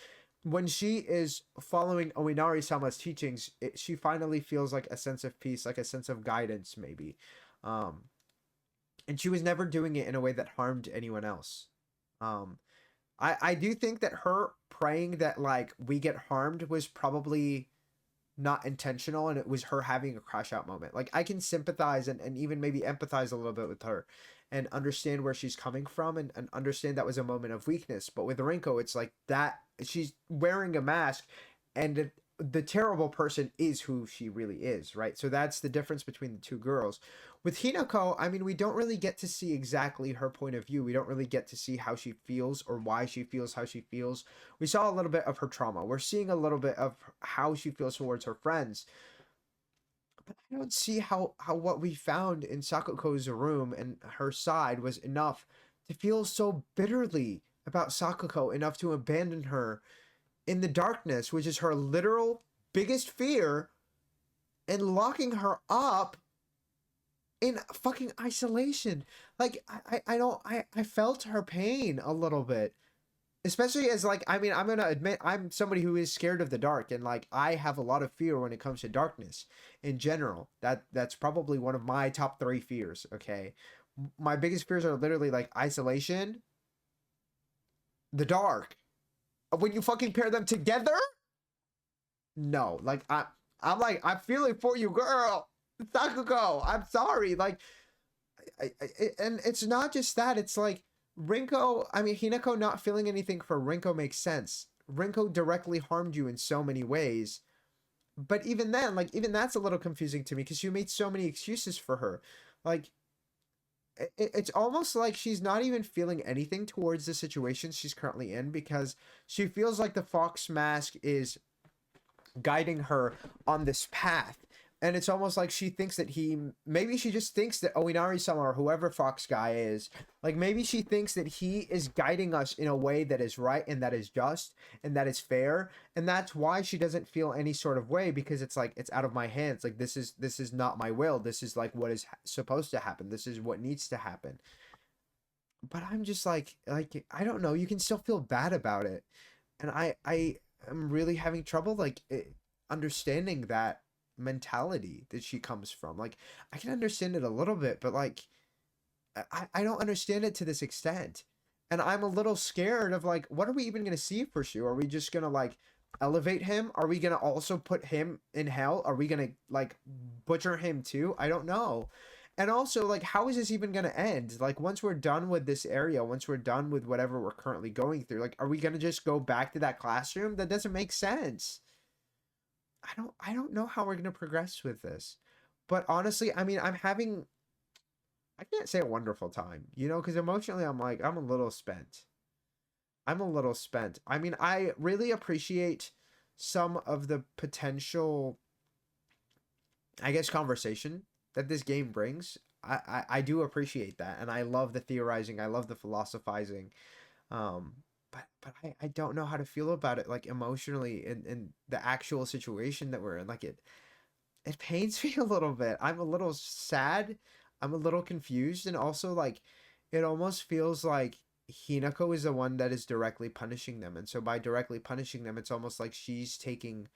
S1: when she is following Oinari-sama's teachings, she finally feels like a sense of peace, like a sense of guidance, maybe. And she was never doing it in a way that harmed anyone else. I do think that her praying that like we get harmed was probably not intentional, and it was her having a crash out moment. Like I can sympathize and even maybe empathize a little bit with her and understand where she's coming from, and understand that was a moment of weakness. But with Rinko, it's like that she's wearing a mask, and the terrible person is who she really is, right? So that's the difference between the two girls. With Hinako, I mean, we don't really get to see exactly her point of view. We don't really get to see how she feels or why she feels how she feels. We saw a little bit of her trauma. We're seeing a little bit of how she feels towards her friends. But I don't see how what we found in Sakuko's room and her side was enough to feel so bitterly about Sakuko, enough to abandon her in the darkness, which is her literal biggest fear, and locking her up in fucking isolation. Like I felt her pain a little bit. Especially as like, I mean, I'm gonna admit I'm somebody who is scared of the dark, and like I have a lot of fear when it comes to darkness in general. That's probably one of my top 3 fears, okay? My biggest fears are literally like isolation, the dark. When you fucking pair them together? No, like I'm like I'm feeling for you, girl. Sakuko, I'm sorry. Like and it's not just that, it's like Rinko, I mean, Hinako not feeling anything for Rinko makes sense. Rinko directly harmed you in so many ways. But even then, like, even that's a little confusing to me because you made so many excuses for her. Like, it's almost like she's not even feeling anything towards the situation she's currently in, because she feels like the Fox mask is guiding her on this path. And it's almost like she thinks that maybe she just thinks that Oinari-sama, or whoever Fox guy is, like maybe she thinks that he is guiding us in a way that is right and that is just and that is fair. And that's why she doesn't feel any sort of way, because it's like, it's out of my hands. Like this is not my will. This is like what is supposed to happen. This is what needs to happen. But I'm just like, I don't know. You can still feel bad about it. And I am really having trouble understanding that mentality that she comes from. Like I can understand it a little bit, but like I don't understand it to this extent. And I'm a little scared of like, what are we even gonna see for Shu? Are we just gonna like elevate him? Are we gonna also put him in hell? Are we gonna like butcher him too? I don't know. And also, like, how is this even gonna end? Like, once we're done with this area, once we're done with whatever we're currently going through, like, are we gonna just go back to that classroom? That doesn't make sense. I don't know how we're gonna progress with this. But honestly, I mean, I can't say a wonderful time, you know, because emotionally I'm like, I'm a little spent. I'm a little spent. I mean, I really appreciate some of the potential, I guess, conversation that this game brings. I do appreciate that, and I love the theorizing. I love the philosophizing. Um, but I don't know how to feel about it, like emotionally, in the actual situation that we're in. Like it pains me a little bit. I'm a little sad. I'm a little confused, and also like it almost feels like Hinako is the one that is directly punishing them, and so by directly punishing them, it's almost like she's taking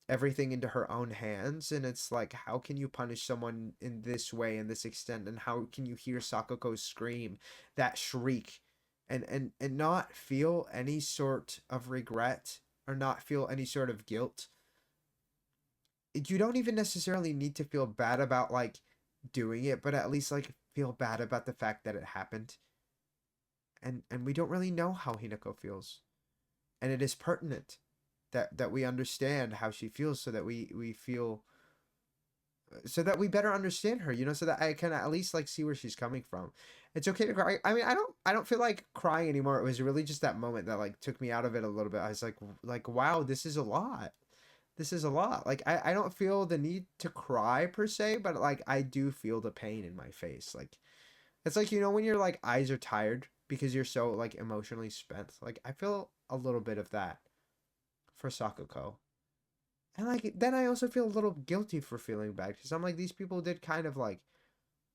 S1: everything into her own hands. And it's like, how can you punish someone in this way, in this extent, and how can you hear Sakako scream that shriek and not feel any sort of regret or not feel any sort of guilt? You don't even necessarily need to feel bad about like doing it, but at least like feel bad about the fact that it happened. And we don't really know how Hinako feels. And it is pertinent that we understand how she feels, so that we feel, so that we better understand her, so that I can at least like see where she's coming from. It's okay to cry. I mean, I don't feel like crying anymore. It was really just that moment that like took me out of it a little bit. I was like wow, this is a lot. This is a lot. Like I don't feel the need to cry per se, but like I do feel the pain in my face. Like it's like, when your like eyes are tired because you're so like emotionally spent. Like I feel a little bit of that for Sakako. And like then I also feel a little guilty for feeling bad, because I'm like, these people did kind of like,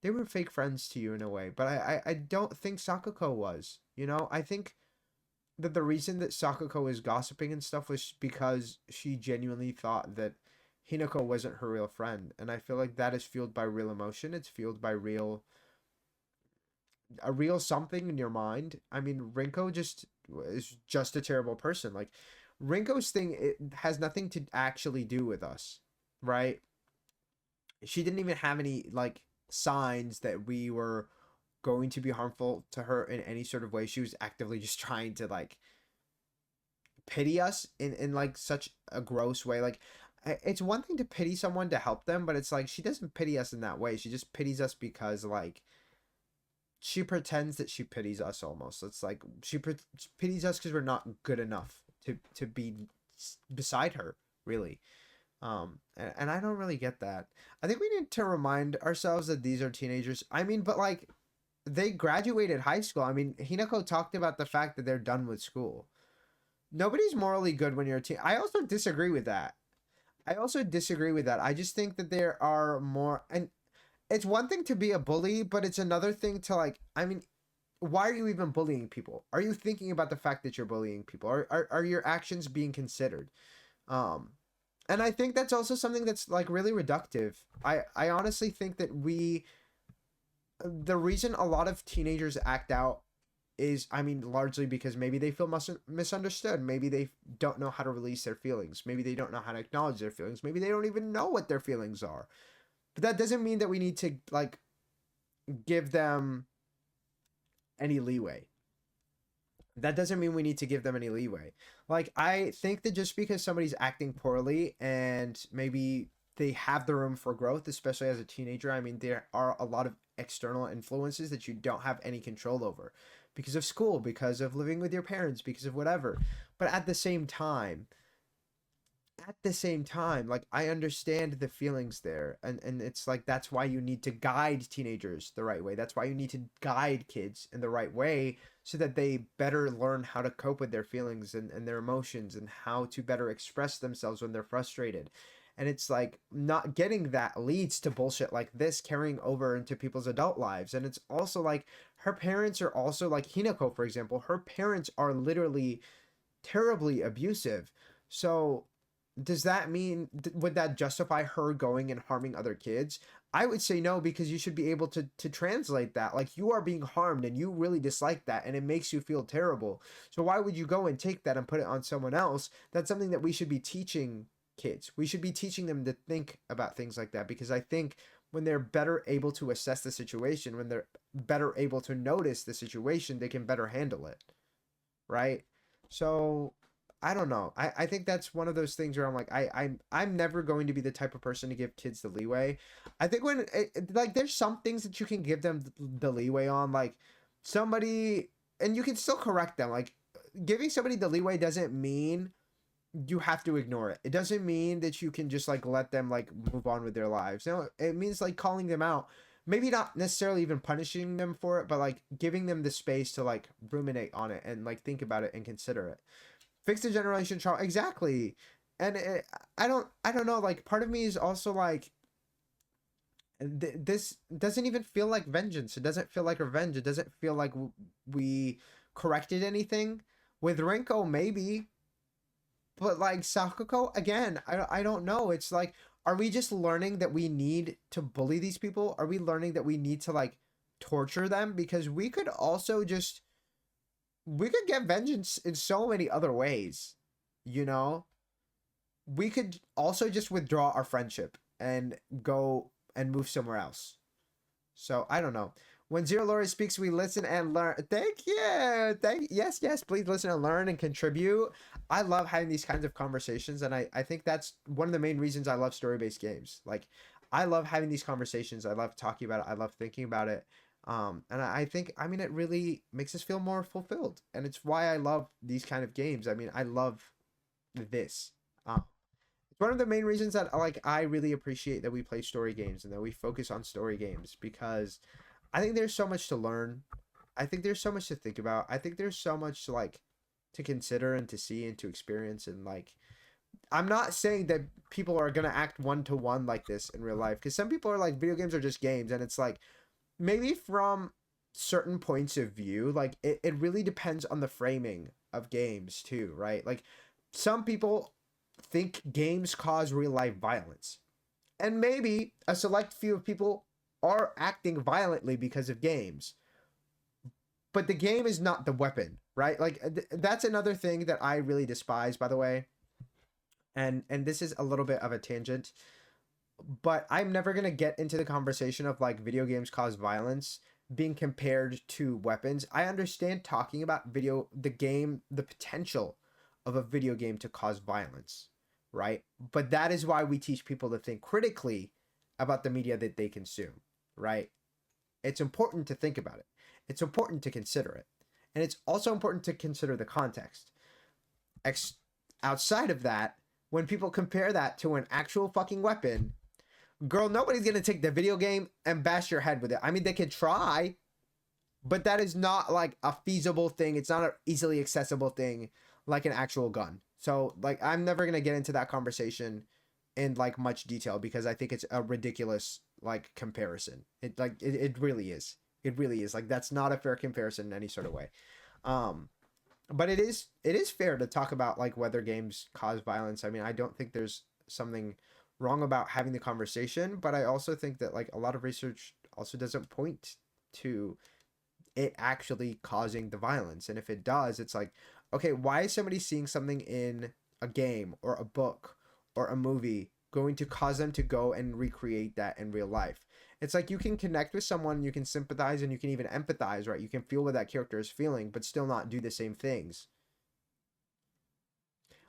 S1: they were fake friends to you in a way, but I don't think Sakako was. I think that the reason that Sakako is gossiping and stuff was because she genuinely thought that Hinako wasn't her real friend, and I feel like that is fueled by real emotion. It's fueled by a real something in your mind. I mean, Rinko just is just a terrible person. Like Rinko's thing, it has nothing to actually do with us, right? She didn't even have any like signs that we were going to be harmful to her in any sort of way. She was actively just trying to like pity us in like such a gross way. Like it's one thing to pity someone to help them, but it's like she doesn't pity us in that way. She just pities us because like she pretends that she pities us almost. It's like she pities us because we're not good enough to be beside her, really. And I don't really get that. I think we need to remind ourselves that these are teenagers. I mean, but like they graduated high school. I mean, Hinako talked about the fact that they're done with school. Nobody's morally good when you're a teen. I also disagree with that. I just think that there are more, and it's one thing to be a bully, but it's another thing to like, I mean, why are you even bullying people? Are you thinking about the fact that you're bullying people? Are your actions being considered? Um, and I think that's also something that's like really reductive. I honestly think that the reason a lot of teenagers act out is, I mean, largely because maybe they feel misunderstood. Maybe they don't know how to release their feelings. Maybe they don't know how to acknowledge their feelings. Maybe they don't even know what their feelings are. But that doesn't mean that we need to like give them any leeway. That doesn't mean we need to give them any leeway. Like I think that just because somebody's acting poorly and maybe they have the room for growth, especially as a teenager, I mean, there are a lot of external influences that you don't have any control over because of school, because of living with your parents, because of whatever. But at the same time, like I understand the feelings there, and it's like that's why you need to guide teenagers the right way. That's why you need to guide kids in the right way, so that they better learn how to cope with their feelings and their emotions, and how to better express themselves when they're frustrated. And it's like not getting that leads to bullshit like this carrying over into people's adult lives. And it's also like her parents are also like Hinako, for example, her parents are literally terribly abusive. So does that mean, would that justify her going and harming other kids? I would say no, because you should be able to translate that. Like, you are being harmed and you really dislike that and it makes you feel terrible. So why would you go and take that and put it on someone else? That's something that we should be teaching kids. We should be teaching them to think about things like that, because I think when they're better able to assess the situation, when they're better able to notice the situation, they can better handle it, right? So I don't know. I think that's one of those things where I'm like, I'm never going to be the type of person to give kids the leeway. I think when like there's some things that you can give them the leeway on, like somebody, and you can still correct them. Like giving somebody the leeway doesn't mean you have to ignore it. It doesn't mean that you can just like let them like move on with their lives. No, it means like calling them out. Maybe not necessarily even punishing them for it, but like giving them the space to like ruminate on it and like think about it and consider it. Fix the generation trauma. Exactly. And I don't know. Like part of me is also like, this doesn't even feel like vengeance. It doesn't feel like revenge. It doesn't feel like we corrected anything. With Rinko, maybe. But like Sakuko, again, I don't know. It's like, are we just learning that we need to bully these people? Are we learning that we need to like torture them? Because we could also just, we could get vengeance in so many other ways, you know? We could also just withdraw our friendship and go and move somewhere else. So I don't know. When Zero Lori speaks, we listen and learn. Thank you. Yes, please listen and learn and contribute. I love having these kinds of conversations, and I think that's one of the main reasons I love story-based games. Like, I love having these conversations. I love talking about it. I love thinking about it. And I think, I mean, it really makes us feel more fulfilled. And it's why I love these kind of games. I mean, I love this. It's one of the main reasons that like I really appreciate that we play story games and that we focus on story games, because I think there's so much to learn. I think there's so much to think about. I think there's so much to like to consider and to see and to experience. And like, I'm not saying that people are gonna act one to one like this in real life, because some people are like, video games are just games, and it's like, maybe from certain points of view, like it really depends on the framing of games too, right? Like some people think games cause real life violence, and maybe a select few of people are acting violently because of games, but the game is not the weapon, right? Like that's another thing that I really despise, by the way. And this is a little bit of a tangent, but I'm never going to get into the conversation of like video games cause violence being compared to weapons. I understand talking about the potential of a video game to cause violence, right? But that is why we teach people to think critically about the media that they consume, right? It's important to think about it. It's important to consider it. And it's also important to consider the context. Outside of that, when people compare that to an actual fucking weapon, girl, nobody's going to take the video game and bash your head with it. I mean, they could try, but that is not like a feasible thing. It's not an easily accessible thing like an actual gun. So like, I'm never going to get into that conversation in like much detail, because I think it's a ridiculous like comparison. It really is. It really is. Like, that's not a fair comparison in any sort of way. But it is fair to talk about like whether games cause violence. I mean, I don't think there's something wrong about having the conversation, but I also think that like a lot of research also doesn't point to it actually causing the violence. And if it does, it's like, okay, why is somebody seeing something in a game or a book or a movie going to cause them to go and recreate that in real life? It's like, you can connect with someone, you can sympathize, and you can even empathize, right? You can feel what that character is feeling, but still not do the same things.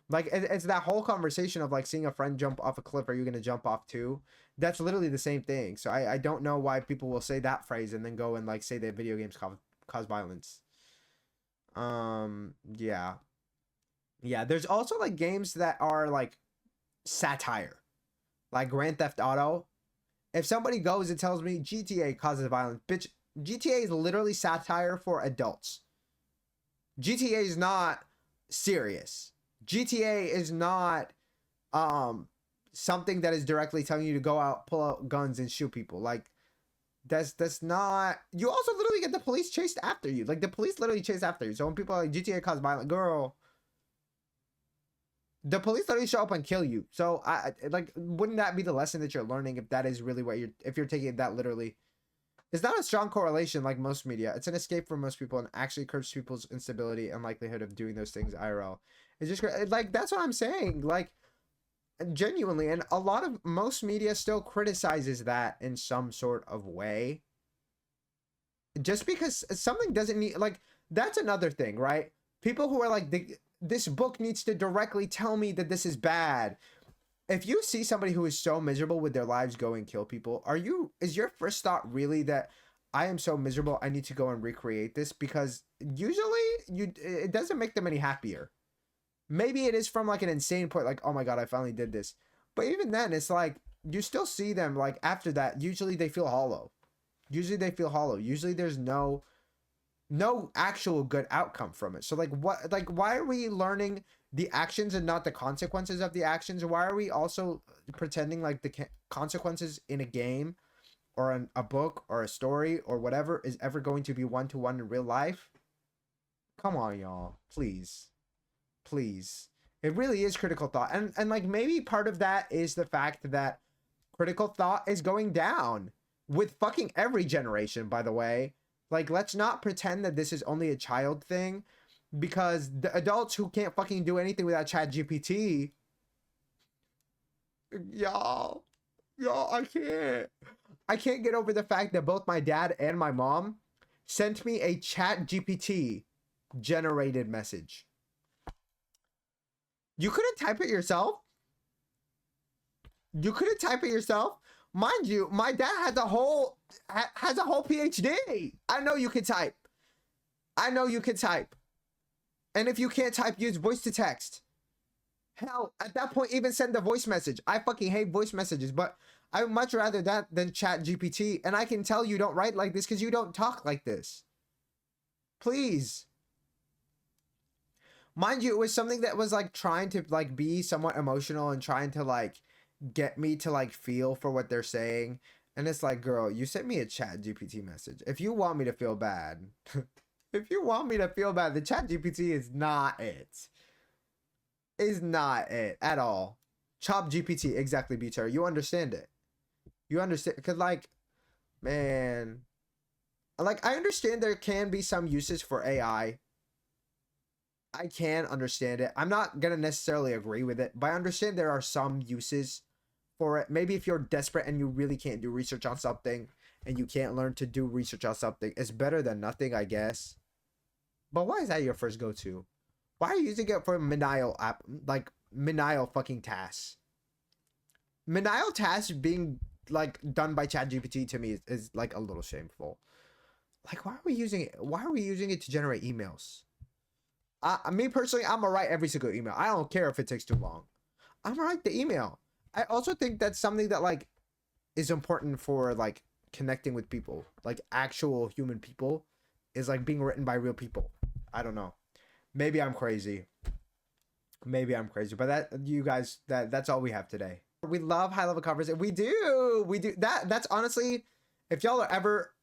S1: Like, it's that whole conversation of like seeing a friend jump off a cliff, are you going to jump off too? That's literally the same thing. So I don't know why people will say that phrase and then go and like say that video games cause violence. Yeah. Yeah, there's also like games that are like satire, like Grand Theft Auto. If somebody goes and tells me GTA causes violence, bitch, GTA is literally satire for adults. GTA is not serious. GTA is not something that is directly telling you to go out, pull out guns and shoot people. Like, that's not. You also literally get the police chased after you. Like, the police literally chase after you. So when people are like, GTA causes violence, girl, the police literally show up and kill you. So I like, wouldn't that be the lesson that you're learning if that is really what if you're taking it that literally? It's not a strong correlation like most media. It's an escape for most people and actually curbs people's instability and likelihood of doing those things IRL. It's just like, that's what I'm saying. Like, genuinely, and a lot of most media still criticizes that in some sort of way. Just because something doesn't need, like, that's another thing, right? People who are like, this book needs to directly tell me that this is bad. If you see somebody who is so miserable with their lives go and kill people, is your first thought really that I am so miserable. I need to go and recreate this, because usually it doesn't make them any happier. Maybe it is from like an insane point, like, oh my God, I finally did this. But even then, it's like, you still see them like after that. Usually they feel hollow. Usually there's no actual good outcome from it. So like, why are we learning the actions and not the consequences of the actions? Why are we also pretending like the consequences in a game or in a book or a story or whatever is ever going to be one-to-one in real life? Come on, y'all. Please. It really is critical thought. And like, maybe part of that is the fact that critical thought is going down with fucking every generation, by the way. Like, let's not pretend that this is only a child thing, because the adults who can't fucking do anything without ChatGPT, y'all, I can't get over the fact that both my dad and my mom sent me a ChatGPT generated message. You couldn't type it yourself? Mind you, my dad has a whole PhD. I know you can type. And if you can't type, use voice to text. Hell, at that point, even send a voice message. I fucking hate voice messages, but I would much rather that than Chat GPT. And I can tell you don't write like this because you don't talk like this. Please. Mind you, it was something that was like trying to like be somewhat emotional and trying to like get me to like feel for what they're saying. And it's like, girl, you sent me a Chat GPT message. If you want me to feel bad, the Chat GPT is not it. Is not it at all. Chop GPT, exactly, Buter. You understand it. Because like, man, like, I understand there can be some uses for AI. I can understand it. I'm not gonna necessarily agree with it, but I understand there are some uses for it. Maybe if you're desperate and you really can't do research on something and you can't learn to do research on something, it's better than nothing, I guess. But why is that your first go-to? Why are you using it for menial fucking tasks? Menial tasks being like done by ChatGPT to me is like a little shameful. Like, why are we using it? Why are we using it to generate emails? Me personally, I'm gonna write every single email. I don't care if it takes too long. I'm gonna write the email. I also think that's something that like is important for like connecting with people, like actual human people, is like being written by real people. I don't know. Maybe I'm crazy, but that's all we have today. We love high level conversation. We do. That's honestly, if y'all are ever,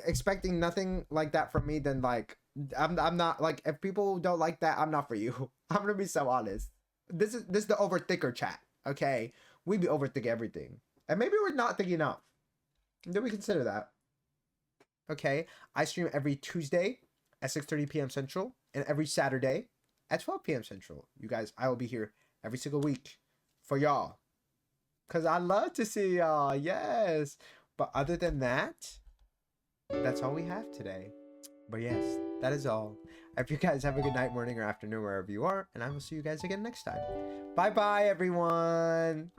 S1: expecting nothing like that from me, then like, I'm not, like, if people don't like that, I'm not for you. I'm gonna be so honest. This is the overthinker chat. Okay, we be overthinking everything, and maybe we're not thinking enough. Then we consider that. Okay, I stream every Tuesday at 6:30 p.m. Central, and every Saturday at 12 p.m. Central. You guys, I will be here every single week for y'all, cause I love to see y'all. Yes, but other than that, that's all we have today. But yes, that is all. I hope you guys have a good night, morning, or afternoon, wherever you are, and I will see you guys again next time. Bye bye, everyone.